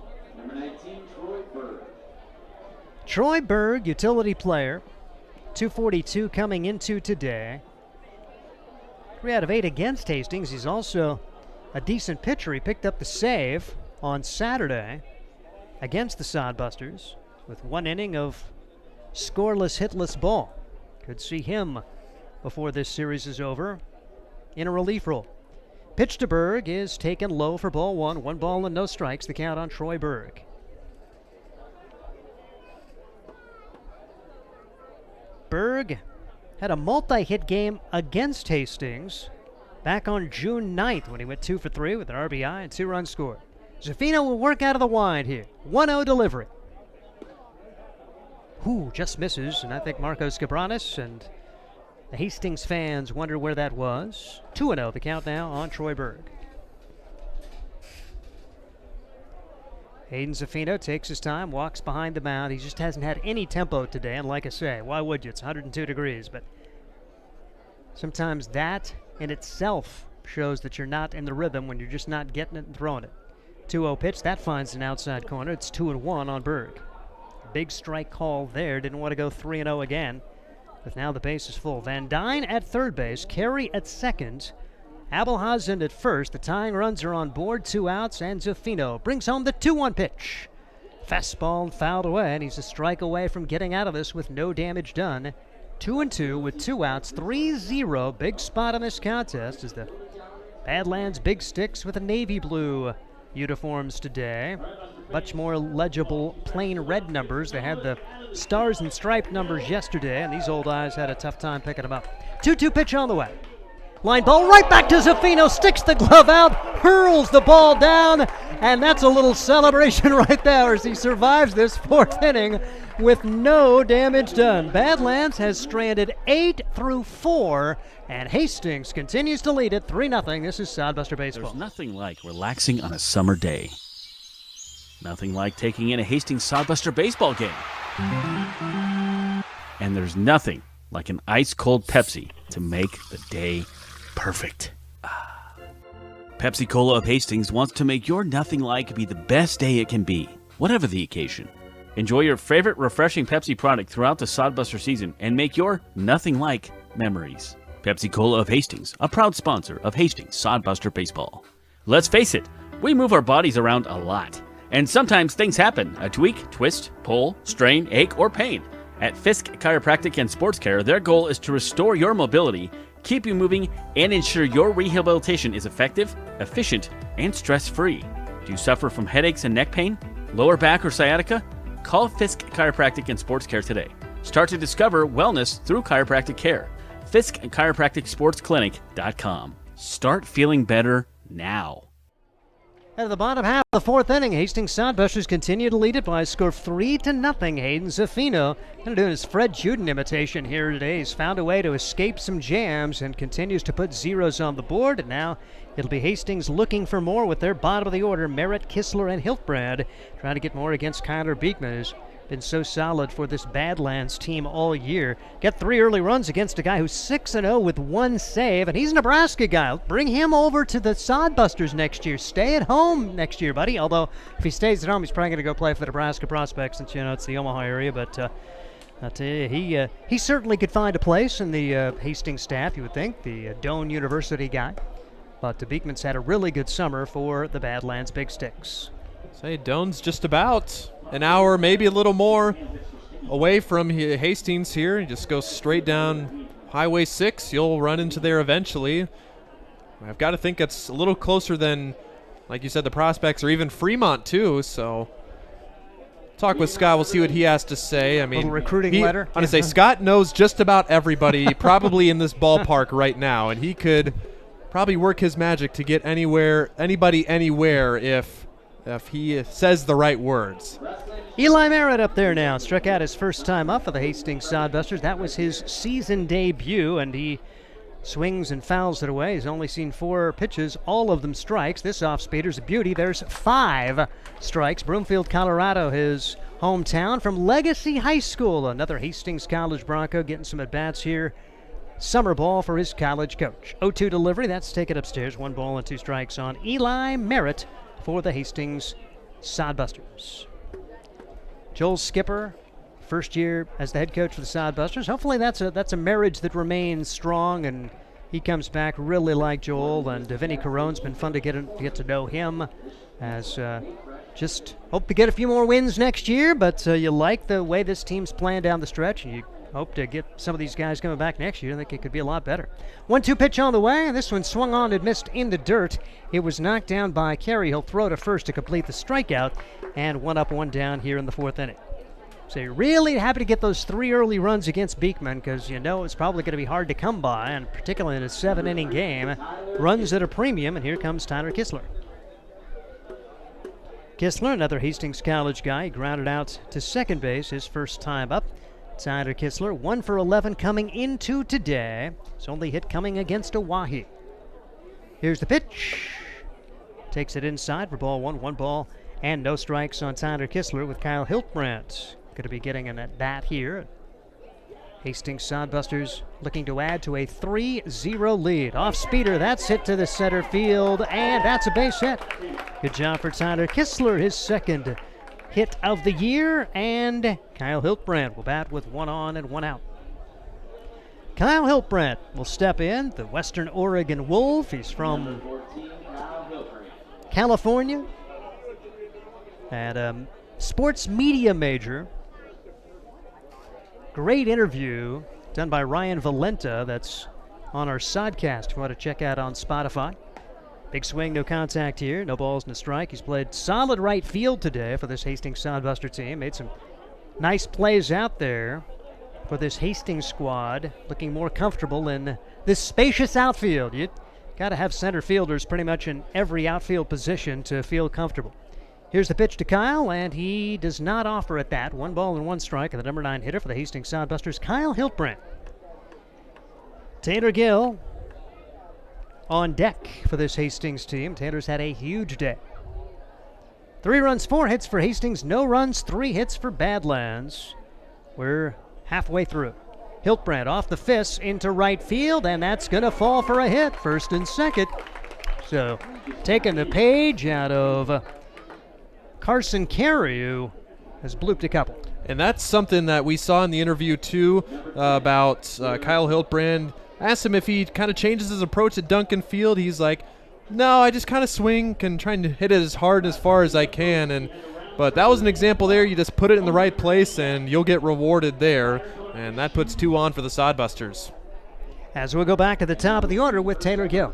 Troy Berg, utility player, 242 coming into today. 3 out of 8 against Hastings. He's also a decent pitcher. He picked up the save on Saturday against the Sodbusters with 1 inning of scoreless, hitless ball. Could see him before this series is over in a relief role. Pitch to Berg is taken low for ball 1. 1 ball and no strikes. The count on Troy Berg. Berg had a multi-hit game against Hastings back on June 9th when he went 2 for 3 with an RBI and 2 runs scored. Zafino will work out of the wind here. 1-0 delivery. Just misses, and I think Marcos Cabranes and the Hastings fans wonder where that was. 2-0 the count now on Troy Berg. Hayden Zafino takes his time, walks behind the mound. He just hasn't had any tempo today, and like I say, why would you? It's 102 degrees, but sometimes that in itself shows that you're not in the rhythm when you're just not getting it and throwing it. 2-0 pitch, that finds an outside corner. It's 2-1 on Berg. Big strike call there. Didn't want to go 3-0 again, but now the base is full. Van Dyne at third base, Carey at second, Abelhausen at first. The tying runs are on board, 2 outs, and Zafino brings home the 2-1 pitch. Fastball fouled away, and he's a strike away from getting out of this with no damage done. 2-2 with 2 outs, 3-0. Big spot in this contest as the Badlands Big Sticks with the navy blue uniforms today. Much more legible plain red numbers. They had the stars and striped numbers yesterday, and these old eyes had a tough time picking them up. 2-2 pitch on the way. Line ball right back to Zafino, sticks the glove out, hurls the ball down, and that's a little celebration right there as he survives this 4th inning with no damage done. Badlands has stranded 8 through 4, and Hastings continues to lead it 3-0. This is Sodbuster Baseball. There's nothing like relaxing on a summer day. Nothing like taking in a Hastings Sodbuster baseball game. And there's nothing like an ice-cold Pepsi to make the day perfect. Pepsi Cola of Hastings wants to make your nothing like be the best day it can be, whatever the occasion. Enjoy your favorite refreshing Pepsi product throughout the Sodbuster season and make your nothing like memories. Pepsi Cola of Hastings, a proud sponsor of Hastings Sodbuster Baseball. Let's face it, we move our bodies around a lot. And sometimes things happen, a tweak, twist, pull, strain, ache, or pain. At Fisk Chiropractic and Sports Care, their goal is to restore your mobility, keep you moving, and ensure your rehabilitation is effective, efficient, and stress-free. Do you suffer from headaches and neck pain, lower back or sciatica? Call Fisk Chiropractic and Sports Care today. Start to discover wellness through chiropractic care. Fisk Chiropractic Sports Clinic.com. Start feeling better now. At the bottom half of the fourth inning, Hastings Sodbusters continue to lead it by a score of 3-0. Hayden Zaffino going to do his Fred Juden imitation here today. He's found a way to escape some jams and continues to put zeros on the board. And now it'll be Hastings looking for more with their bottom of the order, Merritt, Kistler, and Hiltbrand, trying to get more against Kyler Beekman, who's been so solid for this Badlands team all year. Get 3 early runs against a guy who's 6-0 with 1 save, and he's a Nebraska guy. Bring him over to the Sodbusters next year. Stay at home next year, buddy. Although, if he stays at home, he's probably going to go play for the Nebraska Prospects since, it's the Omaha area. But I tell you, he certainly could find a place in the Hastings staff, you would think, the Doane University guy. But Beekman's had a really good summer for the Badlands Big Sticks. Say Doane's just about an hour, maybe a little more, away from Hastings here. You just go straight down Highway 6. You'll run into there eventually. I've got to think it's a little closer than, like you said, the Prospects or even Fremont too. So talk with Scott. We'll see what he has to say. I mean, little recruiting letter. I'm going to say Scott knows just about everybody probably in this ballpark right now, and he could probably work his magic to get anybody anywhere if he says the right words. Eli Merritt up there now. Struck out his first time up for the Hastings Sodbusters. That was his season debut, and he swings and fouls it away. He's only seen 4 pitches, all of them strikes. This off-speeder's a beauty. There's 5 strikes. Broomfield, Colorado, his hometown, from Legacy High School. Another Hastings College Bronco getting some at-bats here. Summer ball for his college coach. 0-2 delivery. That's taken upstairs. 1 ball and 2 strikes on Eli Merritt for the Hastings Sodbusters. Joel Skipper, first year as the head coach for the Sodbusters. Hopefully that's a marriage that remains strong, and he comes back. Really like Joel, and Vinny Caron's been fun to get to know him. As just hope to get a few more wins next year, but you like the way this team's playing down the stretch, and you hope to get some of these guys coming back next year. I think it could be a lot better. 1-2 pitch on the way, and this one swung on and missed in the dirt. It was knocked down by Carey. He'll throw to first to complete the strikeout, and 1 up, 1 down here in the 4th inning. So you're really happy to get those 3 early runs against Beekman, because it's probably going to be hard to come by, and particularly in a 7-inning game. Runs at a premium, and here comes Tyler Kistler. Kistler, another Hastings College guy, he grounded out to second base his first time up. Tyler Kistler, 1 for 11 coming into today. His only hit coming against Owyhee. Here's the pitch. Takes it inside for ball 1. 1 ball and no strikes on Tyler Kistler, with Kyle Hiltbrand going to be getting an at-bat here. Hastings Sodbusters looking to add to a 3-0 lead. Off-speeder, that's hit to the center field, and that's a base hit. Good job for Tyler Kistler, his second hit of the year, and Kyle Hiltbrand will bat with 1 on and 1 out. Kyle Hiltbrand will step in, the Western Oregon Wolf. He's from California, and sports media major. Great interview done by Ryan Valenta that's on our Sodcast if you want to check out on Spotify. Big swing, no contact here, no balls and a strike. He's played solid right field today for this Hastings Sodbuster team. Made some nice plays out there for this Hastings squad, looking more comfortable in this spacious outfield. You got to have center fielders pretty much in every outfield position to feel comfortable. Here's the pitch to Kyle, and he does not offer at that. 1 ball and 1 strike, and the number 9 hitter for the Hastings Sodbusters, Kyle Hiltbrand. Taylor Gill on deck for this Hastings team. Taylor's had a huge day. 3 runs, 4 hits for Hastings, no runs, 3 hits for Badlands. We're halfway through. Hiltbrand off the fist into right field, and that's going to fall for a hit, first and second. So taking the page out of Carson Carey, who has blooped a couple. And that's something that we saw in the interview, too, about Kyle Hiltbrand. Asked him if he kind of changes his approach at Duncan Field. He's like, no, I just kind of swing and trying to hit it as hard and as far as I can. But that was an example there. You just put it in the right place, and you'll get rewarded there. And that puts 2 on for the Sodbusters. As we'll go back to the top of the order with Taylor Gill.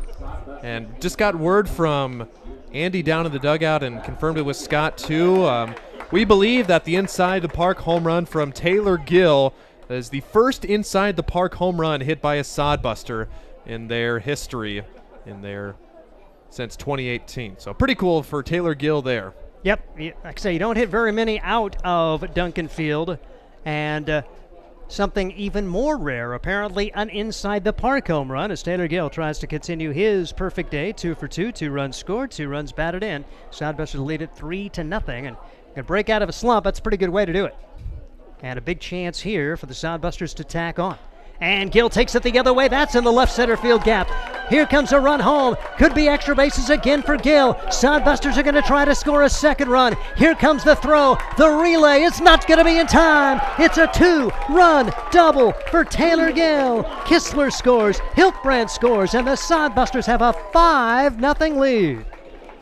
And just got word from Andy down in the dugout and confirmed it with Scott, too. We believe that the inside the park home run from Taylor Gill is the first inside the park home run hit by a Sodbuster in their history, since 2018. So pretty cool for Taylor Gill there. Yep, like I say, you don't hit very many out of Duncan Field, and something even more rare, apparently an inside the park home run, as Taylor Gill tries to continue his perfect day. 2 for 2, 2 runs scored, 2 runs batted in. Sodbusters lead it 3-0, and can break out of a slump. That's a pretty good way to do it. And a big chance here for the Sodbusters to tack on. And Gill takes it the other way. That's in the left center field gap. Here comes a run home. Could be extra bases again for Gill. Sodbusters are going to try to score a second run. Here comes the throw. The relay is not going to be in time. It's a 2-run double for Taylor Gill. Kistler scores. Hiltbrand scores. And the Sodbusters have a 5-0 lead.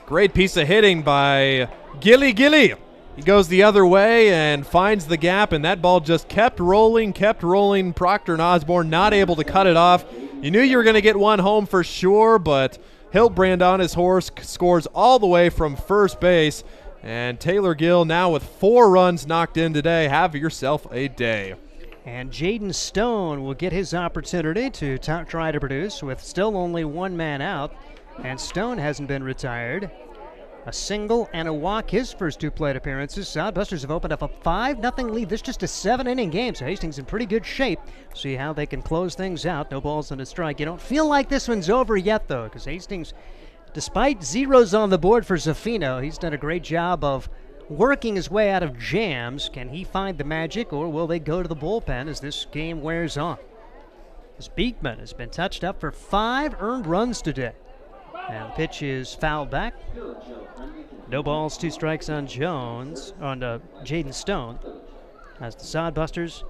Great piece of hitting by Gilly. He goes the other way and finds the gap, and that ball just kept rolling. Proctor and Osborne not able to cut it off. You knew you were going to get one home for sure, but Hiltbrand on his horse scores all the way from first base. And Taylor Gill now with 4 runs knocked in today. Have yourself a day. And Jaden Stone will get his opportunity to try to produce with still only 1 man out. And Stone hasn't been retired. A single and a walk his first 2 plate appearances. Sodbusters have opened up a 5-0 lead. This is just a 7-inning game, so Hastings in pretty good shape. See how they can close things out. No balls and a strike. You don't feel like this one's over yet, though, because Hastings, despite zeros on the board for Zaffino, he's done a great job of working his way out of jams. Can he find the magic, or will they go to the bullpen as this game wears on? As Beekman has been touched up for 5 earned runs today. And the pitch is fouled back. No balls, 2 strikes on Jaden Stone. As the Sodbusters,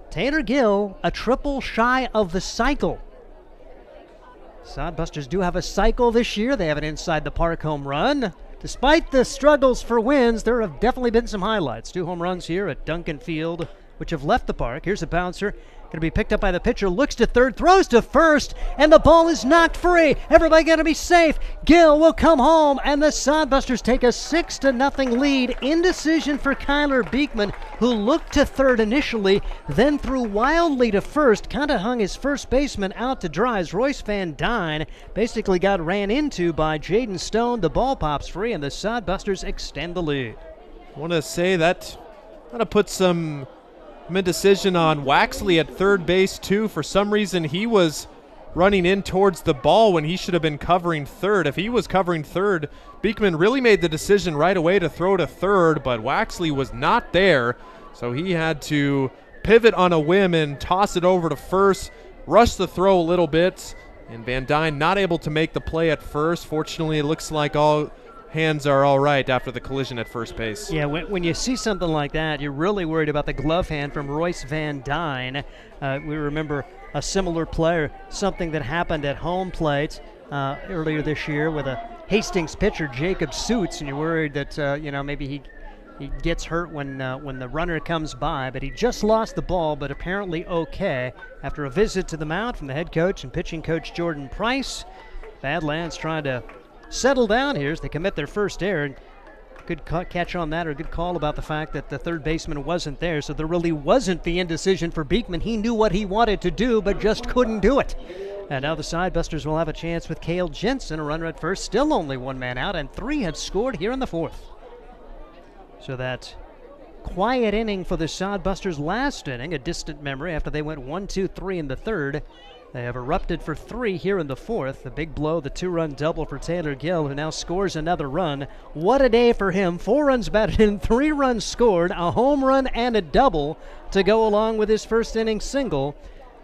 Taylor Gill, a triple shy of the cycle. Sodbusters do have a cycle this year. They have an inside the park home run. Despite the struggles for wins, there have definitely been some highlights. 2 home runs here at Duncan Field, which have left the park. Here's a bouncer. Going to be picked up by the pitcher, looks to third, throws to first, and the ball is knocked free. Everybody going to be safe. Gill will come home, and the Sodbusters take a 6-0 lead. Indecision for Kyler Beekman, who looked to third initially, then threw wildly to first, kind of hung his first baseman out to dry as Royce Van Dyne basically got ran into by Jaden Stone. The ball pops free, and the Sodbusters extend the lead. I want to say that kind of put some indecision on Waxley at third base too. For some reason he was running in towards the ball when he should have been covering third. If he was covering third, Beekman really made the decision right away to throw to third, but Waxley was not there, so he had to pivot on a whim and toss it over to first, rush the throw a little bit, and Van Dyne not able to make the play at first. Fortunately, it looks like all hands are all right after the collision at first base. Yeah, when you see something like that, you're really worried about the glove hand from Royce Van Dyne. We remember a similar player, something that happened at home plate earlier this year with a Hastings pitcher, Jacob Suits, and you're worried that maybe he gets hurt when the runner comes by, but he just lost the ball, but apparently okay. After a visit to the mound from the head coach and pitching coach Jordan Price, Badlands trying to settle down here as they commit their first error. Good catch on that, or good call about the fact that the third baseman wasn't there, so there really wasn't the indecision for Beekman. He knew what he wanted to do, but just couldn't do it. And now the Sodbusters will have a chance with Cale Jensen, a runner at first, still only 1 man out, and 3 have scored here in the 4th. So that quiet inning for the Sodbusters last inning, a distant memory after they went 1-2-3 in the 3rd. They have erupted for 3 here in the 4th. The big blow, the 2-run double for Taylor Gill, who now scores another run. What a day for him. 4 runs batted in, 3 runs scored, a home run and a double to go along with his first inning single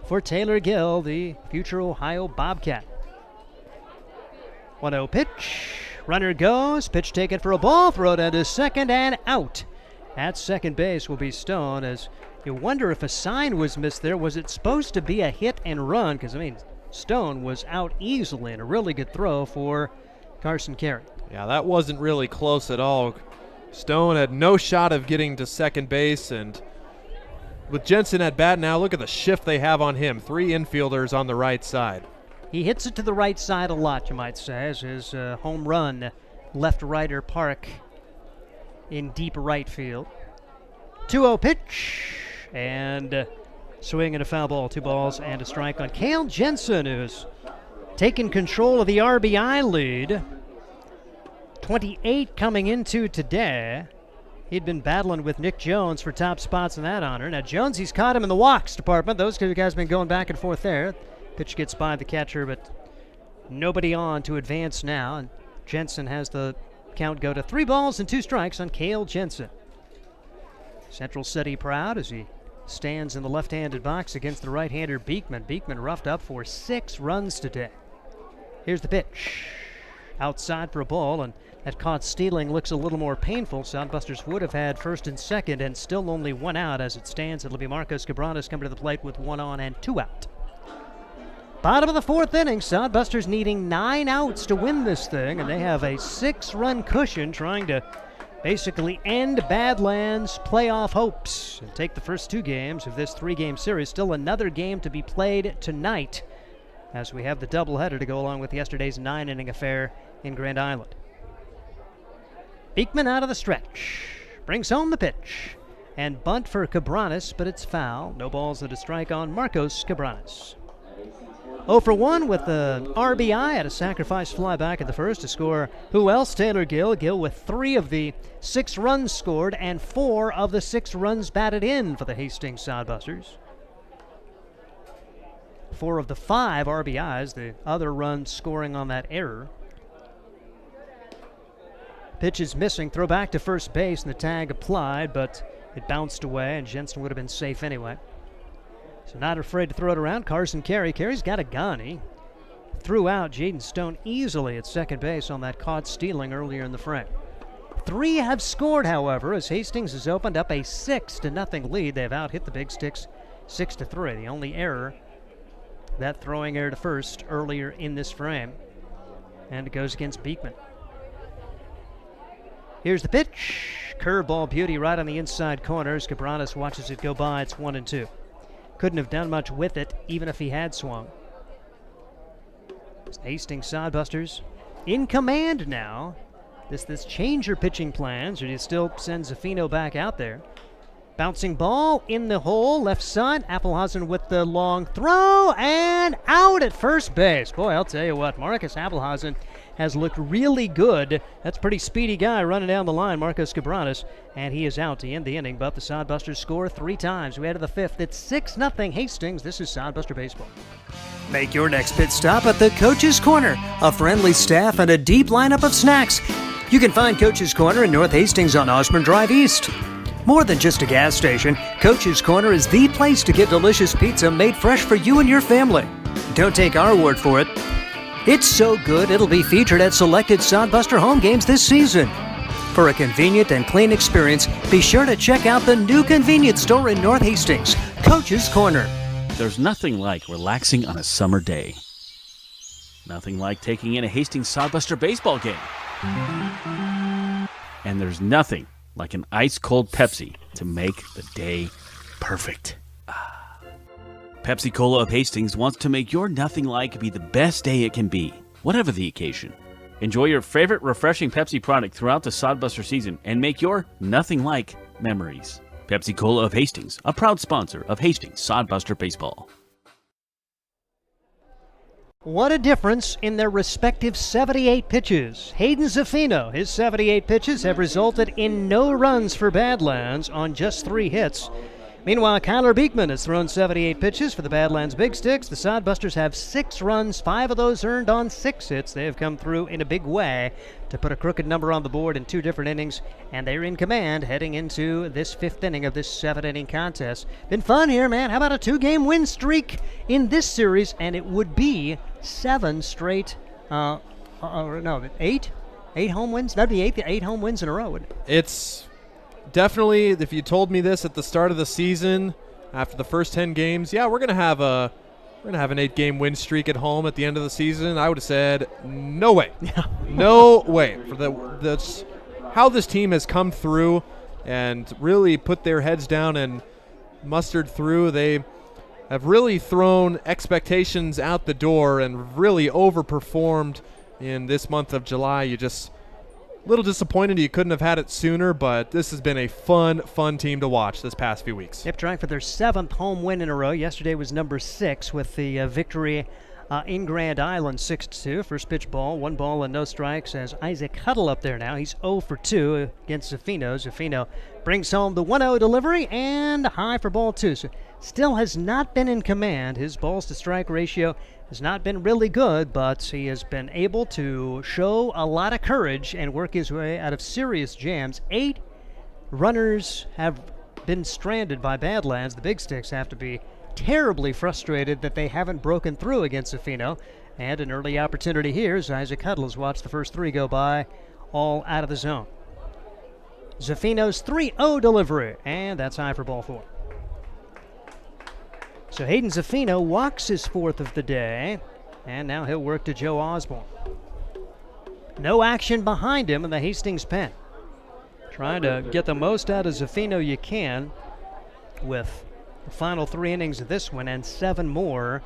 for Taylor Gill, the future Ohio Bobcat. 1-0 pitch. Runner goes. Pitch taken for a ball. Throw down to second and out. At second base will be Stone, as you wonder if a sign was missed there. Was it supposed to be a hit and run? Because, I mean, Stone was out easily and a really good throw for Carson Carey. Yeah, that wasn't really close at all. Stone had no shot of getting to second base, and with Jensen at bat now, look at the shift they have on him. 3 infielders on the right side. He hits it to the right side a lot, you might say, as his home run left-righter park in deep right field. 2-0 pitch, and swing and a foul ball. 2 balls and a strike on Cale Jensen, who's taken control of the RBI lead. 28 coming into today. He'd been battling with Nick Jones for top spots in that honor. Now Jones, he's caught him in the walks department. Those two guys have been going back and forth there. Pitch gets by the catcher, but nobody on to advance now. And Jensen has the count go to 3 balls and 2 strikes on Cale Jensen. Central City proud as he stands in the left-handed box against the right-hander Beekman. Beekman roughed up for 6 runs today. Here's the pitch. Outside for a ball, and that caught stealing looks a little more painful. Sodbusters would have had first and second and still only 1 out. As it stands, it'll be Marcos Cabranes coming to the plate with 1 on and 2 out. Bottom of the 4th inning, Sodbusters needing 9 outs to win this thing, and they have a 6-run cushion trying to basically end Badlands' playoff hopes and take the first 2 games of this 3-game series. Still another game to be played tonight, as we have the doubleheader to go along with yesterday's 9-inning affair in Grand Island. Beekman out of the stretch, brings home the pitch, and bunt for Cabranes, but it's foul. No balls and a strike on Marcos Cabranes. 0 for 1 with the RBI at a sacrifice fly back in the first to score. Who else? Taylor Gill. Gill with 3 of the 6 runs scored and 4 of the 6 runs batted in for the Hastings Sodbusters. 4 of the 5 RBIs, the other runs scoring on that error. Pitch is missing, throw back to first base, and the tag applied, but it bounced away, and Jensen would have been safe anyway. So not afraid to throw it around. Carson Carey. Carey's got a gun. He threw out Jaden Stone easily at second base on that caught stealing earlier in the frame. 3 have scored, however, as Hastings has opened up a 6-0 lead. They've out-hit the Big Sticks 6-3. The only error, that throwing error to first earlier in this frame. And it goes against Beekman. Here's the pitch. Curveball beauty right on the inside corners. Cabranes watches it go by. It's 1-2. Couldn't have done much with it, even if he had swung. Hastings Sodbusters in command now. This change your pitching plans, or do you still send Zaffino back out there? Bouncing ball in the hole, left side. Appelhausen with the long throw, and out at first base. Boy, I'll tell you what, Marcus Appelhausen has looked really good. That's a pretty speedy guy running down the line, Marcos Cabranes, and he is out to end the inning, but the Sodbusters score 3 times. We head to the 5th. It's 6-0 Hastings. This is Sodbuster Baseball. Make your next pit stop at the Coach's Corner. A friendly staff and a deep lineup of snacks. You can find Coach's Corner in North Hastings on Osborne Drive East. More than just a gas station, Coach's Corner is the place to get delicious pizza made fresh for you and your family. Don't take our word for it. It's so good it'll be featured at selected Sodbuster home games this season. For a convenient and clean experience, be sure to check out the new convenience store in North Hastings, Coach's Corner. There's nothing like relaxing on a summer day. Nothing like taking in a Hastings Sodbuster baseball game. And there's nothing like an ice-cold Pepsi to make the day perfect. Pepsi Cola of Hastings wants to make your nothing like be the best day it can be, whatever the occasion. Enjoy your favorite refreshing Pepsi product throughout the Sodbuster season and make your nothing like memories. Pepsi Cola of Hastings, a proud sponsor of Hastings Sodbuster Baseball. What a difference in their respective 78 pitches. Hayden Zaffino, his 78 pitches have resulted in no runs for Badlands on just 3 hits. Meanwhile, Kyler Beekman has thrown 78 pitches for the Badlands Big Sticks. The Sodbusters have 6 runs, 5 of those earned on 6 hits. They have come through in a big way to put a crooked number on the board in 2 different innings, and they're in command heading into this 5th inning of this 7-inning contest. Been fun here, man. How about a 2-game win streak in this series? And it would be 7 straight, 8 home wins? That'd be 8 home wins in a row, wouldn't it? It's definitely, if you told me this at the start of the season, after the first 10 games, yeah, we're gonna have an 8-game win streak at home at the end of the season, I would have said, no way. No way. For how this team has come through and really put their heads down and mustered through. They have really thrown expectations out the door and really overperformed in this month of July. You just a little disappointed you couldn't have had it sooner, but this has been a fun team to watch this past few weeks. Yep, trying for their 7th home win in a row. Yesterday was number 6 with the victory in Grand Island, 6-2. First pitch ball, 1 ball and no strikes as Isaac Huddle up there now. He's 0 for 2 against Zafino. Zafino brings home the 1-0 delivery and high for ball 2. So still has not been in command. His balls to strike ratio has not been really good, but he has been able to show a lot of courage and work his way out of serious jams. 8 runners have been stranded by Badlands. The Big Sticks have to be terribly frustrated that they haven't broken through against Zafino. And an early opportunity here as Isaac Huddle has watched the first 3 go by, all out of the zone. Zafino's 3-0 delivery, and that's high for ball 4. So Hayden Zafino walks his 4th of the day, and now he'll work to Joe Osborne. No action behind him in the Hastings pen. Trying to get the most out of Zafino you can with the final 3 innings of this one and 7 more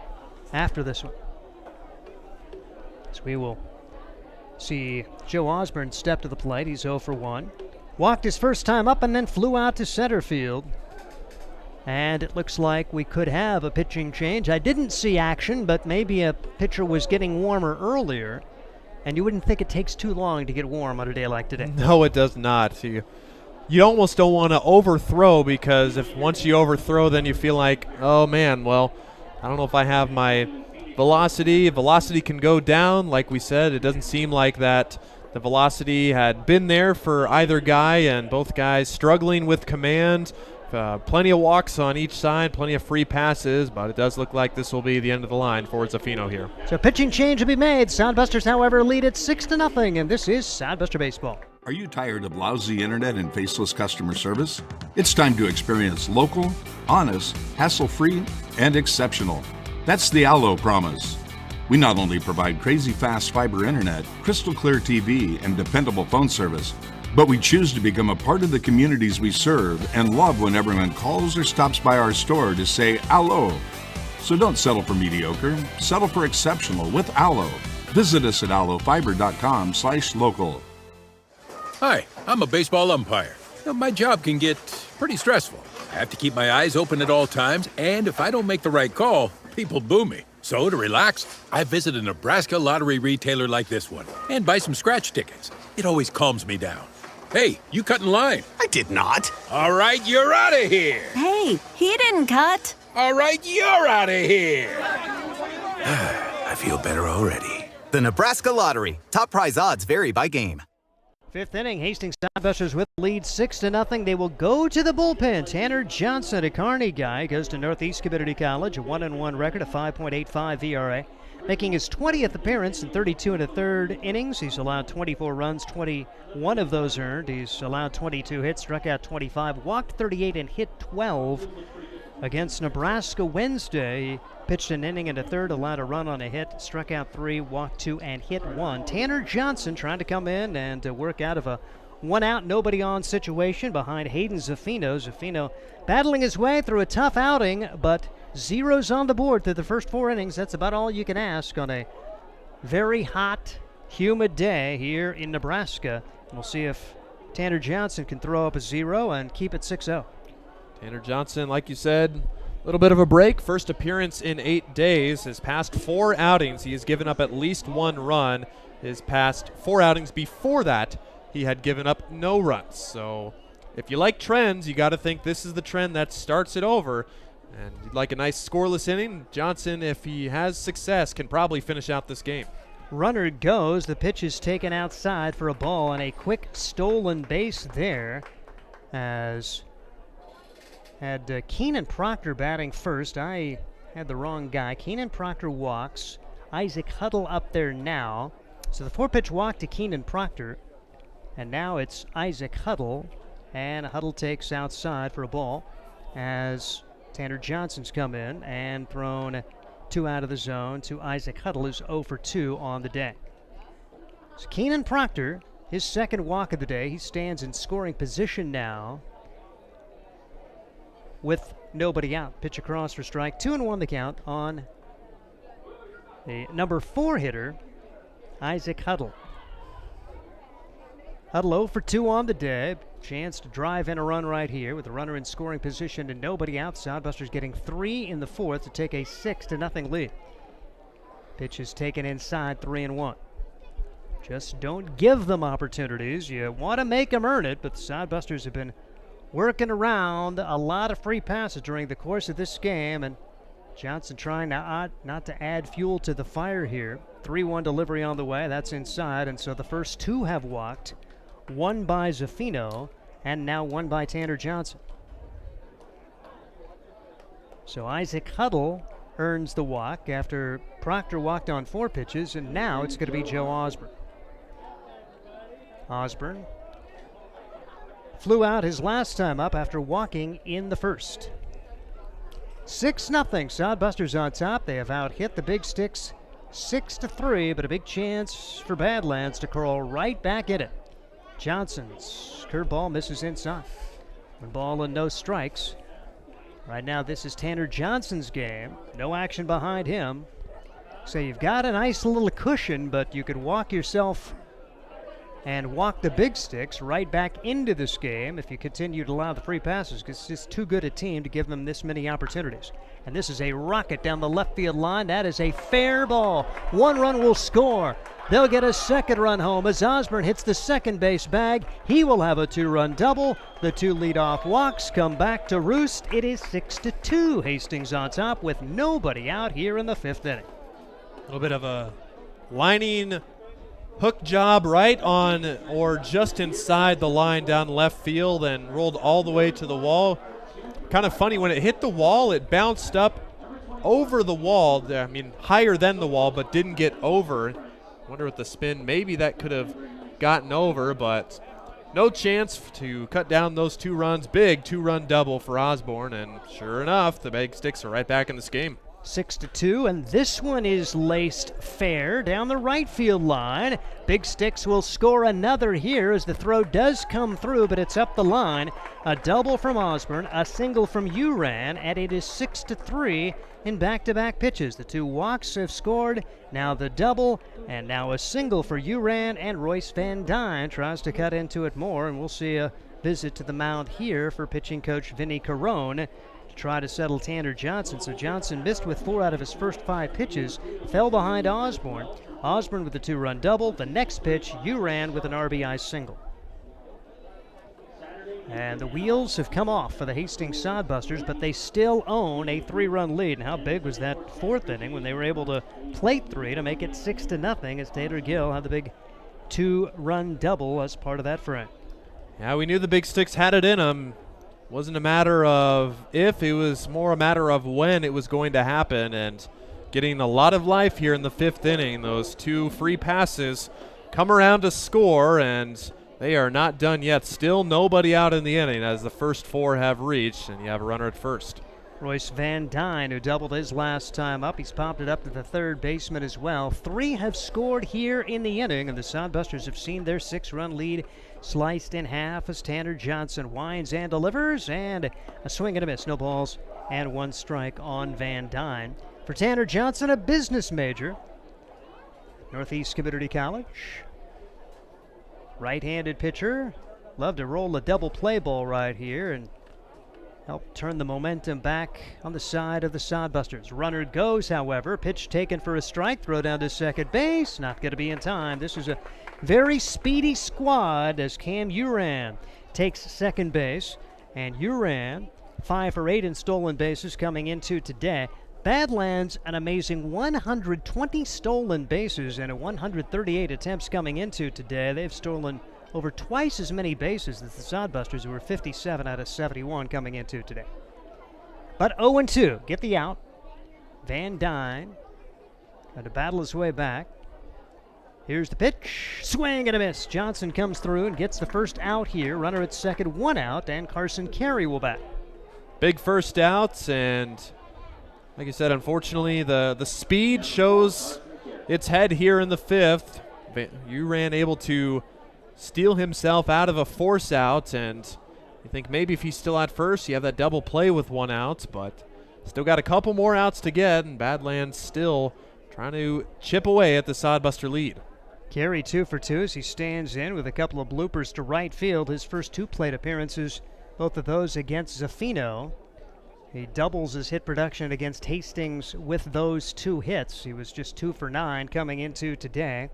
after this one. So we will see Joe Osborne step to the plate. He's 0 for 1. Walked his first time up and then flew out to center field. And it looks like we could have a pitching change. I didn't see action, but maybe a pitcher was getting warmer earlier. And you wouldn't think it takes too long to get warm on a day like today. No, it does not. You almost don't want to overthrow, because if once you overthrow, then you feel like, oh man, well, I don't know if I have my velocity. Velocity can go down. Like we said, it doesn't seem like that the velocity had been there for either guy, and both guys struggling with command. Plenty of walks on each side, plenty of free passes, but it does look like this will be the end of the line for Zafino here. So pitching change will be made. Soundbusters, however, lead it 6-0, and this is Soundbuster Baseball. Are you tired of lousy internet and faceless customer service? It's time to experience local, honest, hassle-free, and exceptional. That's the Allo promise. We not only provide crazy fast fiber internet, crystal clear TV, and dependable phone service, but we choose to become a part of the communities we serve and love when everyone calls or stops by our store to say Allo. So don't settle for mediocre, settle for exceptional with Allo. Visit us at allofiber.com/local. Hi, I'm a baseball umpire. My job can get pretty stressful. I have to keep my eyes open at all times, and if I don't make the right call, people boo me. So to relax, I visit a Nebraska lottery retailer like this one and buy some scratch tickets. It always calms me down. Hey, you cut in line. I did not. All right, you're out of here. Hey, he didn't cut. All right, you're out of here. I feel better already. The Nebraska Lottery. Top prize odds vary by game. 5th inning, Hastings Soundbusters with the lead 6-0. They will go to the bullpen. Tanner Johnson, a Kearney guy, goes to Northeast Community College, a 1-1 record, a 5.85 ERA. Making his 20th appearance in 32 1/3 innings. He's allowed 24 runs, 21 of those earned. He's allowed 22 hits, struck out 25, walked 38, and hit 12. Against Nebraska Wednesday, he pitched an inning and a third, allowed a run on a hit, struck out 3, walked 2, and hit 1. Tanner Johnson trying to come in and work out of a 1-out, nobody-on situation behind Hayden Zafino. Zafino battling his way through a tough outing, but zeros on the board through the first 4 innings. That's about all you can ask on a very hot, humid day here in Nebraska. And we'll see if Tanner Johnson can throw up a 0 and keep it 6-0. Tanner Johnson, like you said, a little bit of a break. First appearance in 8 days. His past 4 outings, he has given up at least 1 run. His past 4 outings before that, he had given up no runs. So if you like trends, you got to think this is the trend that starts it over. And you'd like a nice scoreless inning. Johnson, if he has success, can probably finish out this game. Runner goes. The pitch is taken outside for a ball, and a quick stolen base there as had Keenan Proctor batting first. I had the wrong guy. Keenan Proctor walks. Isaac Huddle up there now. So the 4-pitch walk to Keenan Proctor. And now it's Isaac Huddle And Huddle takes outside for a ball as Tanner Johnson's come in and thrown 2 out of the zone to Isaac Huddle, who's 0 for 2 on the day. So Keenan Proctor, his second walk of the day. He stands in scoring position now with nobody out. Pitch across for strike. 2-1 the count on the number 4 hitter, Isaac Huddle. Huddle 0 for 2 on the day. Chance to drive in a run right here with a runner in scoring position and nobody out. Sodbusters getting 3 in the 4th to take a 6-0 lead. Pitch is taken inside, 3-1. Just don't give them opportunities. You want to make them earn it, but the Sodbusters have been working around a lot of free passes during the course of this game, and Johnson trying not to add fuel to the fire here. 3-1 delivery on the way. That's inside, and so the first 2 have walked. 1 by Zaffino, and now 1 by Tanner Johnson. So Isaac Huddle earns the walk after Proctor walked on 4 pitches, and now it's going to be Joe Osborne. Osborne flew out his last time up after walking in the first. 6-0, Sodbusters on top. They have out-hit the Big Sticks 6-3, but a big chance for Badlands to crawl right back in it. Johnson's curveball misses inside. 1 ball and no strikes. Right now this is Tanner Johnson's game. No action behind him. So you've got a nice little cushion, but you could walk yourself and walk the Big Sticks right back into this game if you continue to allow the free passes, because it's just too good a team to give them this many opportunities. And this is a rocket down the left field line. That is a fair ball. 1 run will score. They'll get a second run home as Osborne hits the second base bag. He will have a 2-run double. The 2 leadoff walks come back to roost. It is 6-2. Hastings on top with nobody out here in the 5th inning. A little bit of a lining hook job right on or just inside the line down left field and rolled all the way to the wall. Kind of funny, when it hit the wall, it bounced up over the wall. I mean, higher than the wall, but didn't get over. Wonder with the spin, maybe that could have gotten over, but no chance to cut down those 2 runs. Big 2-run double for Osborne, and sure enough, the Big Sticks are right back in this game. 6-2, and this one is laced fair down the right field line. Big Sticks will score another here as the throw does come through, but it's up the line. A double from Osborne, a single from Uran, and it is 6-3 in back-to-back pitches. The 2 walks have scored, now the double, and now a single for Uran, and Royce Van Dyne tries to cut into it more, and we'll see a visit to the mound here for pitching coach Vinny Carone to try to settle Tanner Johnson. So Johnson missed with 4 out of his first 5 pitches, fell behind Osborne. Osborne with a 2-run double. The next pitch, Uran with an RBI single. And the wheels have come off for the Hastings Sodbusters, but they still own a 3-run lead. And how big was that 4th inning when they were able to plate 3 to make it 6-0 as Taylor Gill had the big 2-run double as part of that frame. Yeah, we knew the Big Sticks had it in them. Wasn't a matter of if, it was more a matter of when it was going to happen, and getting a lot of life here in the 5th inning. Those 2 free passes come around to score, and they are not done yet. Still nobody out in the inning as the first 4 have reached, and you have a runner at first. Royce Van Dyne, who doubled his last time up. He's popped it up to the 3rd baseman as well. 3 have scored here in the inning, and the Sodbusters have seen their 6-run lead sliced in half as Tanner Johnson winds and delivers, and a swing and a miss. No balls and 1 strike on Van Dyne. For Tanner Johnson, a business major, Northeast Community College. Right-handed pitcher. Love to roll a double play ball right here and help turn the momentum back on the side of the Sodbusters. Runner goes, however. Pitch taken for a strike. Throw down to second base. Not going to be in time. This is a very speedy squad as Cam Uran takes second base. And Uran, 5 for 8 in stolen bases coming into today. Badlands, an amazing 120 stolen bases and 138 attempts coming into today. They've stolen over twice as many bases as the Sodbusters, who were 57 out of 71 coming into today. But 0-2, get the out. Van Dyne had to battle his way back. Here's the pitch. Swing and a miss. Johnson comes through and gets the first out here. Runner at second, 1 out, and Carson Carey will bat. Big first outs, and like you said, unfortunately, the speed shows its head here in the 5th. Uran able to steal himself out of a force out, and you think maybe if he's still at first, you have that double play with 1 out, but still got a couple more outs to get, and Badlands still trying to chip away at the Sodbuster lead. Carey 2 for 2 as he stands in with a couple of bloopers to right field. His first 2 plate appearances, both of those against Zaffino. He doubles his hit production against Hastings with those 2 hits. He was just 2 for 9 coming into today,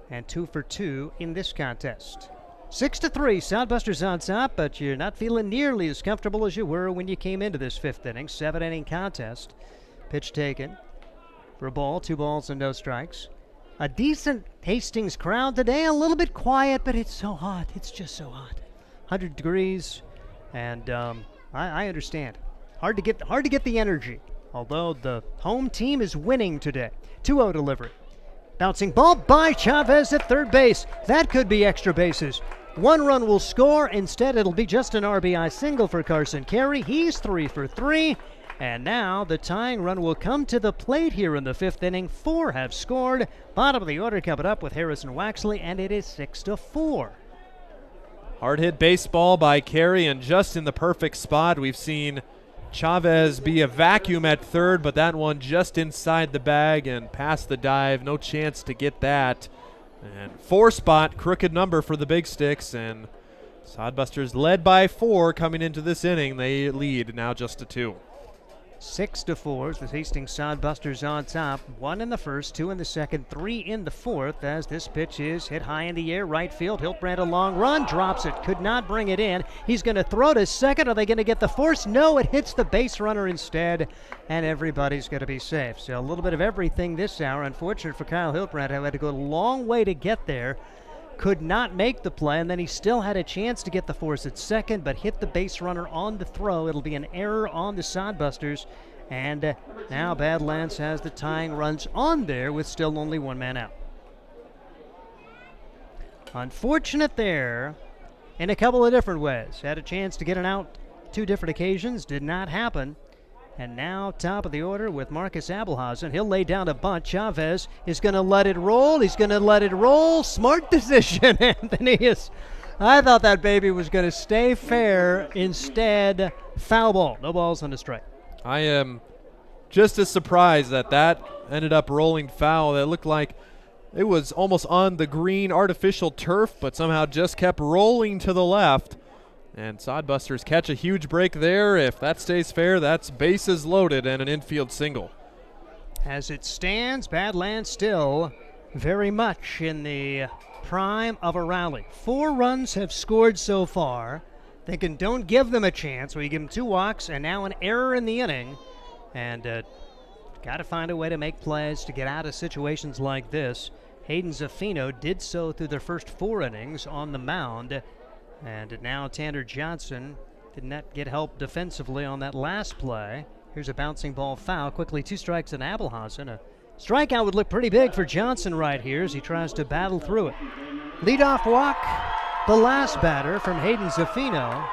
and 2 for 2 in this contest. 6-3, Sodbusters on top, but you're not feeling nearly as comfortable as you were when you came into this 5th inning. 7-inning contest. Pitch taken for a ball, 2 balls and no strikes. A decent Hastings crowd today, a little bit quiet, but it's so hot. It's just so hot. 100 degrees, and I understand. Hard to get the energy, although the home team is winning today. 2-0 delivery. Bouncing ball by Chavez at third base. That could be extra bases. 1 run will score. Instead, it'll be just an RBI single for Carson Carey. He's 3 for 3. And now the tying run will come to the plate here in the 5th inning. 4 have scored. Bottom of the order coming up with Harrison Waxley, and it is 6-4. Hard hit baseball by Carey, and just in the perfect spot. We've seen Chavez be a vacuum at third, but that one just inside the bag and past the dive. No chance to get that. And 4 spot, crooked number for the Big Sticks, and Sodbusters led by 4 coming into this inning. They lead now just to 2. 6-4 with Hastings Sodbusters on top. 1 in the first, 2 in the second, 3 in the fourth as this pitch is hit high in the air. Right field, Hiltbrand a long run, drops it, could not bring it in. He's going to throw to second. Are they going to get the force? No, it hits the base runner instead, and everybody's going to be safe. So a little bit of everything this hour. Unfortunate for Kyle Hiltbrand, who had to go a long way to get there. Could not make the play, and then he still had a chance to get the force at second, but hit the base runner on the throw. It'll be an error on the Sodbusters, and now Badlands has the tying runs on there with still only 1 man out. Unfortunate there in a couple of different ways. Had a chance to get an out 2 different occasions, did not happen. And now top of the order with Marcus Abelhausen. He'll lay down a bunt. Chavez is going to let it roll. He's going to let it roll. Smart decision, Anthony. I thought that baby was going to stay fair. Instead, foul ball. No balls and a strike. I am just as surprised that ended up rolling foul. That looked like it was almost on the green artificial turf, but somehow just kept rolling to the left. And Sodbusters catch a huge break there. If that stays fair, that's bases loaded and an infield single. As it stands, Badlands still very much in the prime of a rally. 4 runs have scored so far. Thinking don't give them a chance. We give them 2 walks and now an error in the inning. And got to find a way to make plays to get out of situations like this. Hayden Zaffino did so through their first 4 innings on the mound. And now Tanner Johnson did not get help defensively on that last play. Here's a bouncing ball foul. Quickly 2 strikes in Abelhausen. A strikeout would look pretty big for Johnson right here as he tries to battle through it. Leadoff walk, the last batter from Hayden Zaffino.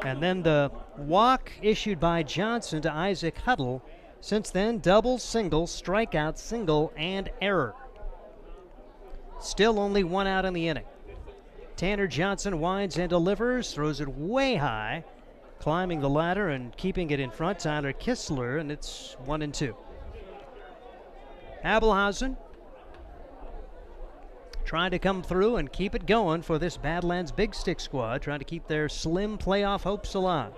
And then the walk issued by Johnson to Isaac Huddle. Since then, double, single, strikeout, single, and error. Still only 1 out in the inning. Tanner Johnson winds and delivers, throws it way high, climbing the ladder and keeping it in front. Tyler Kistler, and it's 1-2. Abelhausen trying to come through and keep it going for this Badlands Big Stick squad, trying to keep their slim playoff hopes alive.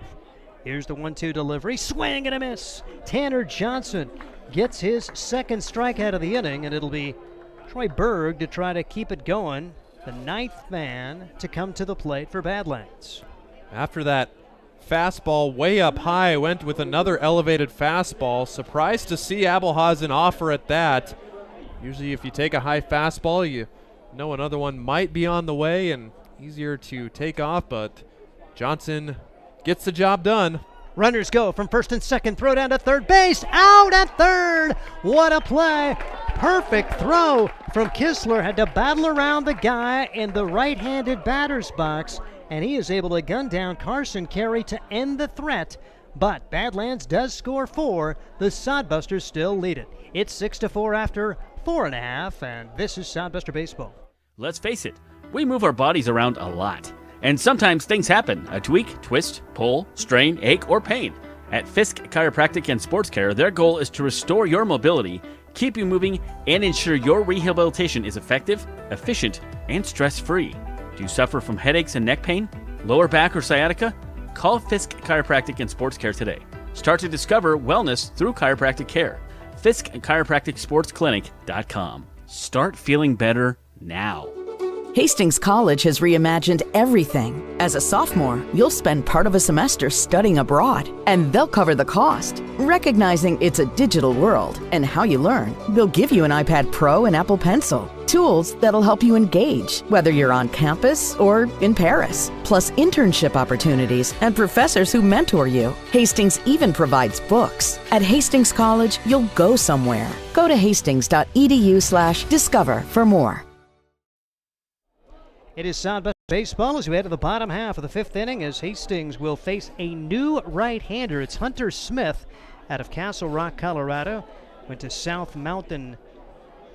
Here's the 1-2 delivery, swing and a miss. Tanner Johnson gets his second strikeout of the inning, and it'll be Troy Berg to try to keep it going. The 9th man to come to the plate for Badlands. After that fastball way up high, went with another elevated fastball. Surprised to see Abelhausen offer at that. Usually if you take a high fastball, you know another one might be on the way and easier to take off, but Johnson gets the job done. Runners go from first and second, throw down to third base, out at third. What a play. perfect throw from Kistler. Had to battle around the guy in the right-handed batter's box, and he is able to gun down Carson Carey to end the threat. But Badlands does score 4. The Sodbusters still lead it. It's 6-4 after 4.5, and this is Sodbuster Baseball. Let's face it, we move our bodies around a lot. And sometimes things happen. A tweak, twist, pull, strain, ache, or pain. At Fisk Chiropractic and Sports Care, their goal is to restore your mobility, keep you moving, and ensure your rehabilitation is effective, efficient, and stress-free. Do you suffer from headaches and neck pain, lower back, or sciatica? Call Fisk Chiropractic and Sports Care today. Start to discover wellness through chiropractic care. Fisk Chiropractic Sports Clinic.com. Start feeling better now. Hastings College has reimagined everything. As a sophomore, you'll spend part of a semester studying abroad, and they'll cover the cost. Recognizing it's a digital world and how you learn, they'll give you an iPad Pro and Apple Pencil, tools that'll help you engage, whether you're on campus or in Paris, plus internship opportunities and professors who mentor you. Hastings even provides books. At Hastings College, you'll go somewhere. Go to hastings.edu/discover for more. It is Sodbuster Baseball as we head to the bottom half of the 5th inning as Hastings will face a new right-hander. It's Hunter Smith out of Castle Rock, Colorado. Went to South Mountain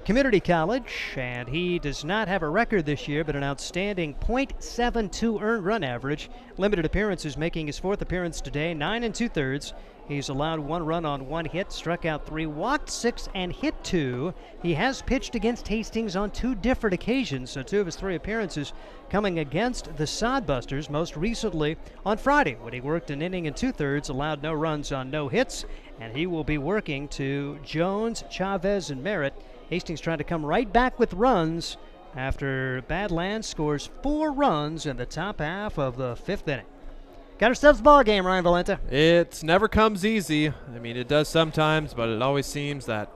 Community College, and he does not have a record this year, but an outstanding .72 earned run average. Limited appearances, making his 4th appearance today, 9 2/3. He's allowed 1 run on 1 hit, struck out 3, walked 6, and hit 2. He has pitched against Hastings on 2 different occasions, so 2 of his 3 appearances coming against the Sodbusters, most recently on Friday when he worked an inning and 2/3, allowed no runs on no hits, and he will be working to Jones, Chavez, and Merritt. Hastings trying to come right back with runs after Badlands scores 4 runs in the top half of the 5th inning. Got ourselves a ball game, Ryan Valenta. It never comes easy. I mean, it does sometimes, but it always seems that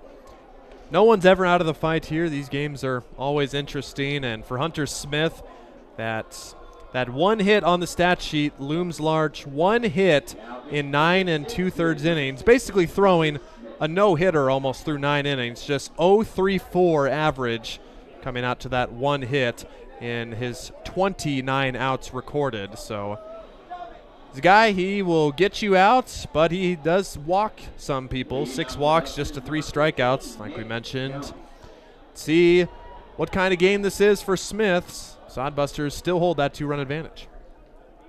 no one's ever out of the fight here. These games are always interesting, and for Hunter Smith, that 1 hit on the stat sheet looms large. 1 hit in 9 2/3 innings, basically throwing a no-hitter almost through 9 innings, just 0.34 average coming out to that 1 hit in his 29 outs recorded. So he's a guy, he will get you out, but he does walk some people. 6 walks just to 3 strikeouts, like we mentioned. See what kind of game this is for Smiths. Sodbusters still hold that 2-run advantage.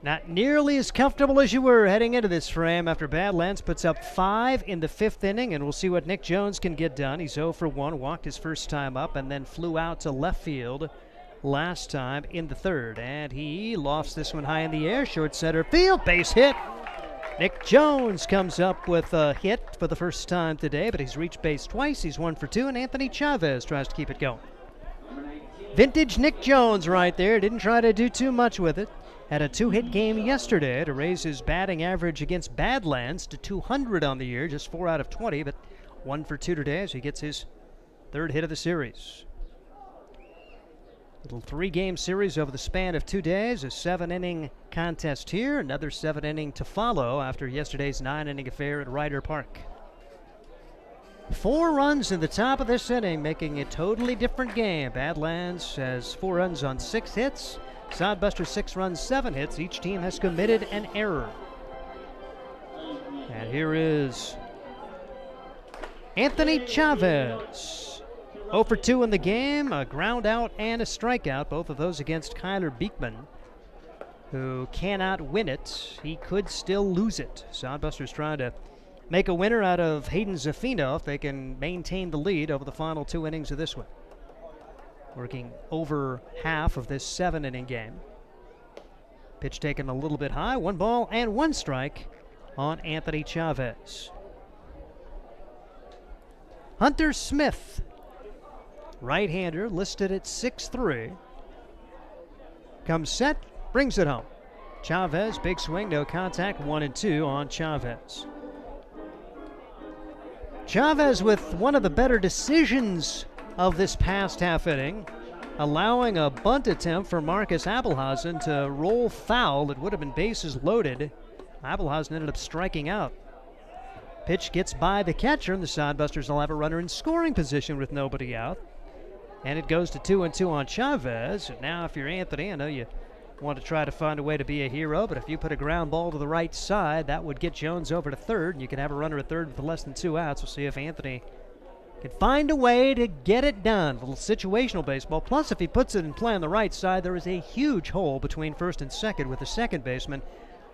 Not nearly as comfortable as you were heading into this frame after Badlands puts up 5 in the 5th inning, and we'll see what Nick Jones can get done. He's 0 for 1, walked his first time up, and then flew out to left field last time in the 3rd. And he lofts this one high in the air, short center field, base hit. Nick Jones comes up with a hit for the first time today, but he's reached base twice. He's 1 for 2, and Anthony Chavez tries to keep it going. Vintage Nick Jones right there. Didn't try to do too much with it. Had a 2-hit game yesterday to raise his batting average against Badlands to 200 on the year, just 4 out of 20, but 1 for 2 today as he gets his 3rd hit of the series. Little 3-game series over the span of 2 days, a 7-inning contest here, another 7-inning to follow after yesterday's 9-inning affair at Ryder Park. 4 runs in the top of this inning, making a totally different game. Badlands has 4 runs on 6 hits. Sodbuster 6 runs, 7 hits. Each team has committed an error. And here is Anthony Chavez. 0 for 2 in the game, a ground out and a strikeout, both of those against Kyler Beekman, who cannot win it. He could still lose it. Sodbusters trying to make a winner out of Hayden Zaffino if they can maintain the lead over the final 2 innings of this one. Working over half of this 7-inning game. Pitch taken a little bit high, 1 ball and 1 strike on Anthony Chavez. Hunter Smith, right-hander, listed at 6'3". Comes set, brings it home. Chavez, big swing, no contact, 1-2 on Chavez. Chavez with one of the better decisions of this past half inning, allowing a bunt attempt for Marcus Abelhausen to roll foul. It would have been bases loaded. Abelhausen ended up striking out. Pitch gets by the catcher, and the Sodbusters will have a runner in scoring position with nobody out. And it goes to 2-2 on Chavez. And now if you're Anthony, I know you want to try to find a way to be a hero, but if you put a ground ball to the right side, that would get Jones over to third, and you can have a runner at third with less than 2 outs. We'll see if Anthony can find a way to get it done. A little situational baseball. Plus, if he puts it in play on the right side, there is a huge hole between first and second with the second baseman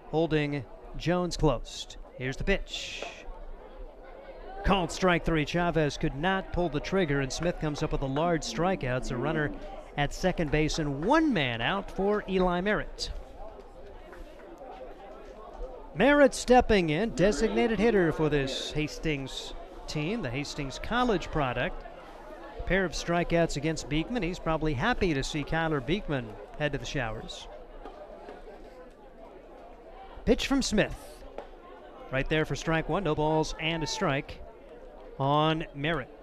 holding Jones close. Here's the pitch. Called strike 3. Chavez could not pull the trigger, and Smith comes up with a large strikeout. So runner at second base and 1 man out for Eli Merritt. Merritt stepping in, designated hitter for this Hastings team, the Hastings College product. A pair of strikeouts against Beekman. He's probably happy to see Kyler Beekman head to the showers. Pitch from Smith. Right there for strike 1. No balls and a strike on Merritt.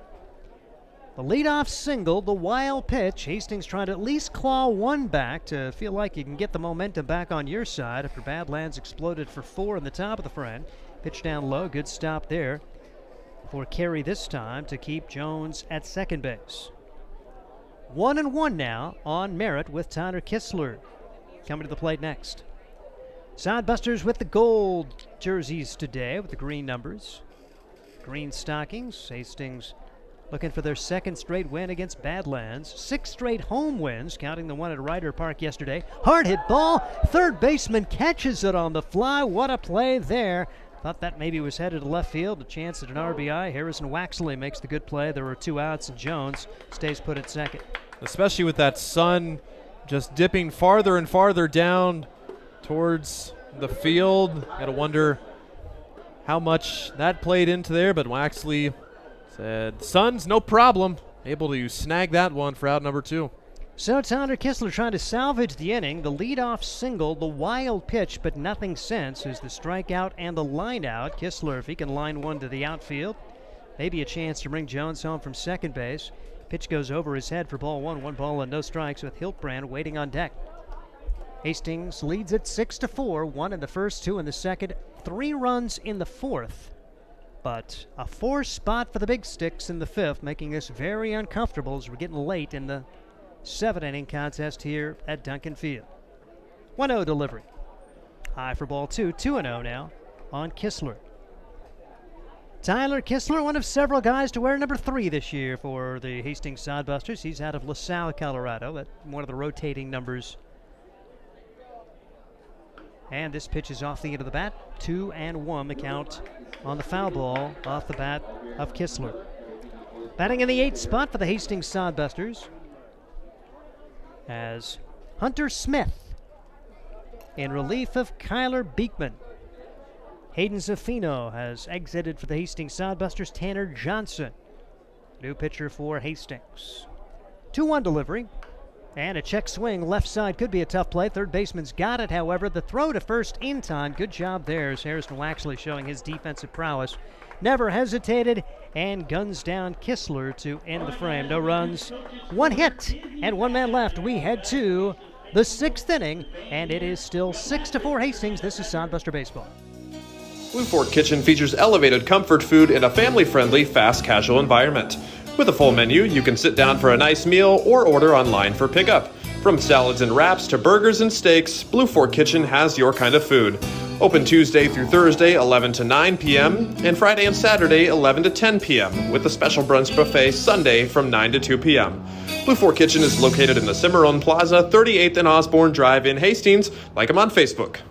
The leadoff single, the wild pitch. Hastings trying to at least claw 1 back to feel like you can get the momentum back on your side after Badlands exploded for 4 in the top of the frame. Pitch down low, good stop there for Carey this time to keep Jones at second base. 1-1 now on Merritt with Tyler Kistler coming to the plate next. Sodbusters with the gold jerseys today with the green numbers. Green stockings. Hastings looking for their second straight win against Badlands. 6 straight home wins, counting the one at Ryder Park yesterday. Hard hit ball. Third baseman catches it on the fly. What a play there. Thought that maybe was headed to left field. A chance at an RBI. Harrison Waxley makes the good play. There were 2 outs, and Jones stays put at second. Especially with that sun just dipping farther and farther down towards the field. Got to wonder how much that played into there, but Waxley said, sun's no problem. Able to snag that one for out number 2. So Tyler Kistler trying to salvage the inning. The leadoff single, the wild pitch, but nothing since, is the strikeout and the line out. Kistler, if he can line one to the outfield, maybe a chance to bring Jones home from second base. Pitch goes over his head for ball 1. 1 ball and no strikes with Hiltbrand waiting on deck. Hastings leads it 6-4. 1 in the first, 2 in the second, 3 runs in the fourth. But a 4 spot for the Big Sticks in the 5th, making this very uncomfortable as we're getting late in the 7-inning contest here at Duncan Field. 1-0 delivery. High for ball 2. 2-0 now on Kistler. Tyler Kistler, one of several guys to wear number 3 this year for the Hastings Sodbusters. He's out of LaSalle, Colorado. That's one of the rotating numbers. And this pitch is off the end of the bat. 2-1 the count on the foul ball off the bat of Kistler. Batting in the 8th spot for the Hastings Sodbusters as Hunter Smith in relief of Kyler Beekman. Hayden Zaffino has exited for the Hastings Sodbusters. Tanner Johnson, new pitcher for Hastings. 2-1 delivery. And a check swing, left side could be a tough play. Third baseman's got it, however. The throw to first in time. Good job there as Harrison Waxley showing his defensive prowess. Never hesitated and guns down Kistler to end the frame. No runs, 1 hit, and 1 man left. We head to the 6th inning, and it is still 6-4 Hastings. This is Sodbuster Baseball. Blue Fork Kitchen features elevated comfort food in a family-friendly, fast casual environment. With a full menu, you can sit down for a nice meal or order online for pickup. From salads and wraps to burgers and steaks, Blue Fork Kitchen has your kind of food. Open Tuesday through Thursday, 11 to 9 p.m., and Friday and Saturday, 11 to 10 p.m., with a special brunch buffet Sunday from 9 to 2 p.m. Blue Fork Kitchen is located in the Cimarron Plaza, 38th and Osborne Drive in Hastings. Like them on Facebook.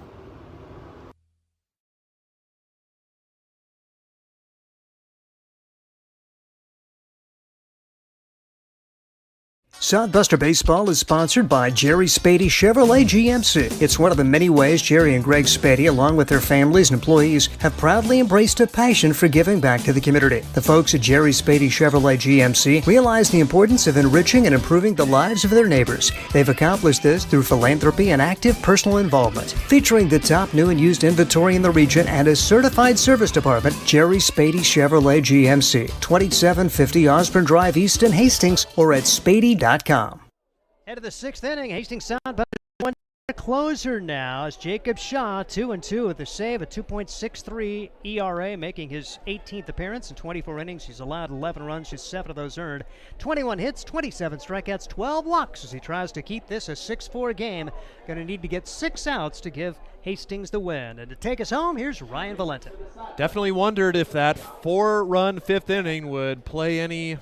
Sodbuster Baseball is sponsored by Jerry Spady Chevrolet GMC. It's one of the many ways Jerry and Greg Spady, along with their families and employees, have proudly embraced a passion for giving back to the community. The folks at Jerry Spady Chevrolet GMC realize the importance of enriching and improving the lives of their neighbors. They've accomplished this through philanthropy and active personal involvement. Featuring the top new and used inventory in the region and a certified service department, Jerry Spady Chevrolet GMC, 2750 Osborne Drive East in Hastings, or at spady.com. Head of the 6th inning, Hastings Sodbusters Closer now is Jacob Shaw, 2-2 with a save, a 2.63 ERA, making his 18th appearance in 24 innings. He's allowed 11 runs, just 7 of those earned. 21 hits, 27 strikeouts, 12 walks as he tries to keep this a 6-4 game. Going to need to get 6 outs to give Hastings the win. And to take us home, here's Ryan Valenta. Definitely wondered if that 4-run 5th inning would play any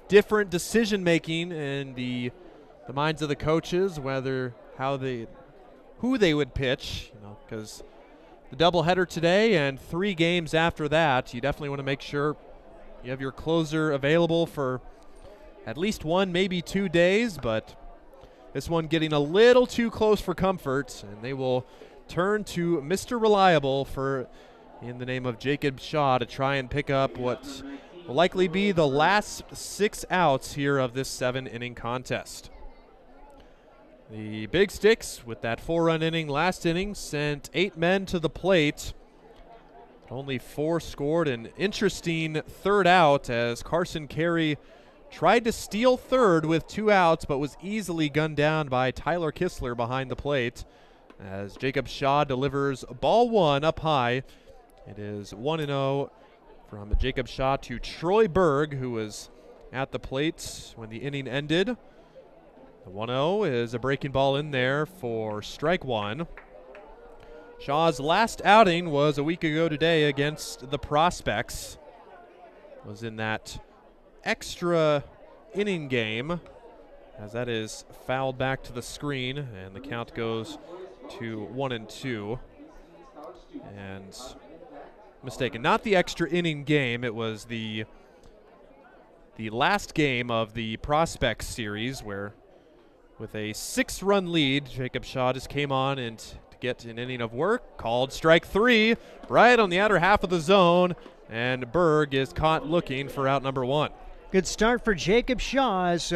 different decision-making in the minds of the coaches, who they would pitch, because the doubleheader today and 3 games after that, you definitely want to make sure you have your closer available for at least 1, maybe 2 days, but this one getting a little too close for comfort, and they will turn to Mr. Reliable in the name of Jacob Shaw to try and pick up what will likely be the last 6 outs here of this 7-inning contest. The Big Sticks, with that 4-run inning last inning, sent 8 men to the plate. Only 4 scored. An interesting third out as Carson Carey tried to steal third with 2 outs, but was easily gunned down by Tyler Kistler behind the plate. As Jacob Shaw delivers ball 1 up high. It is 1-0 from Jacob Shaw to Troy Berg, who was at the plate when the inning ended. The 1-0 is a breaking ball in there for strike 1. Shaw's last outing was a week ago today against the Prospects. Was in that extra inning game, as that is fouled back to the screen, and the count goes to 1-2. And mistaken, not the extra inning game, it was the last game of the Prospects series, where with a 6-run lead, Jacob Shaw just came on and to get an inning of work, called strike 3 right on the outer half of the zone, and Berg is caught looking for out number 1. Good start for Jacob Shaw as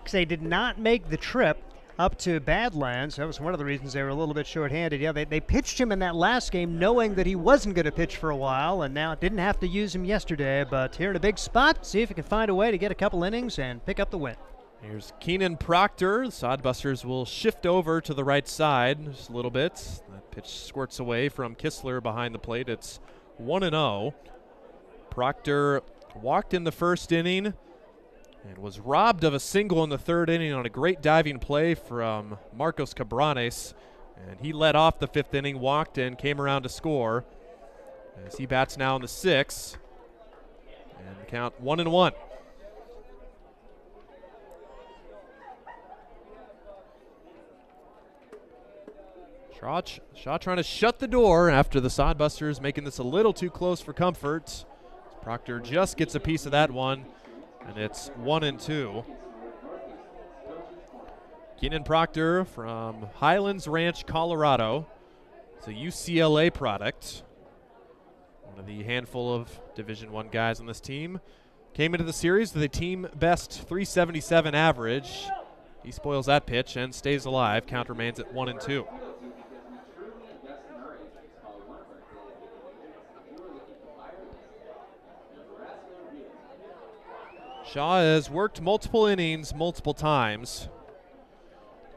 they did not make the trip up to Badlands. That was one of the reasons they were a little bit shorthanded. Yeah, they pitched him in that last game knowing that he wasn't going to pitch for a while, and now didn't have to use him yesterday, but here in a big spot, see if he can find a way to get a couple innings and pick up the win. Here's Keenan Proctor. The Sodbusters will shift over to the right side just a little bit. That pitch squirts away from Kistler behind the plate. It's 1-0. Proctor walked in the first inning and was robbed of a single in the third inning on a great diving play from Marcos Cabranes. And he led off the 5th inning, walked, and came around to score as he bats now in the 6th. And the count 1-1. Shaw trying to shut the door after the Sodbusters making this a little too close for comfort. Proctor just gets a piece of that one, and it's 1-2. Keenan Proctor from Highlands Ranch, Colorado. It's a UCLA product. One of the handful of Division I guys on this team. Came into the series with a team best 377 average. He spoils that pitch and stays alive. Count remains at 1-2. Shaw has worked multiple innings multiple times.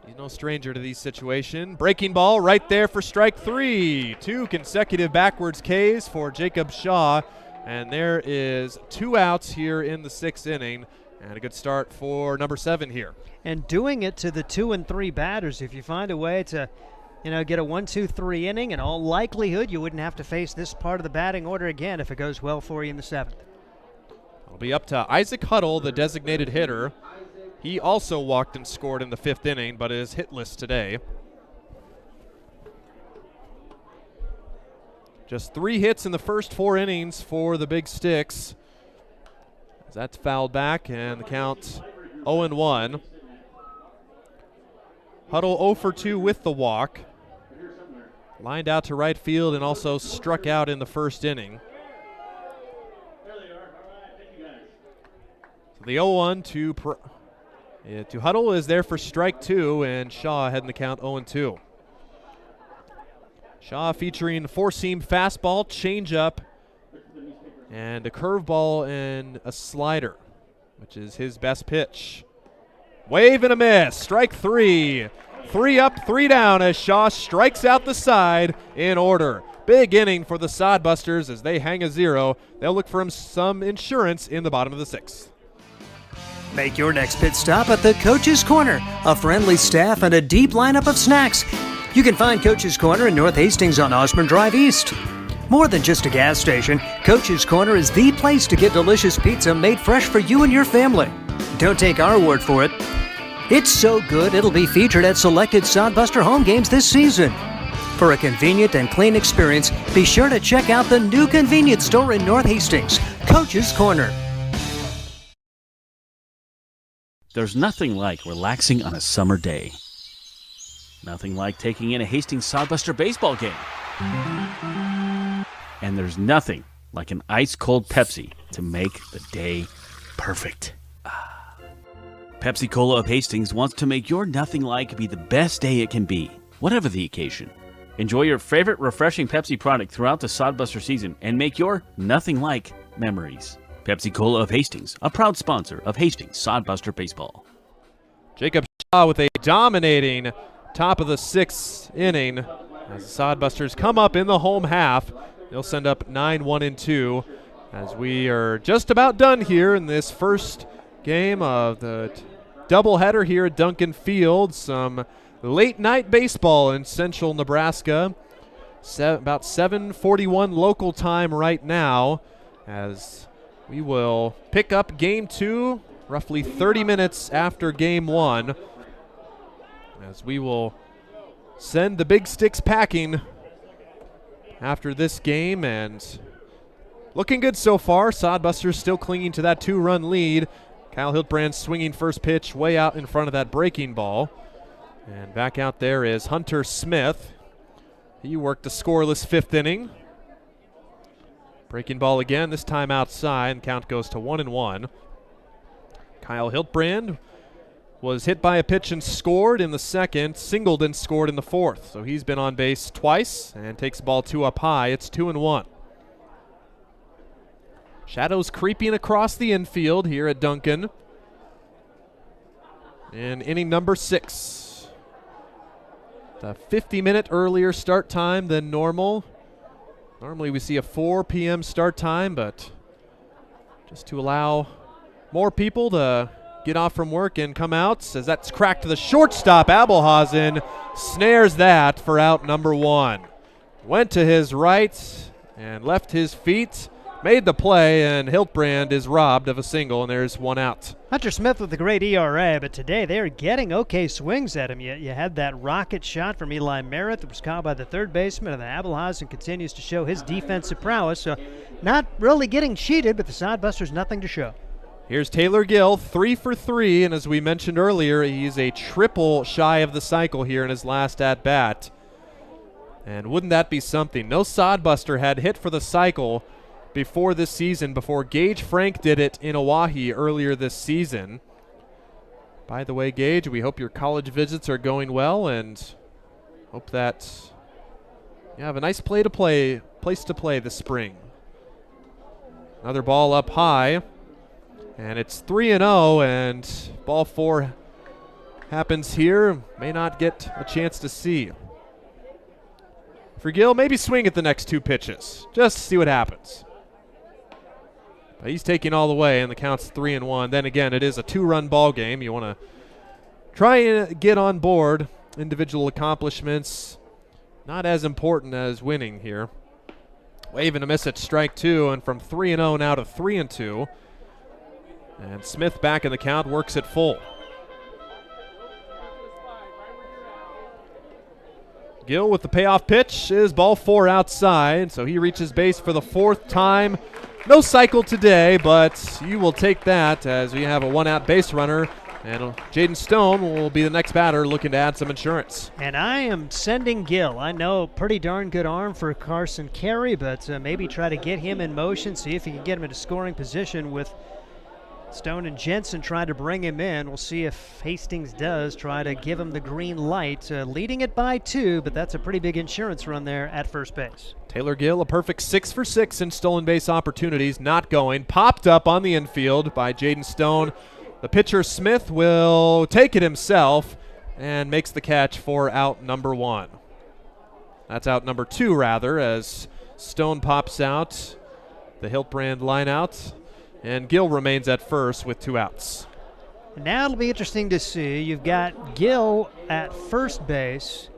He's no stranger to these situations. Breaking ball right there for strike 3. 2 consecutive backwards Ks for Jacob Shaw. And there is 2 outs here in the 6th inning. And a good start for number 7 here. And doing it to the 2 and 3 batters, if you find a way to get a 1-2-3 inning, in all likelihood you wouldn't have to face this part of the batting order again if it goes well for you in the 7th. It'll be up to Isaac Huddle, the designated hitter. He also walked and scored in the 5th inning, but is hitless today. Just 3 hits in the first 4 innings for the Big Sticks. That's fouled back, and the count 0-1. Huddle 0 for 2 with the walk. Lined out to right field and also struck out in the first inning. So the 0-1 to Huddle is there for strike 2, and Shaw heading the count 0-2. Shaw featuring 4-seam fastball, changeup, and a curveball and a slider, which is his best pitch. Wave and a miss. Strike 3. 3 up, 3 down as Shaw strikes out the side in order. Big inning for the Sodbusters as they hang a 0. They'll look for some insurance in the bottom of the 6th. Make your next pit stop at the Coach's Corner. A friendly staff and a deep lineup of snacks. You can find Coach's Corner in North Hastings on Osborne Drive East. More than just a gas station, Coach's Corner is the place to get delicious pizza made fresh for you and your family. Don't take our word for it. It's so good it'll be featured at selected Sodbuster home games this season. For a convenient and clean experience, be sure to check out the new convenience store in North Hastings, Coach's Corner. There's nothing like relaxing on a summer day. Nothing like taking in a Hastings Sodbuster baseball game. And there's nothing like an ice-cold Pepsi to make the day perfect. Pepsi Cola of Hastings wants to make your nothing like be the best day it can be, whatever the occasion. Enjoy your favorite refreshing Pepsi product throughout the Sodbuster season and make your nothing like memories. Pepsi Cola of Hastings, a proud sponsor of Hastings Sodbuster Baseball. Jacob Shaw with a dominating top of the 6th inning as the Sodbusters come up in the home half. They'll send up 9-1-2 as we are just about done here in this first game of the doubleheader here at Duncan Field. Some late night baseball in central Nebraska. About 7:41 local time right now as we will pick up game 2 roughly 30 minutes after game 1 as we will send the Big Sticks packing after this game, and looking good so far. Sodbusters still clinging to that 2-run lead. Kyle Hiltbrand swinging first pitch way out in front of that breaking ball. And back out there is Hunter Smith. He worked the scoreless 5th inning. Breaking ball again, this time outside, and count goes to 1-1. Kyle Hiltbrand was hit by a pitch and scored in the 2nd, singled and scored in the 4th. So he's been on base twice and takes the ball 2 up high. It's 2-1. Shadows creeping across the infield here at Duncan in inning number 6. The 50-minute earlier start time than normal. Normally we see a 4 p.m. start time, but just to allow more people to get off from work and come out, as that's cracked to the shortstop. Abelhausen snares that for out number 1. Went to his right and left his feet, made the play, and Hiltbrand is robbed of a single, and there's 1 out. Hunter Smith with a great ERA, but today they are getting okay swings at him. You had that rocket shot from Eli Merritt that was caught by the third baseman, and Abelhausen continues to show his defensive prowess. So not really getting cheated, but the Sodbusters nothing to show. Here's Taylor Gill, 3 for 3, and as we mentioned earlier, he's a triple shy of the cycle here in his last at-bat. And wouldn't that be something? No Sodbuster had hit for the cycle before this season, before Gage Frank did it in Oahe earlier this season. By the way, Gage, we hope your college visits are going well and hope that you have a nice place to play this spring. Another ball up high, and it's 3-0, and ball 4 happens here. May not get a chance to see. For Gill, maybe swing at the next 2 pitches, just to see what happens. But he's taking all the way, and the count's 3-1. Then again, it is a 2-run ball game. You want to try and get on board. Individual accomplishments, not as important as winning here. Wave and a miss at strike 2, and from 3-0 now to 3-2. And Smith back in the count, works it full. Gill with the payoff pitch is ball 4 outside, so he reaches base for the 4th time. No cycle today, but you will take that as we have a 1-out base runner, and Jaden Stone will be the next batter looking to add some insurance. And I am sending Gill. I know pretty darn good arm for Carson Carey, but maybe try to get him in motion, see if you can get him into scoring position with Stone and Jensen trying to bring him in. We'll see if Hastings does try to give him the green light. Leading it by 2, but that's a pretty big insurance run there at first base. Taylor Gill, a perfect 6 for 6 in stolen base opportunities, not going. Popped up on the infield by Jaden Stone. The pitcher, Smith, will take it himself and makes the catch for out number 1. That's out number 2, rather, as Stone pops out, the Hiltbrand line out, and Gill remains at first with 2 outs. Now it'll be interesting to see. You've got Gill at first base.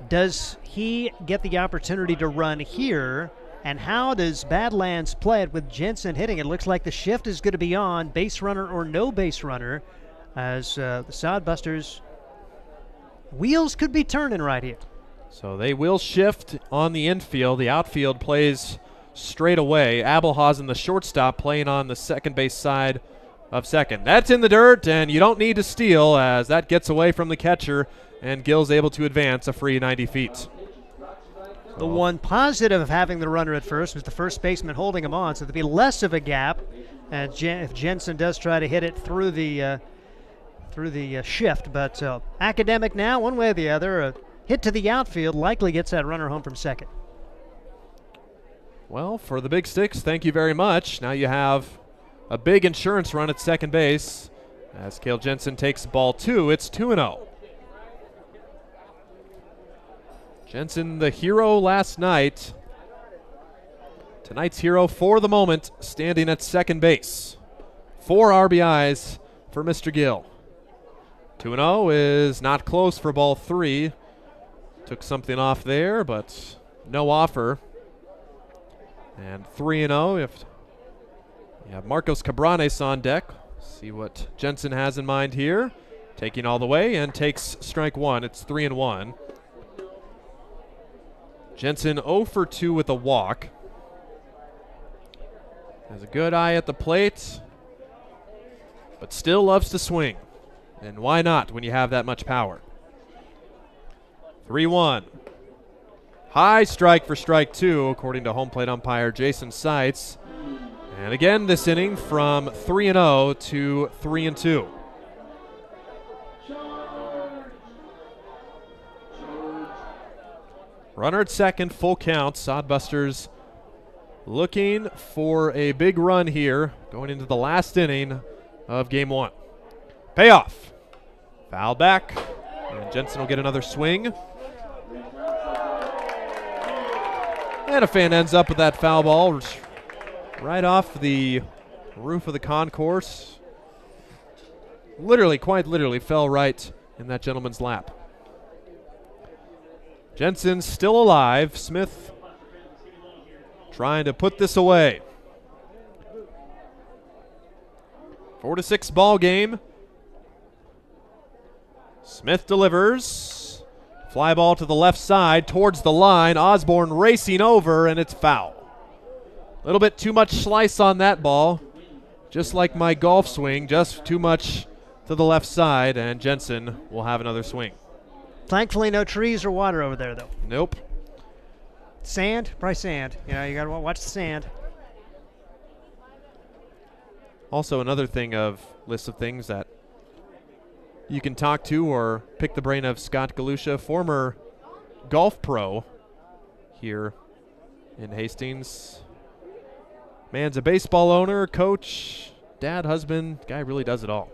Does he get the opportunity to run here? And how does Badlands play it with Jensen hitting? It looks like the shift is going to be on, base runner or no base runner, as the Sodbusters' wheels could be turning right here. So they will shift on the infield. The outfield plays straight away. Abelhausen, the shortstop, playing on the second base side of second. That's in the dirt, and you don't need to steal as that gets away from the catcher, and Gill's able to advance a free 90 feet. The one positive of having the runner at first was the first baseman holding him on, so there'll be less of a gap. And if Jensen does try to hit it through the shift, but Academic now, one way or the other, a hit to the outfield likely gets that runner home from second. Well, for the Big Sticks, thank you very much. Now you have a big insurance run at second base as Cale Jensen takes ball 2. It's 2-0. Jensen, the hero last night. Tonight's hero for the moment, standing at second base. 4 RBIs for Mr. Gill. 2-0 is not close for ball 3. Took something off there, but no offer. And 3-0, if you have Marcos Cabranes on deck. See what Jensen has in mind here. Taking all the way and takes strike 1. It's 3-1. Jensen 0 for 2 with a walk. Has a good eye at the plate, but still loves to swing. And why not when you have that much power? 3-1. High strike for strike 2, according to home plate umpire Jason Seitz. And again this inning from 3-0 to 3-2. Runner at second, full count. Sodbusters looking for a big run here going into the last inning of game 1. Payoff. Foul back, and Jensen will get another swing. And a fan ends up with that foul ball right off the roof of the concourse. Literally, quite literally, fell right in that gentleman's lap. Jensen still alive. Smith trying to put this away. 4-6 ball game. Smith delivers. Fly ball to the left side towards the line. Osborne racing over, and it's foul. A little bit too much slice on that ball. Just like my golf swing, just too much to the left side, and Jensen will have another swing. Thankfully, no trees or water over there, though. Nope. Sand? Probably sand. You know, you got to watch the sand. Also, another thing of list of things that you can talk to or pick the brain of Scott Galusha, former golf pro here in Hastings. Man's a baseball owner, coach, dad, husband. Guy really does it all.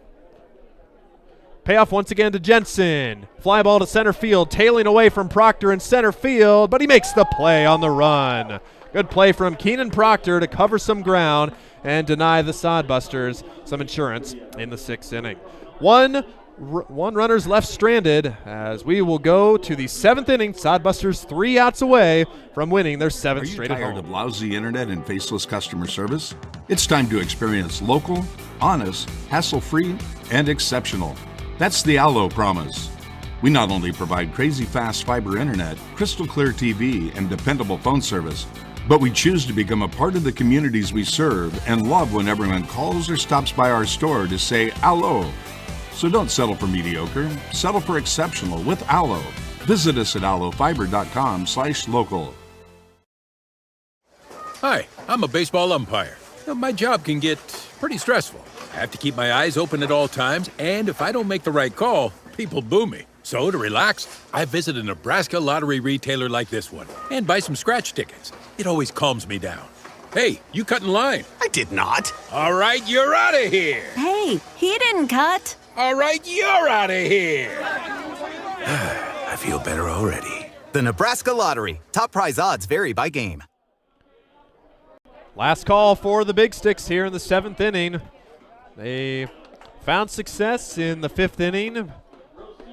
Payoff once again to Jensen. Fly ball to center field, tailing away from Proctor in center field, but he makes the play on the run. Good play from Keenan Proctor to cover some ground and deny the Sodbusters some insurance in the 6th inning. One runner's left stranded as we will go to the 7th inning. Sodbusters 3 outs away from winning their 7th straight at home. Are you tired of lousy internet and faceless customer service? It's time to experience local, honest, hassle-free, and exceptional. That's the Allo promise. We not only provide crazy fast fiber internet, crystal clear TV, and dependable phone service, but we choose to become a part of the communities we serve and love when everyone calls or stops by our store to say Allo. So don't settle for mediocre, settle for exceptional with Allo. Visit us at allofiber.com/local. Hi, I'm a baseball umpire. My job can get pretty stressful. I have to keep my eyes open at all times, and if I don't make the right call, people boo me. So to relax, I visit a Nebraska lottery retailer like this one and buy some scratch tickets. It always calms me down. Hey, you cut in line. I did not. All right, you're out of here. Hey, he didn't cut. All right, you're out of here. I feel better already. The Nebraska Lottery. Top prize odds vary by game. Last call for the Big Sticks here in the 7th inning. They found success in the 5th inning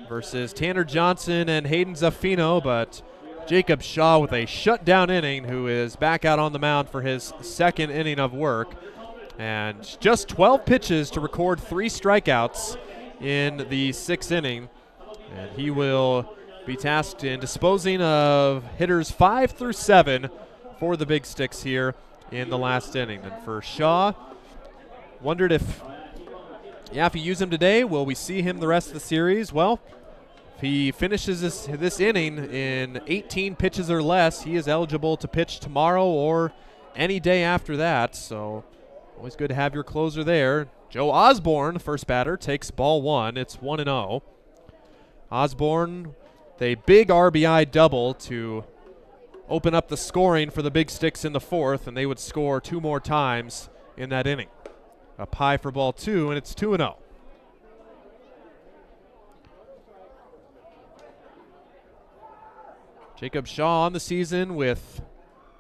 versus Tanner Johnson and Hayden Zaffino, but Jacob Shaw with a shutdown inning, who is back out on the mound for his 2nd inning of work. And just 12 pitches to record 3 strikeouts in the 6th inning. And he will be tasked in disposing of hitters 5 through 7 for the Big Sticks here in the last inning. And for Shaw, wondered if you use him today, will we see him the rest of the series? Well, if he finishes this inning in 18 pitches or less, he is eligible to pitch tomorrow or any day after that. So always good to have your closer there. Joe Osborne, first batter, takes ball 1. It's 1-0. Osborne, a big RBI double to open up the scoring for the Big Sticks in the 4th, and they would score 2 more times in that inning. Up high for ball 2, and it's 2-0. Jacob Shaw on the season with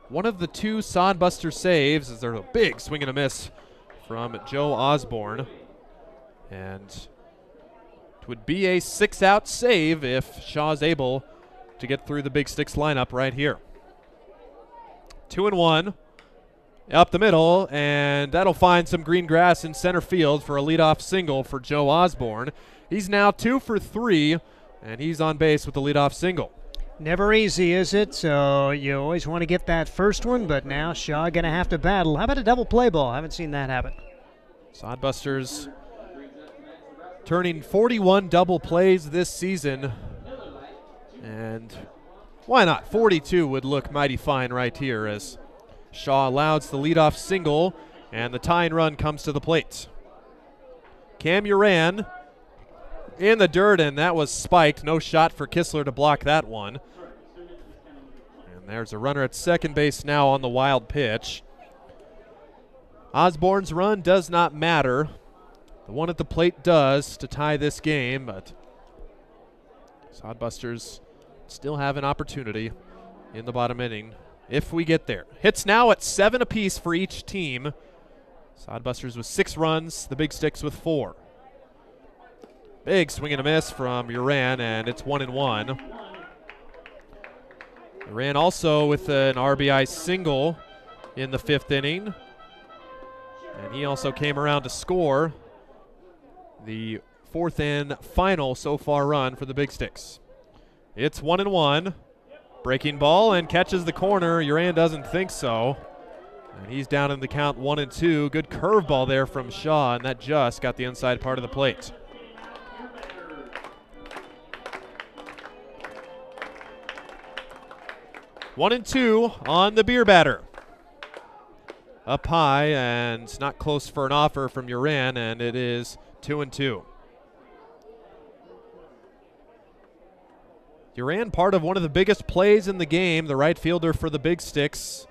one of the 2 sodbuster saves, as there's a big swing and a miss from Joe Osborne. And it would be a 6-out save if Shaw's able to get through the Big Sticks lineup right here. 2-1 up the middle, and that'll find some green grass in center field for a leadoff single for Joe Osborne. He's now 2 for 3, and he's on base with the leadoff single. Never easy, is it? So you always want to get that first one, but now Shaw going to have to battle. How about a double play ball? I haven't seen that happen. Sodbusters turning 41 double plays this season, and why not? 42 would look mighty fine right here as Shaw allows the leadoff single, and the tying run comes to the plate. Cam Uran in the dirt, and that was spiked. No shot for Kistler to block that one. And there's a runner at second base now on the wild pitch. Osborne's run does not matter. The one at the plate does to tie this game, but Sodbusters still have an opportunity in the bottom inning if we get there. Hits now at 7 apiece for each team. Sodbusters with 6 runs, the Big Sticks with 4. Big swing and a miss from Uran, and it's 1-1. Uran also with an RBI single in the 5th inning, and he also came around to score the 4th and final so far run for the Big Sticks. It's 1-1. Breaking ball and catches the corner. Uran doesn't think so. And he's down in the count 1-2. Good curveball there from Shaw, and that just got the inside part of the plate. One and 2 on the beer batter. Up high and not close for an offer from Uran, and it is 2-2. Uran, part of one of the biggest plays in the game, the right fielder for the Big Sticks.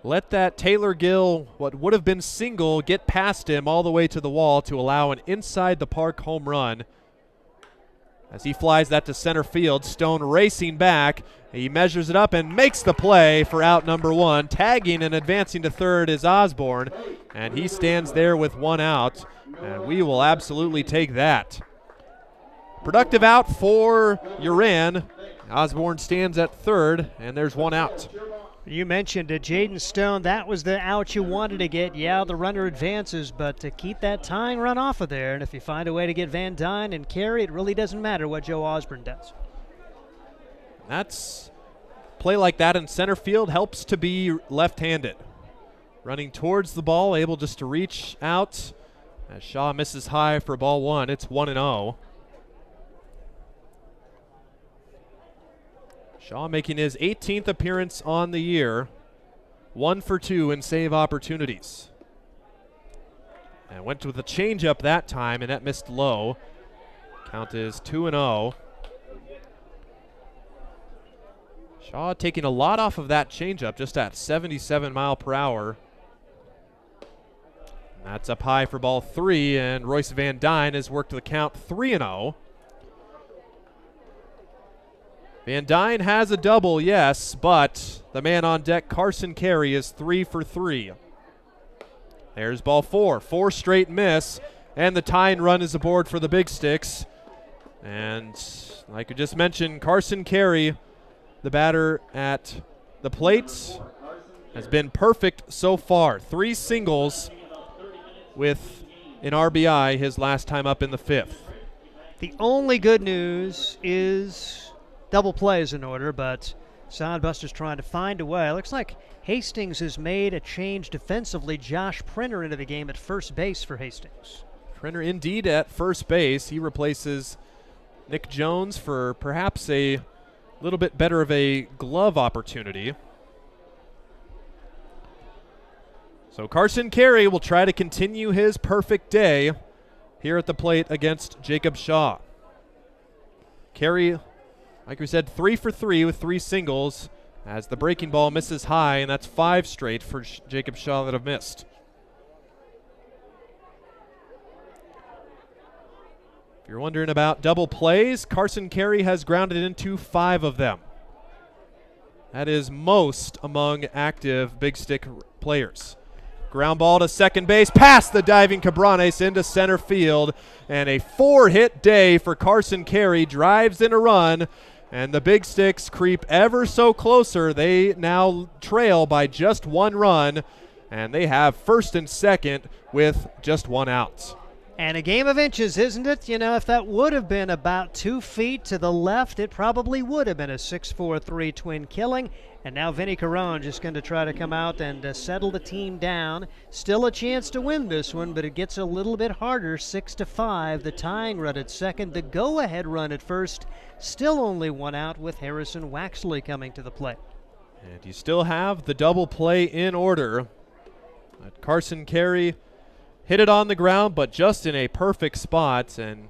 Let that Taylor Gill, what would have been single, get past him all the way to the wall to allow an inside-the-park home run. As he flies that to center field, Stone racing back. He measures it up and makes the play for out number 1. Tagging and advancing to third is Osborne, and he stands there with 1 out, and we will absolutely take that. Productive out for Uran. Osborne stands at third, and there's 1 out. You mentioned Jaden Stone. That was the out you wanted to get. Yeah, the runner advances, but to keep that tying run off of there, and if you find a way to get Van Dyne and carry, it really doesn't matter what Joe Osborne does. That's play like that in center field helps to be left-handed. Running towards the ball, able just to reach out. As Shaw misses high for ball 1, it's 1-0. Shaw making his 18th appearance on the year. 1 for 2 in save opportunities. And went with a changeup that time, and that missed low. Count is 2-0. Shaw taking a lot off of that changeup, just at 77 mile per hour. That's up high for ball 3, and Royce Van Dyne has worked the count 3-0. Van Dyne has a double, yes, but the man on deck, Carson Carey, is 3 for 3. There's ball 4. 4 straight miss, and the tying run is aboard for the Big Sticks. And like I just mentioned, Carson Carey, the batter at the plate, has been perfect so far. 3 singles with an RBI his last time up in the 5th. The only good news is double plays in order, but Sodbusters trying to find a way. Looks like Hastings has made a change defensively. Josh Printer into the game at first base for Hastings. Printer indeed at first base. He replaces Nick Jones for perhaps a little bit better of a glove opportunity. So Carson Carey will try to continue his perfect day here at the plate against Jacob Shaw. Carey, like we said, 3 for 3 with 3 singles as the breaking ball misses high, and that's 5 straight for Jacob Shaw that have missed. If you're wondering about double plays, Carson Carey has grounded into 5 of them. That is most among active Big Stick players. Ground ball to second base, past the diving Cabranes into center field, and a 4-hit day for Carson Carey. Drives in a run, and the Big Sticks creep ever so closer. They now trail by just 1 run, and they have first and second with just 1 out. And a game of inches, isn't it? You know, if that would have been about 2 feet to the left, it probably would have been a 6-4-3 twin killing. And now Vinny Carone just going to try to come out and settle the team down. Still a chance to win this one, but it gets a little bit harder. 6-5, the tying run at second, the go-ahead run at first. Still only 1 out with Harrison Waxley coming to the plate. And you still have the double play in order. Carson Carey hit it on the ground, but just in a perfect spot, and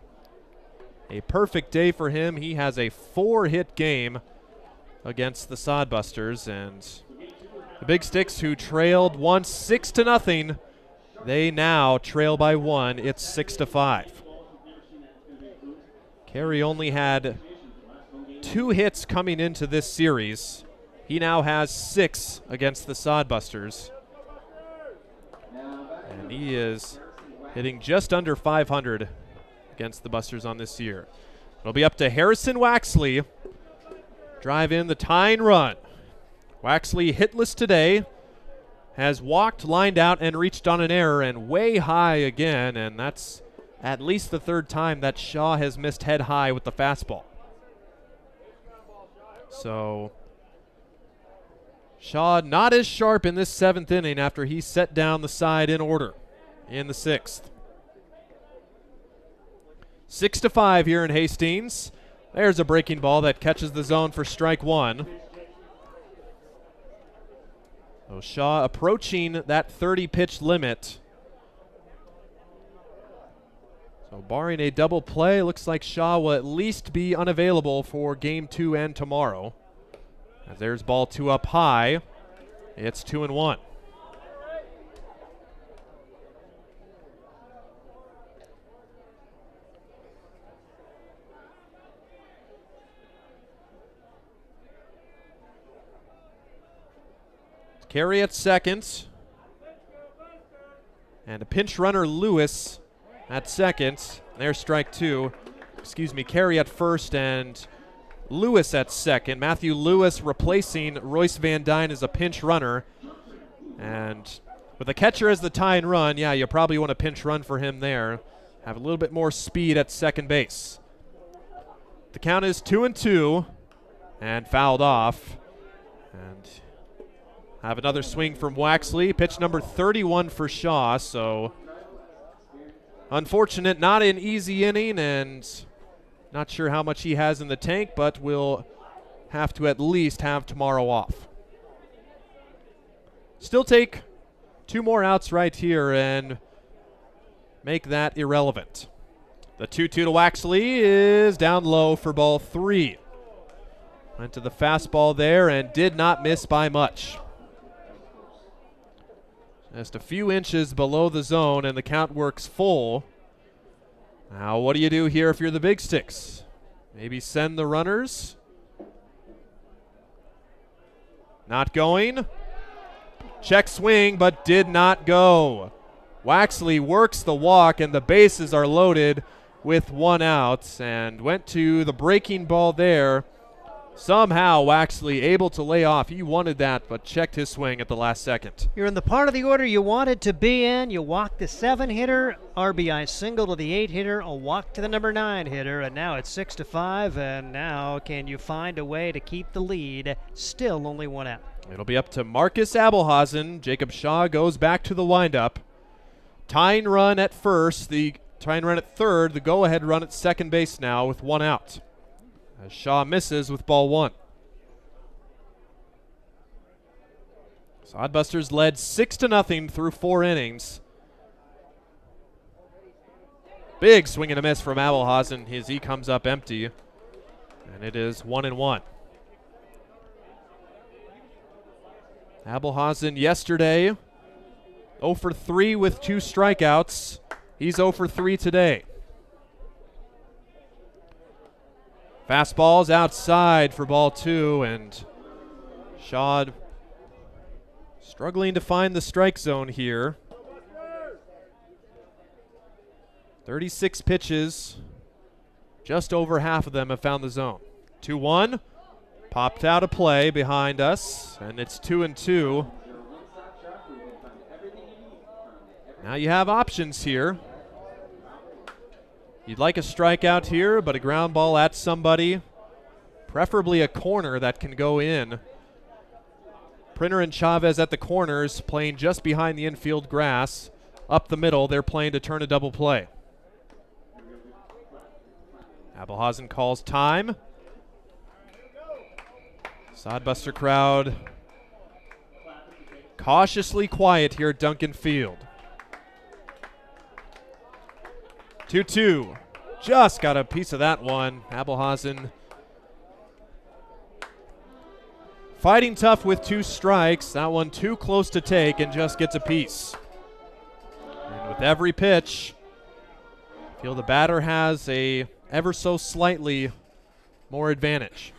a perfect day for him. He has a 4-hit game against the Sodbusters, and the Big Sticks, who trailed once 6-0, they now trail by 1. It's 6-5. Carey only had 2 hits coming into this series. He now has 6 against the Sodbusters. And he is hitting just under 500 against the Busters on this year. It'll be up to Harrison Waxley. Drive in the tying run. Waxley hitless today. Has walked, lined out, and reached on an error, and way high again. And that's at least the 3rd time that Shaw has missed head high with the fastball. So Shaw not as sharp in this 7th inning after he set down the side in order in the 6th. 6-5 here in Hastings. There's a breaking ball that catches the zone for strike 1. So Shaw approaching that 30-pitch limit. So barring a double play, looks like Shaw will at least be unavailable for game 2 and tomorrow. As there's ball 2 up high. It's 2-1. Carey at second. And a pinch runner, Lewis, at second. There's strike 2. Carey at first and Lewis at second. Matthew Lewis replacing Royce Van Dyne as a pinch runner. And with a catcher as the tying run, yeah, you probably want a pinch run for him there. Have a little bit more speed at second base. The count is 2-2 and fouled off. And have another swing from Waxley. Pitch number 31 for Shaw. So unfortunate, not an easy inning, and not sure how much he has in the tank, but we'll have to at least have tomorrow off. Still take 2 more outs right here and make that irrelevant. The 2-2 to Waxley is down low for ball 3. Went to the fastball there and did not miss by much. Just a few inches below the zone, and the count works full. Now, what do you do here if you're the Big Sticks? Maybe send the runners. Not going. Check swing, but did not go. Waxley works the walk, and the bases are loaded with 1 out, and went to the breaking ball there. Somehow Waxley able to lay off. He wanted that, but checked his swing at the last second. You're in the part of the order you wanted to be in. You walk the 7-hitter, RBI single to the 8-hitter, a walk to the number 9-hitter, and now it's 6-5. And now, can you find a way to keep the lead? Still only 1 out. It'll be up to Marcus Abelhausen. Jacob Shaw goes back to the windup. Tying run at first, the tying run at third, the go-ahead run at second base now with 1 out. As Shaw misses with ball 1. Sodbusters led 6-0 through 4 innings. Big swing and a miss from Abelhausen as he comes up empty. And it is 1-1. Abelhausen yesterday 0 for 3 with 2 strikeouts. He's 0 for 3 today. Fastball's outside for ball 2, and Shaw struggling to find the strike zone here. 36 pitches. Just over half of them have found the zone. 2-1. Popped out of play behind us, and it's 2-2. Now you have options here. You'd like a strikeout here, but a ground ball at somebody. Preferably a corner that can go in. Printer and Chavez at the corners, playing just behind the infield grass. Up the middle, they're playing to turn a double play. Abelhausen calls time. Sodbuster crowd cautiously quiet here at Duncan Field. 2-2. Just got a piece of that one. Abelhausen fighting tough with 2 strikes. That one too close to take and just gets a piece. And with every pitch, I feel the batter has a ever so slightly more advantage.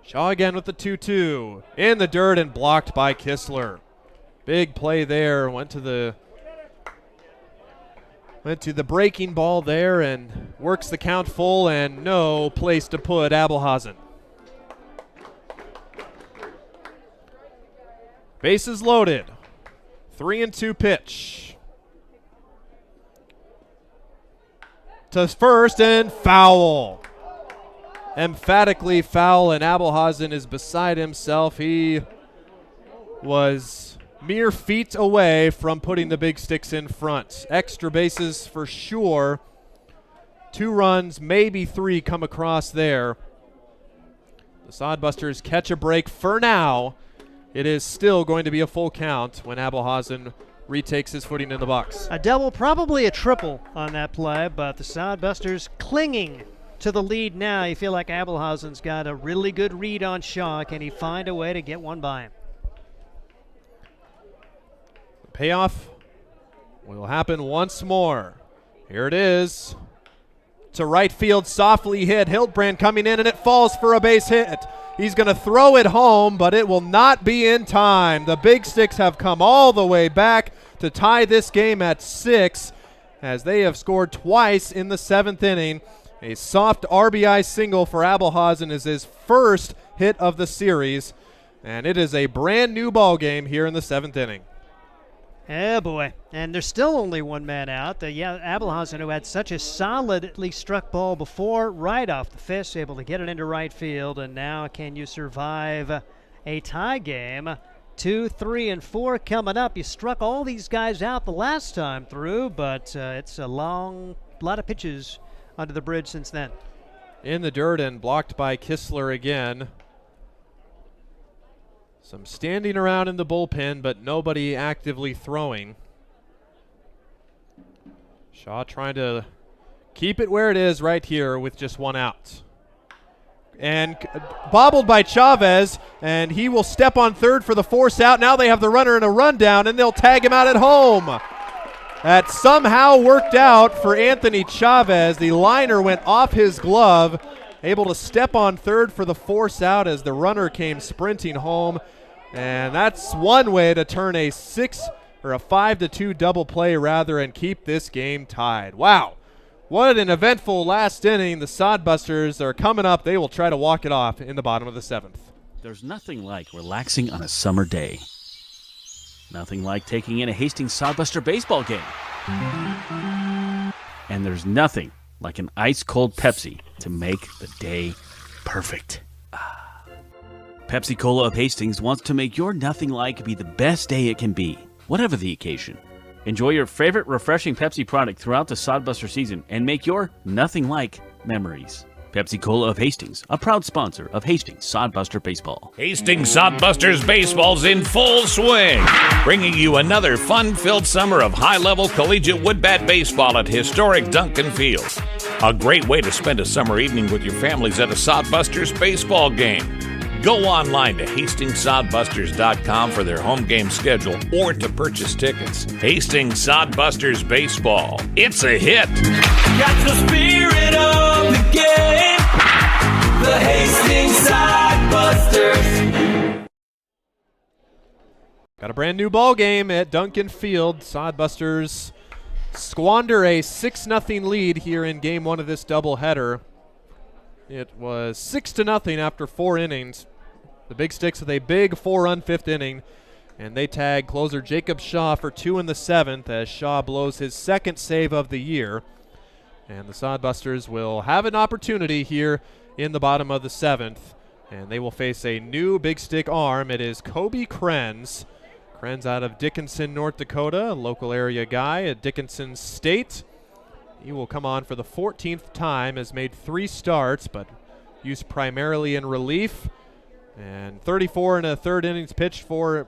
Shaw again with the 2-2. In the dirt and blocked by Kistler. Big play there. Went to the breaking ball there and works the count full, and no place to put Abelhausen. Bases loaded. 3-2 pitch. To first and foul. Emphatically foul, and Abelhausen is beside himself. He was mere feet away from putting the Big Sticks in front. Extra bases for sure. 2 runs, maybe 3 come across there. The Sodbusters catch a break for now. It is still going to be a full count when Abelhausen retakes his footing in the box. A double, probably a triple on that play, but the Sodbusters clinging to the lead now. You feel like Abelhausen's got a really good read on Shaw. Can he find a way to get one by him? The payoff will happen once more. Here it is. To right field, softly hit. Hildbrand coming in, and it falls for a base hit. He's going to throw it home, but it will not be in time. The Big Sticks have come all the way back to tie this game at 6, as they have scored twice in the 7th inning. A soft RBI single for Abelhausen is his first hit of the series, and it is a brand new ball game here in the 7th inning. Oh boy, and there's still only 1 man out. Abelhausen, who had such a solidly struck ball before, right off the fist, able to get it into right field, and now can you survive a tie game? 2, 3, and 4 coming up. You struck all these guys out the last time through, but it's a lot of pitches under the bridge since then. In the dirt and blocked by Kistler again. Some standing around in the bullpen, but nobody actively throwing. Shaw trying to keep it where it is right here with just 1 out. and bobbled by Chavez, and he will step on third for the force out. Now they have the runner in a rundown, and they'll tag him out at home. That somehow worked out for Anthony Chavez. The liner went off his glove, able to step on third for the force out as the runner came sprinting home. And that's one way to turn a 5-2 double play rather and keep this game tied. Wow. What an eventful last inning. The Sodbusters are coming up. They will try to walk it off in the bottom of the 7th. There's nothing like relaxing on a summer day. Nothing like taking in a Hastings Sodbuster baseball game. And there's nothing like an ice-cold Pepsi to make the day perfect. Pepsi Cola of Hastings wants to make your nothing like be the best day it can be, whatever the occasion. Enjoy your favorite refreshing Pepsi product throughout the Sodbuster season and make your nothing like memories. Pepsi Cola of Hastings, a proud sponsor of Hastings Sodbuster Baseball. Hastings Sodbusters Baseball's in full swing, bringing you another fun-filled summer of high-level collegiate woodbat baseball at historic Duncan Field. A great way to spend a summer evening with your families at a Sodbusters baseball game. Go online to HastingsSodbusters.com for their home game schedule or to purchase tickets. Hastings Sodbusters Baseball. It's a hit. Got the spirit of the game. The Hastings Sodbusters. Got a brand new ball game at Duncan Field. Sodbusters squander a 6-0 lead here in game 1 of this doubleheader. It was 6-0 after 4 innings. The Big Sticks with a big 4-run 5th inning, and they tag closer Jacob Shaw for 2 in the 7th as Shaw blows his 2nd save of the year. And the Sodbusters will have an opportunity here in the bottom of the 7th, and they will face a new Big Stick arm. It is Kobe Krenz. Krenz out of Dickinson, North Dakota, a local area guy at Dickinson State. He will come on for the 14th time, has made 3 starts, but used primarily in relief. And 34 and a third innings pitched for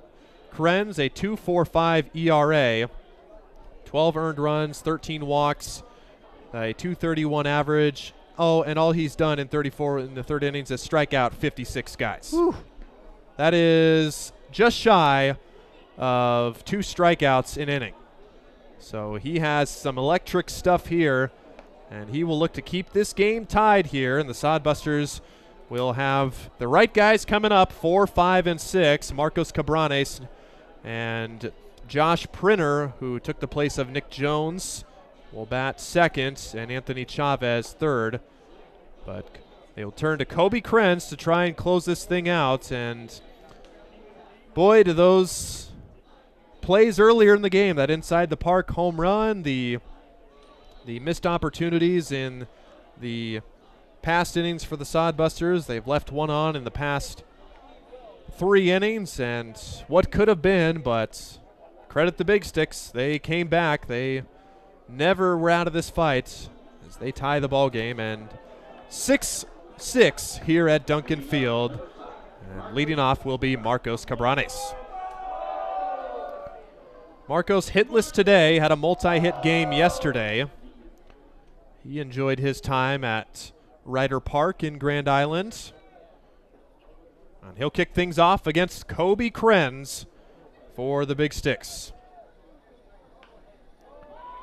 Krenz, a 2.45 ERA, 12 earned runs, 13 walks, a 2.31 average. Oh, and all he's done in 34 in the third innings is strike out 56 guys. Whew. That is just shy of 2 strikeouts an inning. So he has some electric stuff here, and he will look to keep this game tied here, and the Sodbusters will have the right guys coming up, 4, 5, and 6. Marcos Cabranes and Josh Printer, who took the place of Nick Jones, will bat second, and Anthony Chavez third. But they will turn to Kobe Krenz to try and close this thing out. And boy, do those plays earlier in the game, that inside the park home run, the missed opportunities in the past innings for the Sodbusters. They've left one on in the past 3 innings, and what could have been, but credit the Big Sticks. They came back. They never were out of this fight as they tie the ball game, and 6-6 here at Duncan Field. And leading off will be Marcos Cabranes. Marcos hitless today, had a multi-hit game yesterday. He enjoyed his time at Ryder Park in Grand Island. And he'll kick things off against Kobe Krenz for the Big Sticks.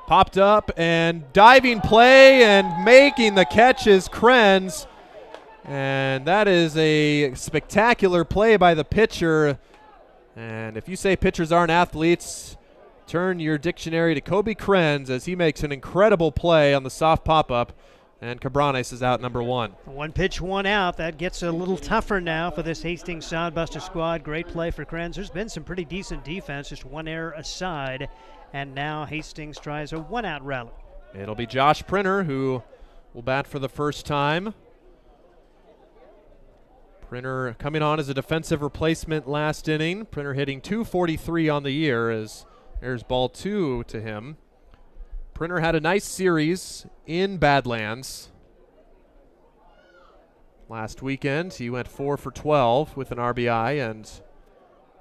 Popped up and diving play and making the catch is Krenz. And that is a spectacular play by the pitcher. And if you say pitchers aren't athletes, turn your dictionary to Kobe Krenz as he makes an incredible play on the soft pop-up. And Cabranes is out number 1. 1 pitch, 1 out. That gets a little tougher now for this Hastings Sodbuster squad. Great play for Krenz. There's been some pretty decent defense, just 1 error aside. And now Hastings tries a 1-out rally. It'll be Josh Printer who will bat for the first time. Printer coming on as a defensive replacement last inning. Printer hitting .243 on the year as there's ball 2 to him. Printer had a nice series in Badlands. Last weekend, he went 4 for 12 with an RBI and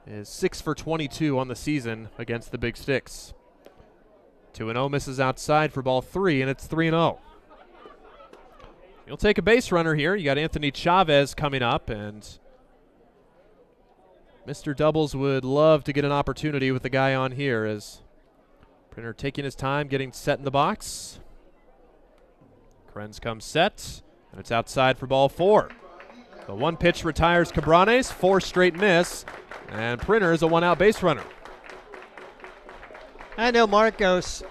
is 6 for 22 on the season against the Big Sticks. 2-0 misses outside for ball 3, and it's 3-0. You'll take a base runner here. You got Anthony Chavez coming up, and Mr. Doubles would love to get an opportunity with the guy on here as Printer taking his time, getting set in the box. Krenz comes set, and it's outside for ball 4. The one pitch retires Cabranes, 4 straight miss, and Printer is a 1-out base runner. I know Marcos,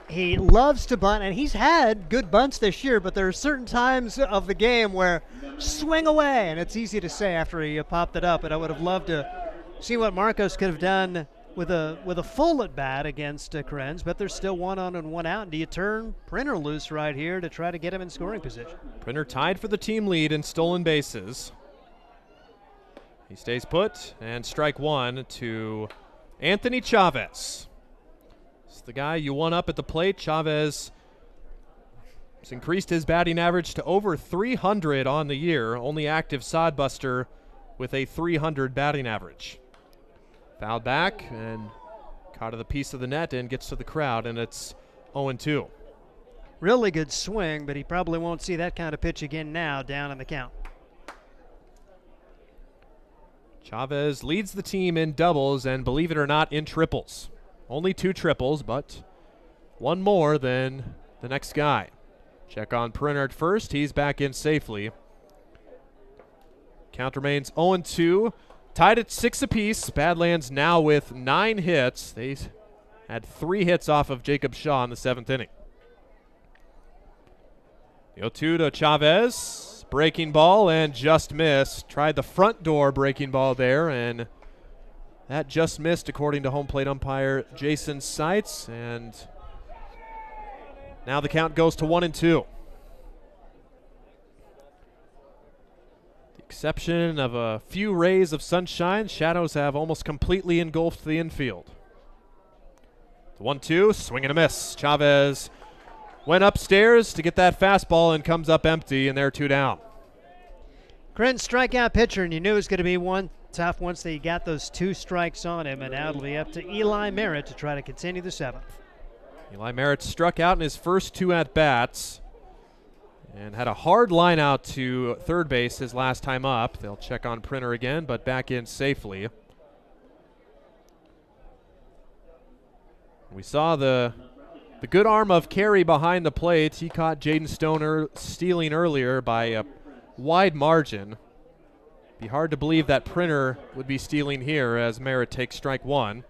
he loves to bunt, and he's had good bunts this year, but there are certain times of the game where swing away, and it's easy to say after he popped it up, and I would have loved to see what Marcos could have done with a full at bat against Krenz, but there's still 1 on and 1 out. And do you turn Printer loose right here to try to get him in scoring position? Printer tied for the team lead in stolen bases. He stays put, and strike 1 to Anthony Chavez. It's the guy you won up at the plate. Chavez has increased his batting average to over 300 on the year. Only active sodbuster with a 300 batting average. Fouled back and caught at the piece of the net and gets to the crowd, and it's 0-2. Really good swing, but he probably won't see that kind of pitch again now, down in the count. Chavez leads the team in doubles and, believe it or not, in triples. Only 2 triples, but 1 more than the next guy. Check on Printer at first. He's back in safely. Count remains 0-2. Tied at 6 apiece. Badlands now with 9 hits. They had 3 hits off of Jacob Shaw in the 7th inning. The 0-2 to Chavez. Breaking ball and just missed. Tried the front door breaking ball there, and that just missed according to home plate umpire Jason Seitz. And now the count goes to 1-2. Exception of a few rays of sunshine, shadows have almost completely engulfed the infield. The 1-2, swing and a miss. Chavez went upstairs to get that fastball and comes up empty, and they're 2 down. Krenz strikeout pitcher, and you knew it was going to be one tough once they got those 2 strikes on him, and now it'll be up to Eli Merritt to try to continue the 7th. Eli Merritt struck out in his first 2 at-bats and had a hard line out to third base his last time up. They'll check on Printer again, but back in safely. We saw the good arm of Carey behind the plate. He caught Jaden Stoner stealing earlier by a wide margin. Be hard to believe that Printer would be stealing here as Merritt takes strike 1.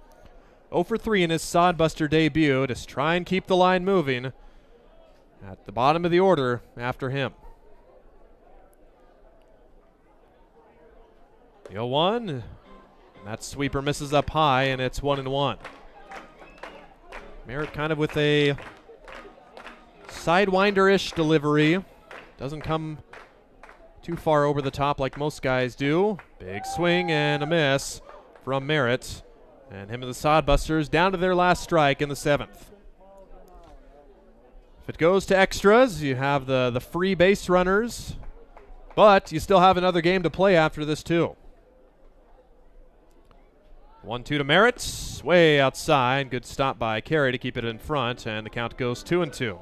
0 for 3 in his sodbuster debut to try and keep the line moving. At the bottom of the order after him. The 0-1. That sweeper misses up high, and it's 1-1. Merritt kind of with a sidewinder-ish delivery. Doesn't come too far over the top like most guys do. Big swing and a miss from Merritt. And him and the Sodbusters down to their last strike in the 7th. If it goes to extras, you have the free base runners, but you still have another game to play after this too. 1-2 to Merritt, way outside. Good stop by Carey to keep it in front, and the count goes 2-2.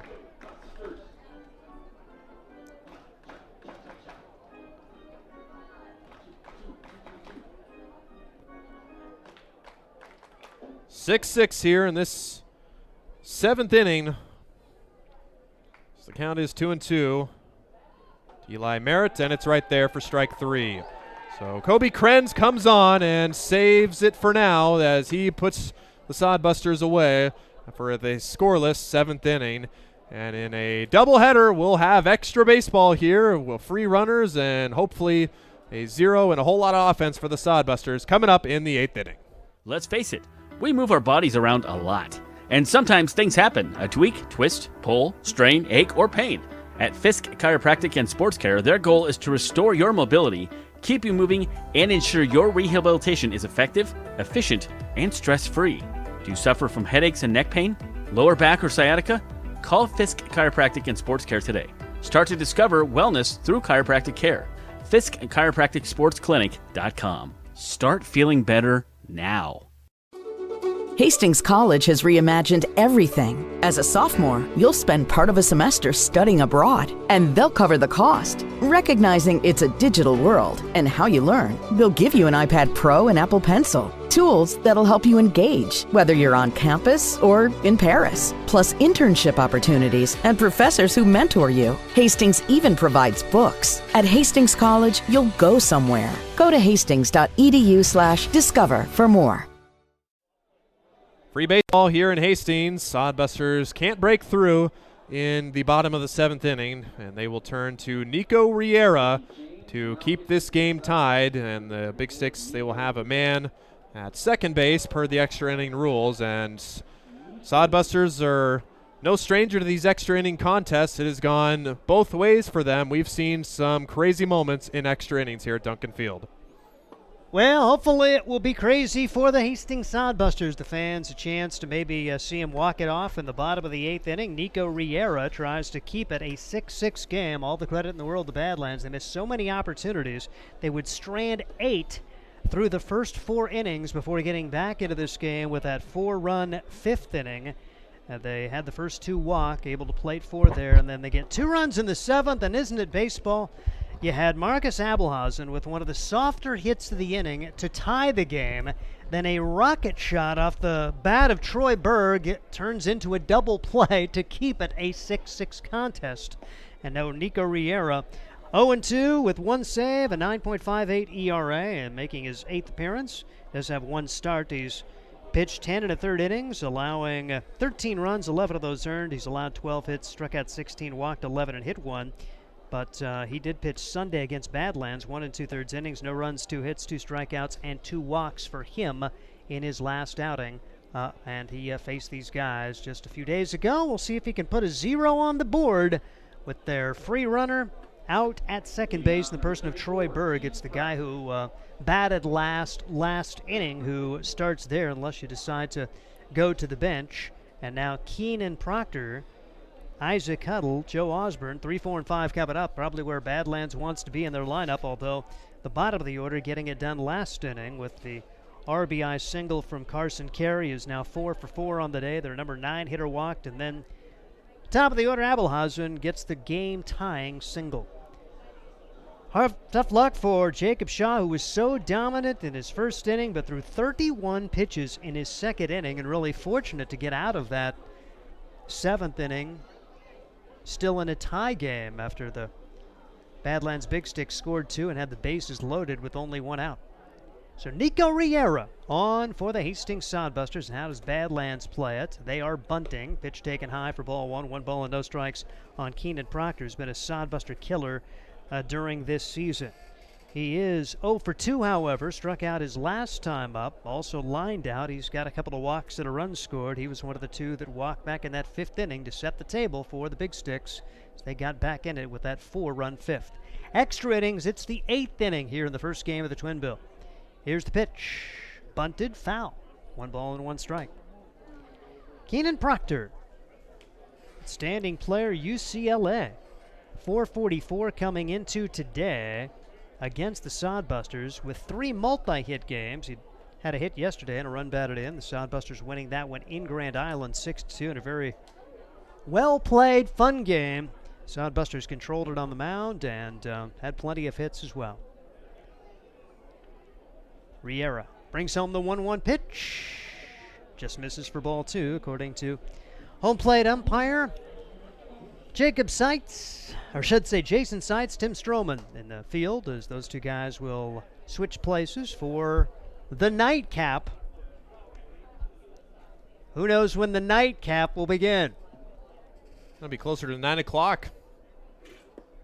Six here in this 7th inning. The count is 2-2. Eli Merritt, and it's right there for strike 3. So Kobe Krenz comes on and saves it for now as he puts the Sodbusters away for the scoreless 7th inning. And in a doubleheader, we'll have extra baseball here. We'll free runners and hopefully a 0 and a whole lot of offense for the Sodbusters coming up in the 8th inning. Let's face it, we move our bodies around a lot. And sometimes things happen. A tweak, twist, pull, strain, ache, or pain. At Fisk Chiropractic and Sports Care, their goal is to restore your mobility, keep you moving, and ensure your rehabilitation is effective, efficient, and stress-free. Do you suffer from headaches and neck pain, lower back, or sciatica? Call Fisk Chiropractic and Sports Care today. Start to discover wellness through chiropractic care. Fisk Chiropractic Sports Clinic.com. Start feeling better now. Hastings College has reimagined everything. As a sophomore, you'll spend part of a semester studying abroad, and they'll cover the cost. Recognizing it's a digital world and how you learn, they'll give you an iPad Pro and Apple Pencil. Tools that'll help you engage, whether you're on campus or in Paris. Plus internship opportunities and professors who mentor you. Hastings even provides books. At Hastings College, you'll go somewhere. Go to hastings.edu/discover for more. Free baseball here in Hastings. Sodbusters can't break through in the bottom of the 7th inning, and they will turn to Nico Riera to keep this game tied. And the Big Sticks, they will have a man at second base per the extra inning rules, and Sodbusters are no stranger to these extra inning contests. It has gone both ways for them. We've seen some crazy moments in extra innings here at Duncan Field. Well, hopefully it will be crazy for the Hastings Sodbusters. The fans a chance to maybe see him walk it off in the bottom of the 8th inning. Nico Riera tries to keep it a 6-6 game. All the credit in the world to Badlands. They missed so many opportunities. They would strand 8 through the first 4 innings before getting back into this game with that 4-run 5th inning. They had the first 2 walk, able to plate 4 there, and then they get 2 runs in the 7th, and isn't it baseball? You had Marcus Abelhausen with one of the softer hits of the inning to tie the game. Then a rocket shot off the bat of Troy Berg turns into a double play to keep it a 6-6 contest. And now Nico Riera 0-2 with 1 save, a 9.58 ERA, and making his 8th appearance. Does have 1 start. He's pitched 10 1/3 innings, allowing 13 runs, 11 of those earned. He's allowed 12 hits, struck out 16, walked 11, and hit 1. But he did pitch Sunday against Badlands, 1 2/3 innings, no runs, 2 hits, 2 strikeouts, and 2 walks for him in his last outing. And he faced these guys just a few days ago. We'll see if he can put a 0 on the board with their free runner out at second base in the person of Troy Berg. It's the guy who batted last inning who starts there unless you decide to go to the bench. And now Keenan Proctor, Isaac Huddle, Joe Osborne, 3, 4, and 5 coming up, probably where Badlands wants to be in their lineup, although the bottom of the order getting it done last inning with the RBI single from Carson Carey, who's now 4 for 4 on the day. Their number 9 hitter walked, and then top of the order, Abelhausen gets the game-tying single. Tough luck for Jacob Shaw, who was so dominant in his first inning, but threw 31 pitches in his second inning, and really fortunate to get out of that 7th inning still in a tie game after the Badlands Big Stick scored 2 and had the bases loaded with only 1 out. So Nico Riera on for the Hastings Sodbusters. And how does Badlands play it? They are bunting. Pitch taken high for ball 1. 1 ball and no strikes on Keenan Proctor, who's been a Sodbuster killer during this season. He is 0 for 2, however. Struck out his last time up. Also lined out. He's got a couple of walks and a run scored. He was one of the 2 that walked back in that 5th inning to set the table for the Big Sticks. So they got back in it with that 4-run 5th. Extra innings, it's the 8th inning here in the first game of the Twin Bill. Here's the pitch. Bunted, foul. 1 ball and 1 strike. Keenan Proctor, standing player, UCLA. 444 coming into today against the Sodbusters with 3 multi-hit games. He had a hit yesterday and a run batted in. The Sodbusters winning that one in Grand Island 6-2 in a very well-played, fun game. Sodbusters controlled it on the mound and had plenty of hits as well. Riera brings home the 1-1 pitch. Just misses for ball 2, according to home plate umpire Jacob Seitz, or should say Jason Seitz, Tim Stroman in the field, as those 2 guys will switch places for the nightcap. Who knows when the nightcap will begin? It'll be closer to 9 o'clock.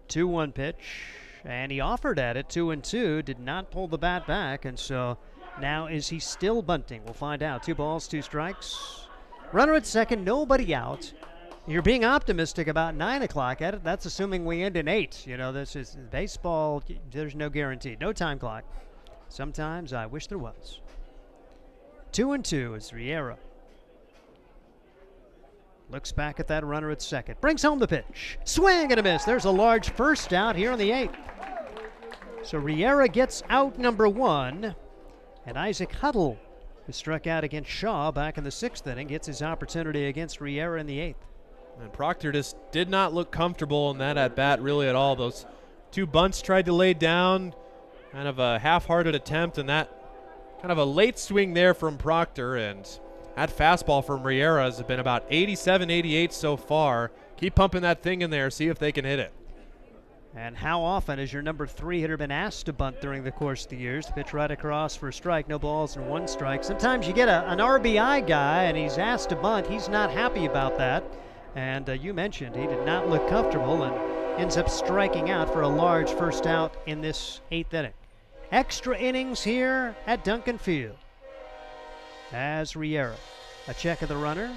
2-1 pitch, and he offered at it, 2-2, did not pull the bat back, and so now is he still bunting? We'll find out. 2 balls, 2 strikes. Runner at second, nobody out. You're being optimistic about 9 o'clock at it. That's assuming we end in 8. You know, this is baseball. There's no guarantee. No time clock. Sometimes I wish there was. 2-2 is Riera. Looks back at that runner at second. Brings home the pitch. Swing and a miss. There's a large first out here in the 8th. So Riera gets out number 1. And Isaac Huddle who struck out against Shaw back in the 6th inning, gets his opportunity against Riera in the 8th. And Proctor just did not look comfortable in that at-bat really at all. Those 2 bunts tried to lay down, kind of a half-hearted attempt, and that kind of a late swing there from Proctor, and that fastball from Riera has been about 87, 88 so far. Keep pumping that thing in there, see if they can hit it. And how often has your number 3 hitter been asked to bunt during the course of the years? Pitch right across for a strike, no balls and 1 strike. Sometimes you get an RBI guy and he's asked to bunt. He's not happy about that. And you mentioned he did not look comfortable and ends up striking out for a large first out in this 8th inning. Extra innings here at Duncan Field. As Riera, a check of the runner.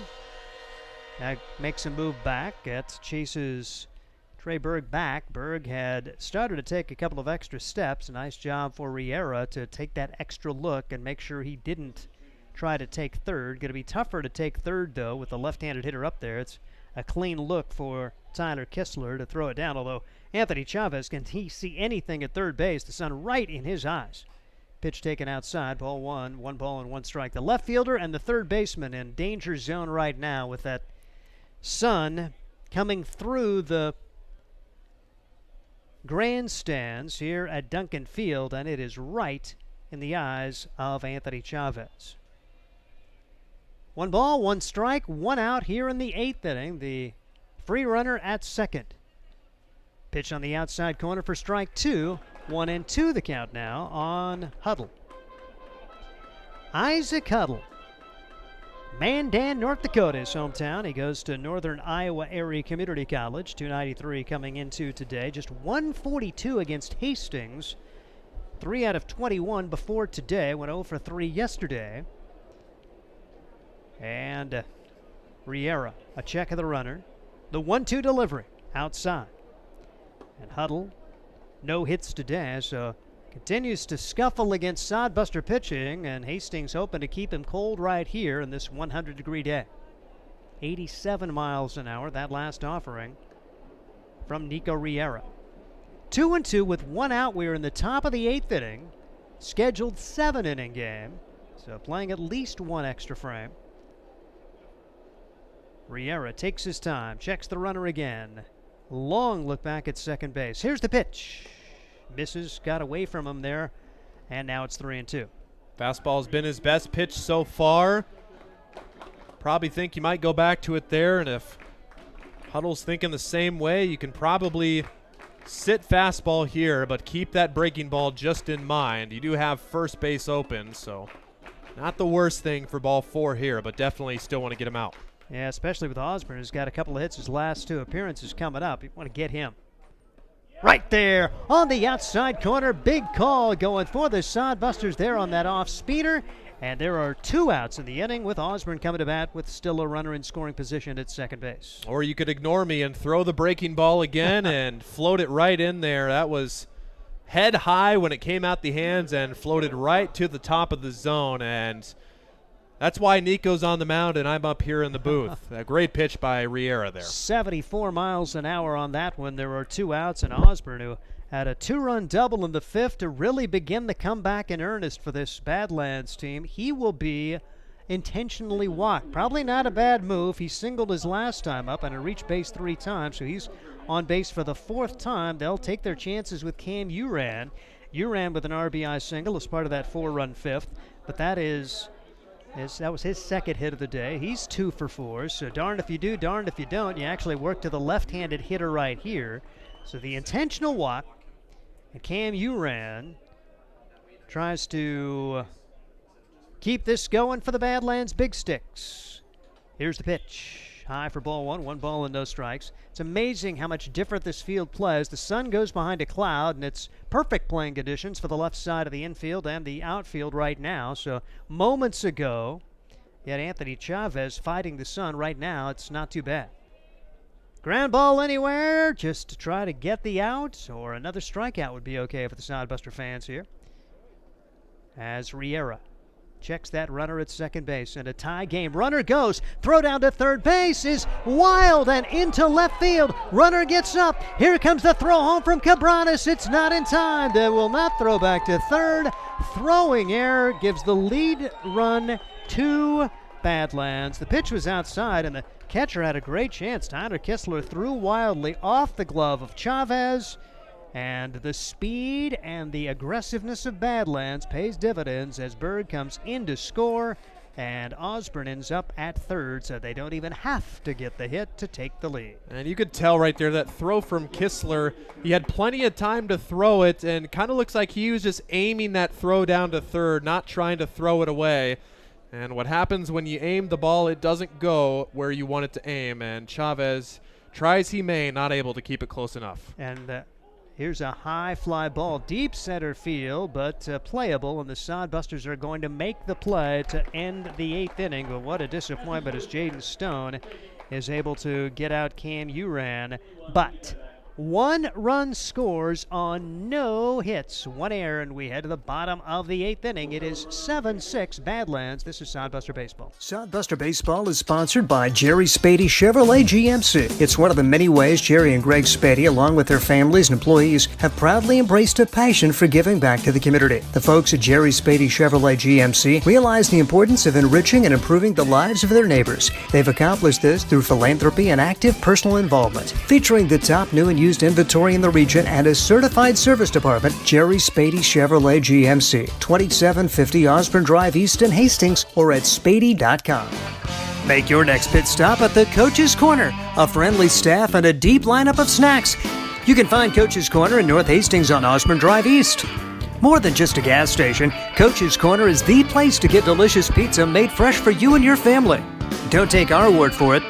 Now makes a move back. That chases Trey Berg back. Berg had started to take a couple of extra steps. A nice job for Riera to take that extra look and make sure he didn't try to take third. Going to be tougher to take third, though, with the left-handed hitter up there. It's a clean look for Tyler Kistler to throw it down, although Anthony Chavez, can he see anything at third base? The sun right in his eyes. Pitch taken outside, ball 1, 1 ball and 1 strike. The left fielder and the third baseman in danger zone right now with that sun coming through the grandstands here at Duncan Field, and it is right in the eyes of Anthony Chavez. 1 ball, 1 strike, 1 out here in the 8th inning. The free runner at second. Pitch on the outside corner for strike 2. 1-2 the count now on Huddle. Isaac Huddle. Mandan, North Dakota, his hometown. He goes to Northern Iowa Area Community College. 293 coming into today. Just 142 against Hastings. 3 out of 21 before today. Went 0 for 3 yesterday. And Riera, a check of the runner. The 1-2 delivery outside. And Huddle, no hits today, so continues to scuffle against sodbuster pitching, and Hastings hoping to keep him cold right here in this 100-degree day. 87 miles an hour, that last offering from Nico Riera. 2-2 with 1 out. We're in the top of the 8th inning. Scheduled 7-inning game, so playing at least 1 extra frame. Riera takes his time, checks the runner again. Long look back at second base. Here's the pitch. Misses, got away from him there, and now it's 3-2. Fastball's been his best pitch so far. Probably think you might go back to it there, and if Huddle's thinking the same way, you can probably sit fastball here, but keep that breaking ball just in mind. You do have first base open, so not the worst thing for ball 4 here, but definitely still want to get him out. Yeah, especially with Osborne, who's got a couple of hits his last 2 appearances coming up. You want to get him. Right there on the outside corner. Big call going for the Sodbusters there on that off-speeder. And there are 2 outs in the inning with Osborne coming to bat with still a runner in scoring position at second base. Or you could ignore me and throw the breaking ball again and float it right in there. That was head high when it came out the hands and floated right to the top of the zone. And that's why Nico's on the mound and I'm up here in the booth. A great pitch by Riera there. 74 miles an hour on that one. There were 2 outs, and Osborne, who had a 2-run double in the 5th to really begin the comeback in earnest for this Badlands team. He will be intentionally walked. Probably not a bad move. He singled his last time up and reached base 3 times, so he's on base for the 4th time. They'll take their chances with Cam Uran. Uran with an RBI single as part of that 4-run 5th, but that was his second hit of the day. He's 2 for 4, so darned if you do, darned if you don't. You actually work to the left-handed hitter right here. So the intentional walk, and Cam Uran tries to keep this going for the Badlands Big Sticks. Here's the pitch. High for ball 1, 1 ball and no strikes. It's amazing how much different this field plays. The sun goes behind a cloud, and it's perfect playing conditions for the left side of the infield and the outfield right now. So moments ago, you had Anthony Chavez fighting the sun. Right now, it's not too bad. Ground ball anywhere just to try to get the out, or another strikeout would be okay for the Sodbuster fans here. As Riera checks that runner at second base, and a tie game. Runner goes, throw down to third base is wild and into left field. Runner gets up. Here comes the throw home from Cabranes. It's not in time. They will not throw back to third. Throwing error gives the lead run to Badlands. The pitch was outside, and the catcher had a great chance. Tyler Kistler threw wildly off the glove of Chavez. And the speed and the aggressiveness of Badlands pays dividends as Berg comes in to score, and Osborne ends up at third, so they don't even have to get the hit to take the lead. And you could tell right there that throw from Kistler, he had plenty of time to throw it, and kind of looks like he was just aiming that throw down to third, not trying to throw it away. And what happens when you aim the ball, it doesn't go where you want it to aim, and Chavez tries he may, not able to keep it close enough. And here's a high fly ball, deep center field, but playable, and the Sodbusters are going to make the play to end the 8th inning. But what a disappointment as Jaden Stone is able to get out Cam Uran. But 1 run scores on no hits, 1 error, and we head to the bottom of the 8th inning. It is 7-6 Badlands. This is Sodbuster Baseball. Sodbuster Baseball is sponsored by Jerry Spady Chevrolet GMC. It's one of the many ways Jerry and Greg Spady, along with their families and employees, have proudly embraced a passion for giving back to the community. The folks at Jerry Spady Chevrolet GMC realize the importance of enriching and improving the lives of their neighbors. They've accomplished this through philanthropy and active personal involvement. Featuring the top new and used inventory in the region and a certified service department, Jerry Spady Chevrolet GMC, 2750 Osborne Drive East in Hastings, or at spady.com. Make your next pit stop at the Coach's Corner, a friendly staff and a deep lineup of snacks. You can find Coach's Corner in North Hastings on Osborne Drive East. More than just a gas station, Coach's Corner is the place to get delicious pizza made fresh for you and your family. Don't take our word for it.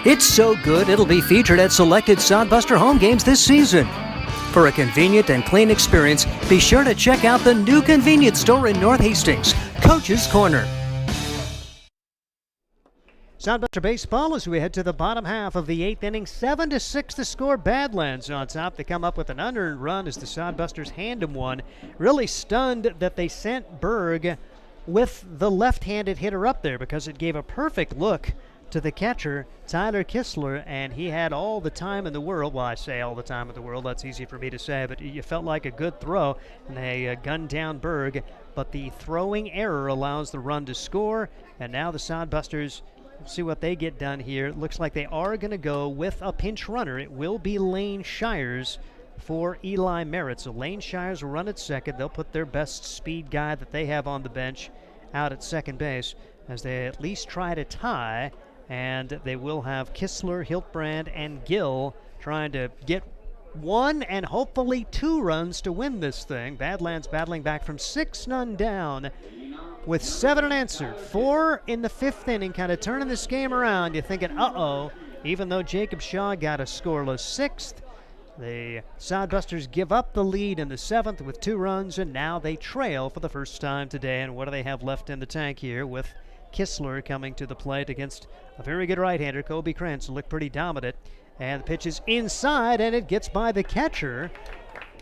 It's so good, it'll be featured at selected Sodbuster home games this season. For a convenient and clean experience, be sure to check out the new convenience store in North Hastings, Coach's Corner. Sodbuster Baseball as we head to the bottom half of the 8th inning. 7-6 the score. Badlands on top. They come up with an unearned run as the Sodbusters hand him one. Really stunned that they sent Berg with the left-handed hitter up there because it gave a perfect look to the catcher, Tyler Kistler, and he had all the time in the world. Well, I say all the time in the world, that's easy for me to say, but you felt like a good throw, and they gunned down Berg, but the throwing error allows the run to score, and now the Sodbusters see what they get done here. It looks like they are going to go with a pinch runner. It will be Lane Shires for Eli Merritt. So Lane Shires will run at second. They'll put their best speed guy that they have on the bench out at second base as they at least try to tie. And they will have Kistler, Hiltbrand, and Gill trying to get 1 and hopefully 2 runs to win this thing. Badlands battling back from 6-0 down with 7 unanswered. 4 in the 5th inning, kind of turning this game around. You're thinking, uh-oh, even though Jacob Shaw got a scoreless 6th, the Sodbusters give up the lead in the 7th with 2 runs, and now they trail for the first time today. And what do they have left in the tank here with Kistler coming to the plate against a very good right-hander, Kobe Krantz, looked pretty dominant. And the pitch is inside, and it gets by the catcher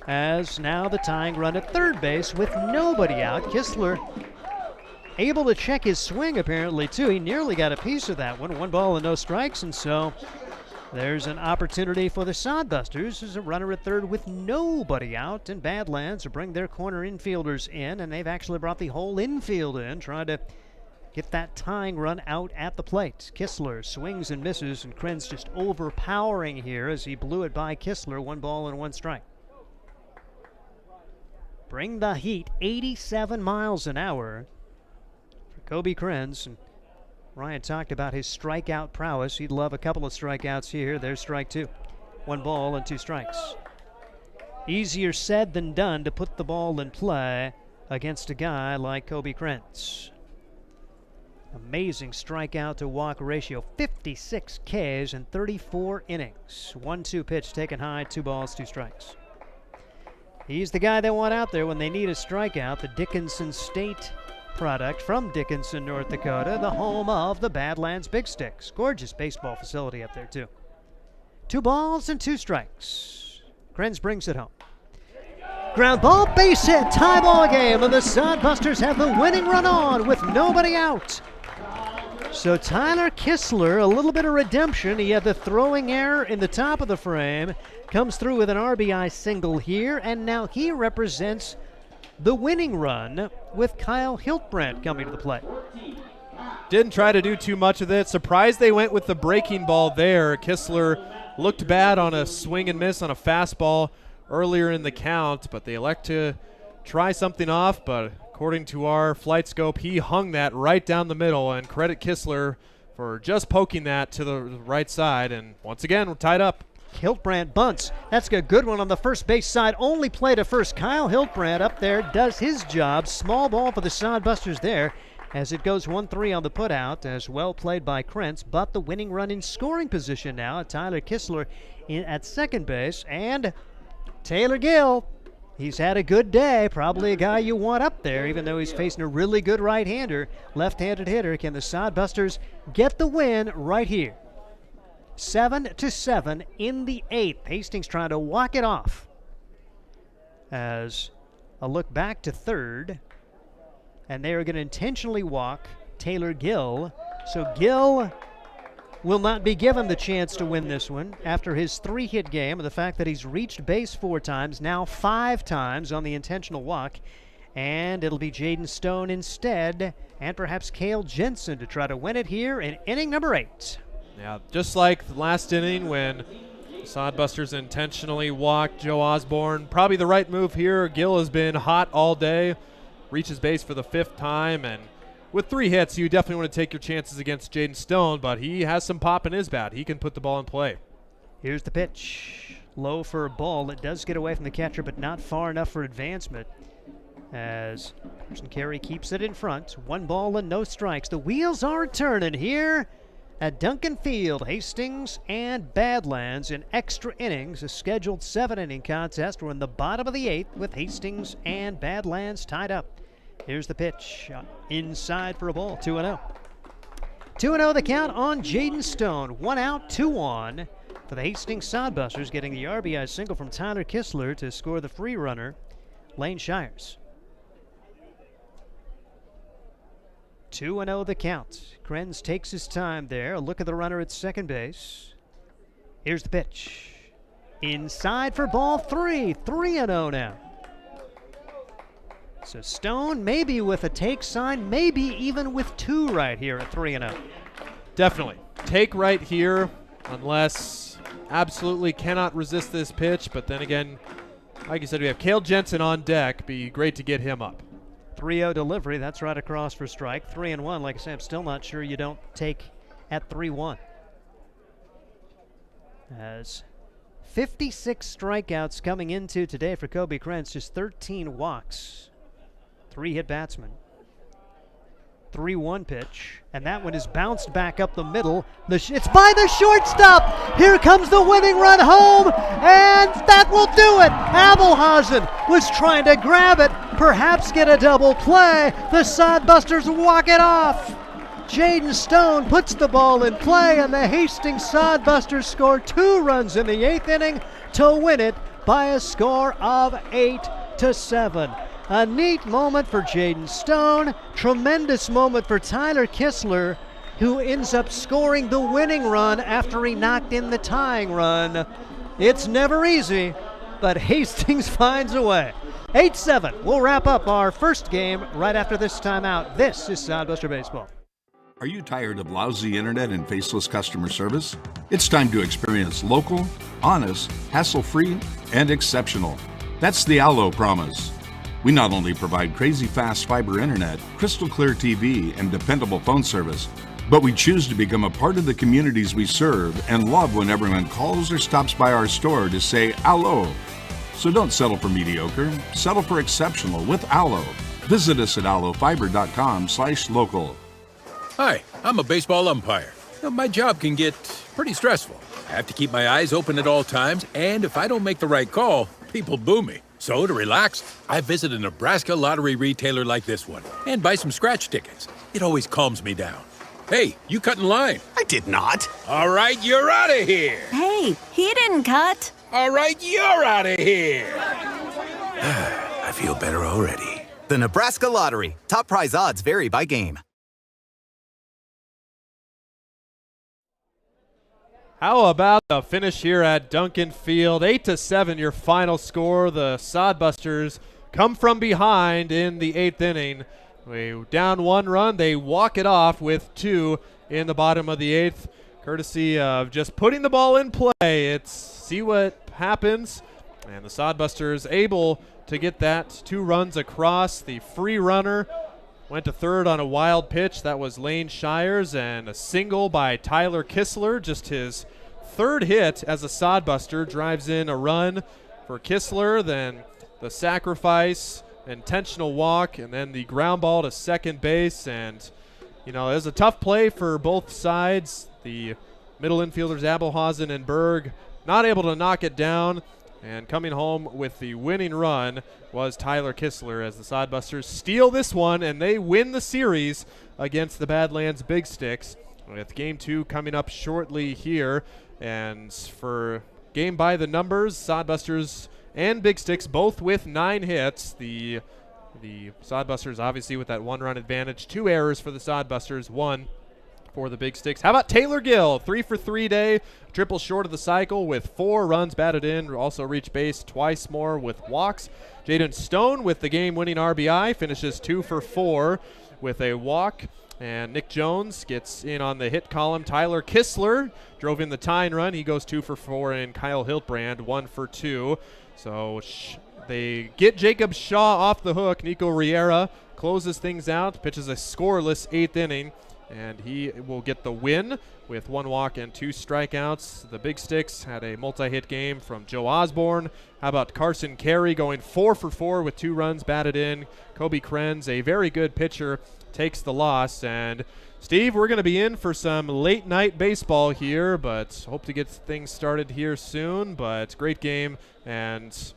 as now the tying run at third base with nobody out. Kistler able to check his swing apparently, too. He nearly got a piece of that one. 1 ball and no strikes, and so there's an opportunity for the Sodbusters. There's a runner at third with nobody out, and Badlands will bring their corner infielders in, and they've actually brought the whole infield in, trying to get that tying run out at the plate. Kistler swings and misses, and Krenz just overpowering here as he blew it by Kistler. 1 ball and 1 strike. Bring the heat 87 miles an hour for Kobe Krenz. And Ryan talked about his strikeout prowess. He'd love a couple of strikeouts here. There's strike 2. 1 ball and 2 strikes. Easier said than done to put the ball in play against a guy like Kobe Krenz. Amazing strikeout to walk ratio, 56 Ks in 34 innings. 1-2 pitch taken high, 2 balls, 2 strikes. He's the guy they want out there when they need a strikeout. The Dickinson State product from Dickinson, North Dakota, the home of the Badlands Big Sticks. Gorgeous baseball facility up there, too. 2 balls and 2 strikes. Krenz brings it home. Ground ball, base hit, tie ball game, and the Sodbusters have the winning run on with nobody out. So Tyler Kistler, a little bit of redemption. He had the throwing error in the top of the frame, comes through with an RBI single here, and now he represents the winning run with Kyle Hiltbrandt coming to the plate. Didn't try to do too much of it. Surprised they went with the breaking ball there. Kistler looked bad on a swing and miss on a fastball earlier in the count, but they elect to try something off. But according to our flight scope, he hung that right down the middle, and credit Kistler for just poking that to the right side. And once again, we're tied up. Hiltbrandt bunts. That's a good one on the first base side. Only play to first. Kyle Hiltbrandt up there does his job. Small ball for the Sodbusters there as it goes 1-3 on the putout, as well played by Krentz. But the winning run in scoring position now. Tyler Kistler at second base, and Taylor Gill. He's had a good day. Probably a guy you want up there, even though he's facing a really good right-hander. Left-handed hitter. Can the Sodbusters get the win right here? 7-7 in the 8th. Hastings trying to walk it off. As a look back to third. And they are going to intentionally walk Taylor Gill. So Gill will not be given the chance to win this one after his 3-hit game, and the fact that he's reached base 4 times, now 5 times on the intentional walk. And it'll be Jaden Stone instead, and perhaps Cale Jensen to try to win it here in inning number 8. Yeah, just like the last inning when the Sodbusters intentionally walked Joe Osborne. Probably the right move here. Gill has been hot all day, reaches base for the 5th time, and with 3 hits, you definitely want to take your chances against Jaden Stone, but he has some pop in his bat. He can put the ball in play. Here's the pitch. Low for a ball. It does get away from the catcher, but not far enough for advancement. As Carson Carey keeps it in front. 1 ball and no strikes. The wheels are turning here at Duncan Field. Hastings and Badlands in extra innings. A scheduled 7-inning contest. We're in the bottom of the 8th with Hastings and Badlands tied up. Here's the pitch. Inside for a ball. 2-0. 2-0 the count on Jaden Stone. 1 out, 2 on for the Hastings Sodbusters, getting the RBI single from Tyler Kistler to score the free runner, Lane Shires. 2-0 the count. Krenz takes his time there. A look at the runner at second base. Here's the pitch. Inside for ball 3. 3-0 now. So Stone maybe with a take sign, maybe even with 2 right here at 3-0. Definitely. Take right here unless absolutely cannot resist this pitch. But then again, like you said, we have Cale Jensen on deck. Be great to get him up. 3-0 delivery. That's right across for strike. 3-1. Like I said, I'm still not sure you don't take at 3-1. As 56 strikeouts coming into today for Kobe Krentz, just 13 walks. 3-hit batsman. 3-1 pitch, and that one is bounced back up the middle. It's by the shortstop. Here comes the winning run home, and that will do it. Abelhausen was trying to grab it, perhaps get a double play. The Sodbusters walk it off. Jaden Stone puts the ball in play, and the Hastings Sodbusters score 2 runs in the 8th inning to win it by a score of 8-7. A neat moment for Jaden Stone. Tremendous moment for Tyler Kistler, who ends up scoring the winning run after he knocked in the tying run. It's never easy, but Hastings finds a way. 8-7. We'll wrap up our first game right after this timeout. This is Sodbuster Baseball. Are you tired of lousy internet and faceless customer service? It's time to experience local, honest, hassle-free, and exceptional. That's the Allo promise. We not only provide crazy fast fiber internet, crystal clear TV, and dependable phone service, but we choose to become a part of the communities we serve and love when everyone calls or stops by our store to say Allo. So don't settle for mediocre, settle for exceptional with Allo. Visit us at allofiber.com/local. Hi, I'm a baseball umpire. My job can get pretty stressful. I have to keep my eyes open at all times, and if I don't make the right call, people boo me. So to relax, I visit a Nebraska lottery retailer like this one and buy some scratch tickets. It always calms me down. Hey, you cut in line. I did not. All right, you're out of here. Hey, he didn't cut. All right, you're out of here. I feel better already. The Nebraska Lottery. Top prize odds vary by game. How about the finish here at Duncan Field? 8-7 your final score. The Sodbusters come from behind in the 8th inning. We down 1 run. They walk it off with 2 in the bottom of the 8th, courtesy of just putting the ball in play. It's see what happens. And the Sodbusters able to get that 2 runs across. The free runner went to third on a wild pitch. That was Lane Shires, and a single by Tyler Kistler, just his 3rd hit as a Sodbuster, drives in a run for Kistler. Then the sacrifice, intentional walk, and then the ground ball to second base. And, you know, it was a tough play for both sides. The middle infielders, Abelhausen and Berg, not able to knock it down. And coming home with the winning run was Tyler Kistler as the Sodbusters steal this one, and they win the series against the Badlands Big Sticks, with Game 2 coming up shortly here. And for game by the numbers, Sodbusters and Big Sticks both with 9 hits. The Sodbusters obviously with that 1-run advantage. 2 errors for the Sodbusters, 1 for the Big Sticks. How about Taylor Gill? 3 for 3 day, triple short of the cycle with 4 runs batted in. Also reached base twice more with walks. Jaden Stone with the game-winning RBI finishes 2 for 4 with a walk. And Nick Jones gets in on the hit column. Tyler Kistler drove in the tying run. He goes 2 for 4, and Kyle Hiltbrand 1 for 2. So they get Jacob Shaw off the hook. Nico Riera closes things out, pitches a scoreless 8th inning. And he will get the win with 1 walk and 2 strikeouts. The Big Sticks had a multi-hit game from Joe Osborne. How about Carson Carey going 4 for 4 with 2 runs batted in. Kobe Krenz, a very good pitcher, takes the loss. And Steve, we're going to be in for some late night baseball here, but hope to get things started here soon. But great game, and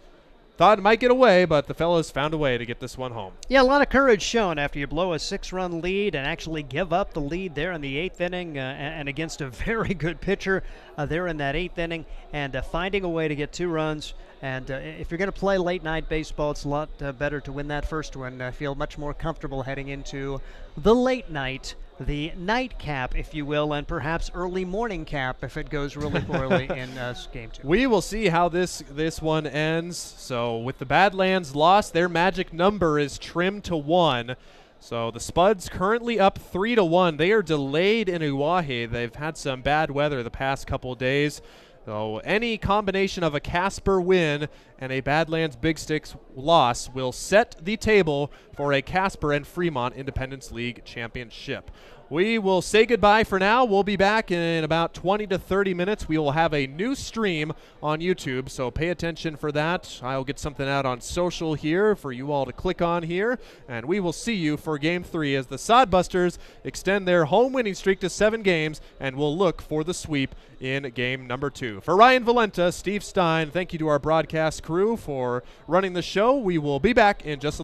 thought it might get away, but the fellas found a way to get this one home. Yeah, a lot of courage shown after you blow a 6-run lead and actually give up the lead there in the 8th inning and against a very good pitcher there in that 8th inning, and finding a way to get 2 runs. And if you're going to play late night baseball, it's a lot better to win that first one. I feel much more comfortable heading into the late night, the nightcap, if you will, and perhaps early morning cap if it goes really poorly in Game 2. We will see how this one ends. So with the Badlands loss, their magic number is trimmed to 1. So the Spuds currently up 3-1. They are delayed in Uwahee. They've had some bad weather the past couple days. So any combination of a Casper win and a Badlands Big Sticks loss will set the table for a Casper and Fremont Independence League championship. We will say goodbye for now. We'll be back in about 20 to 30 minutes. We will have a new stream on YouTube, so pay attention for that. I'll get something out on social here for you all to click on here, and we will see you for Game 3 as the Sodbusters extend their home winning streak to 7 games, and will look for the sweep in Game number 2. For Ryan Valenta, Steve Stein, thank you to our broadcast crew for running the show. We will be back in just a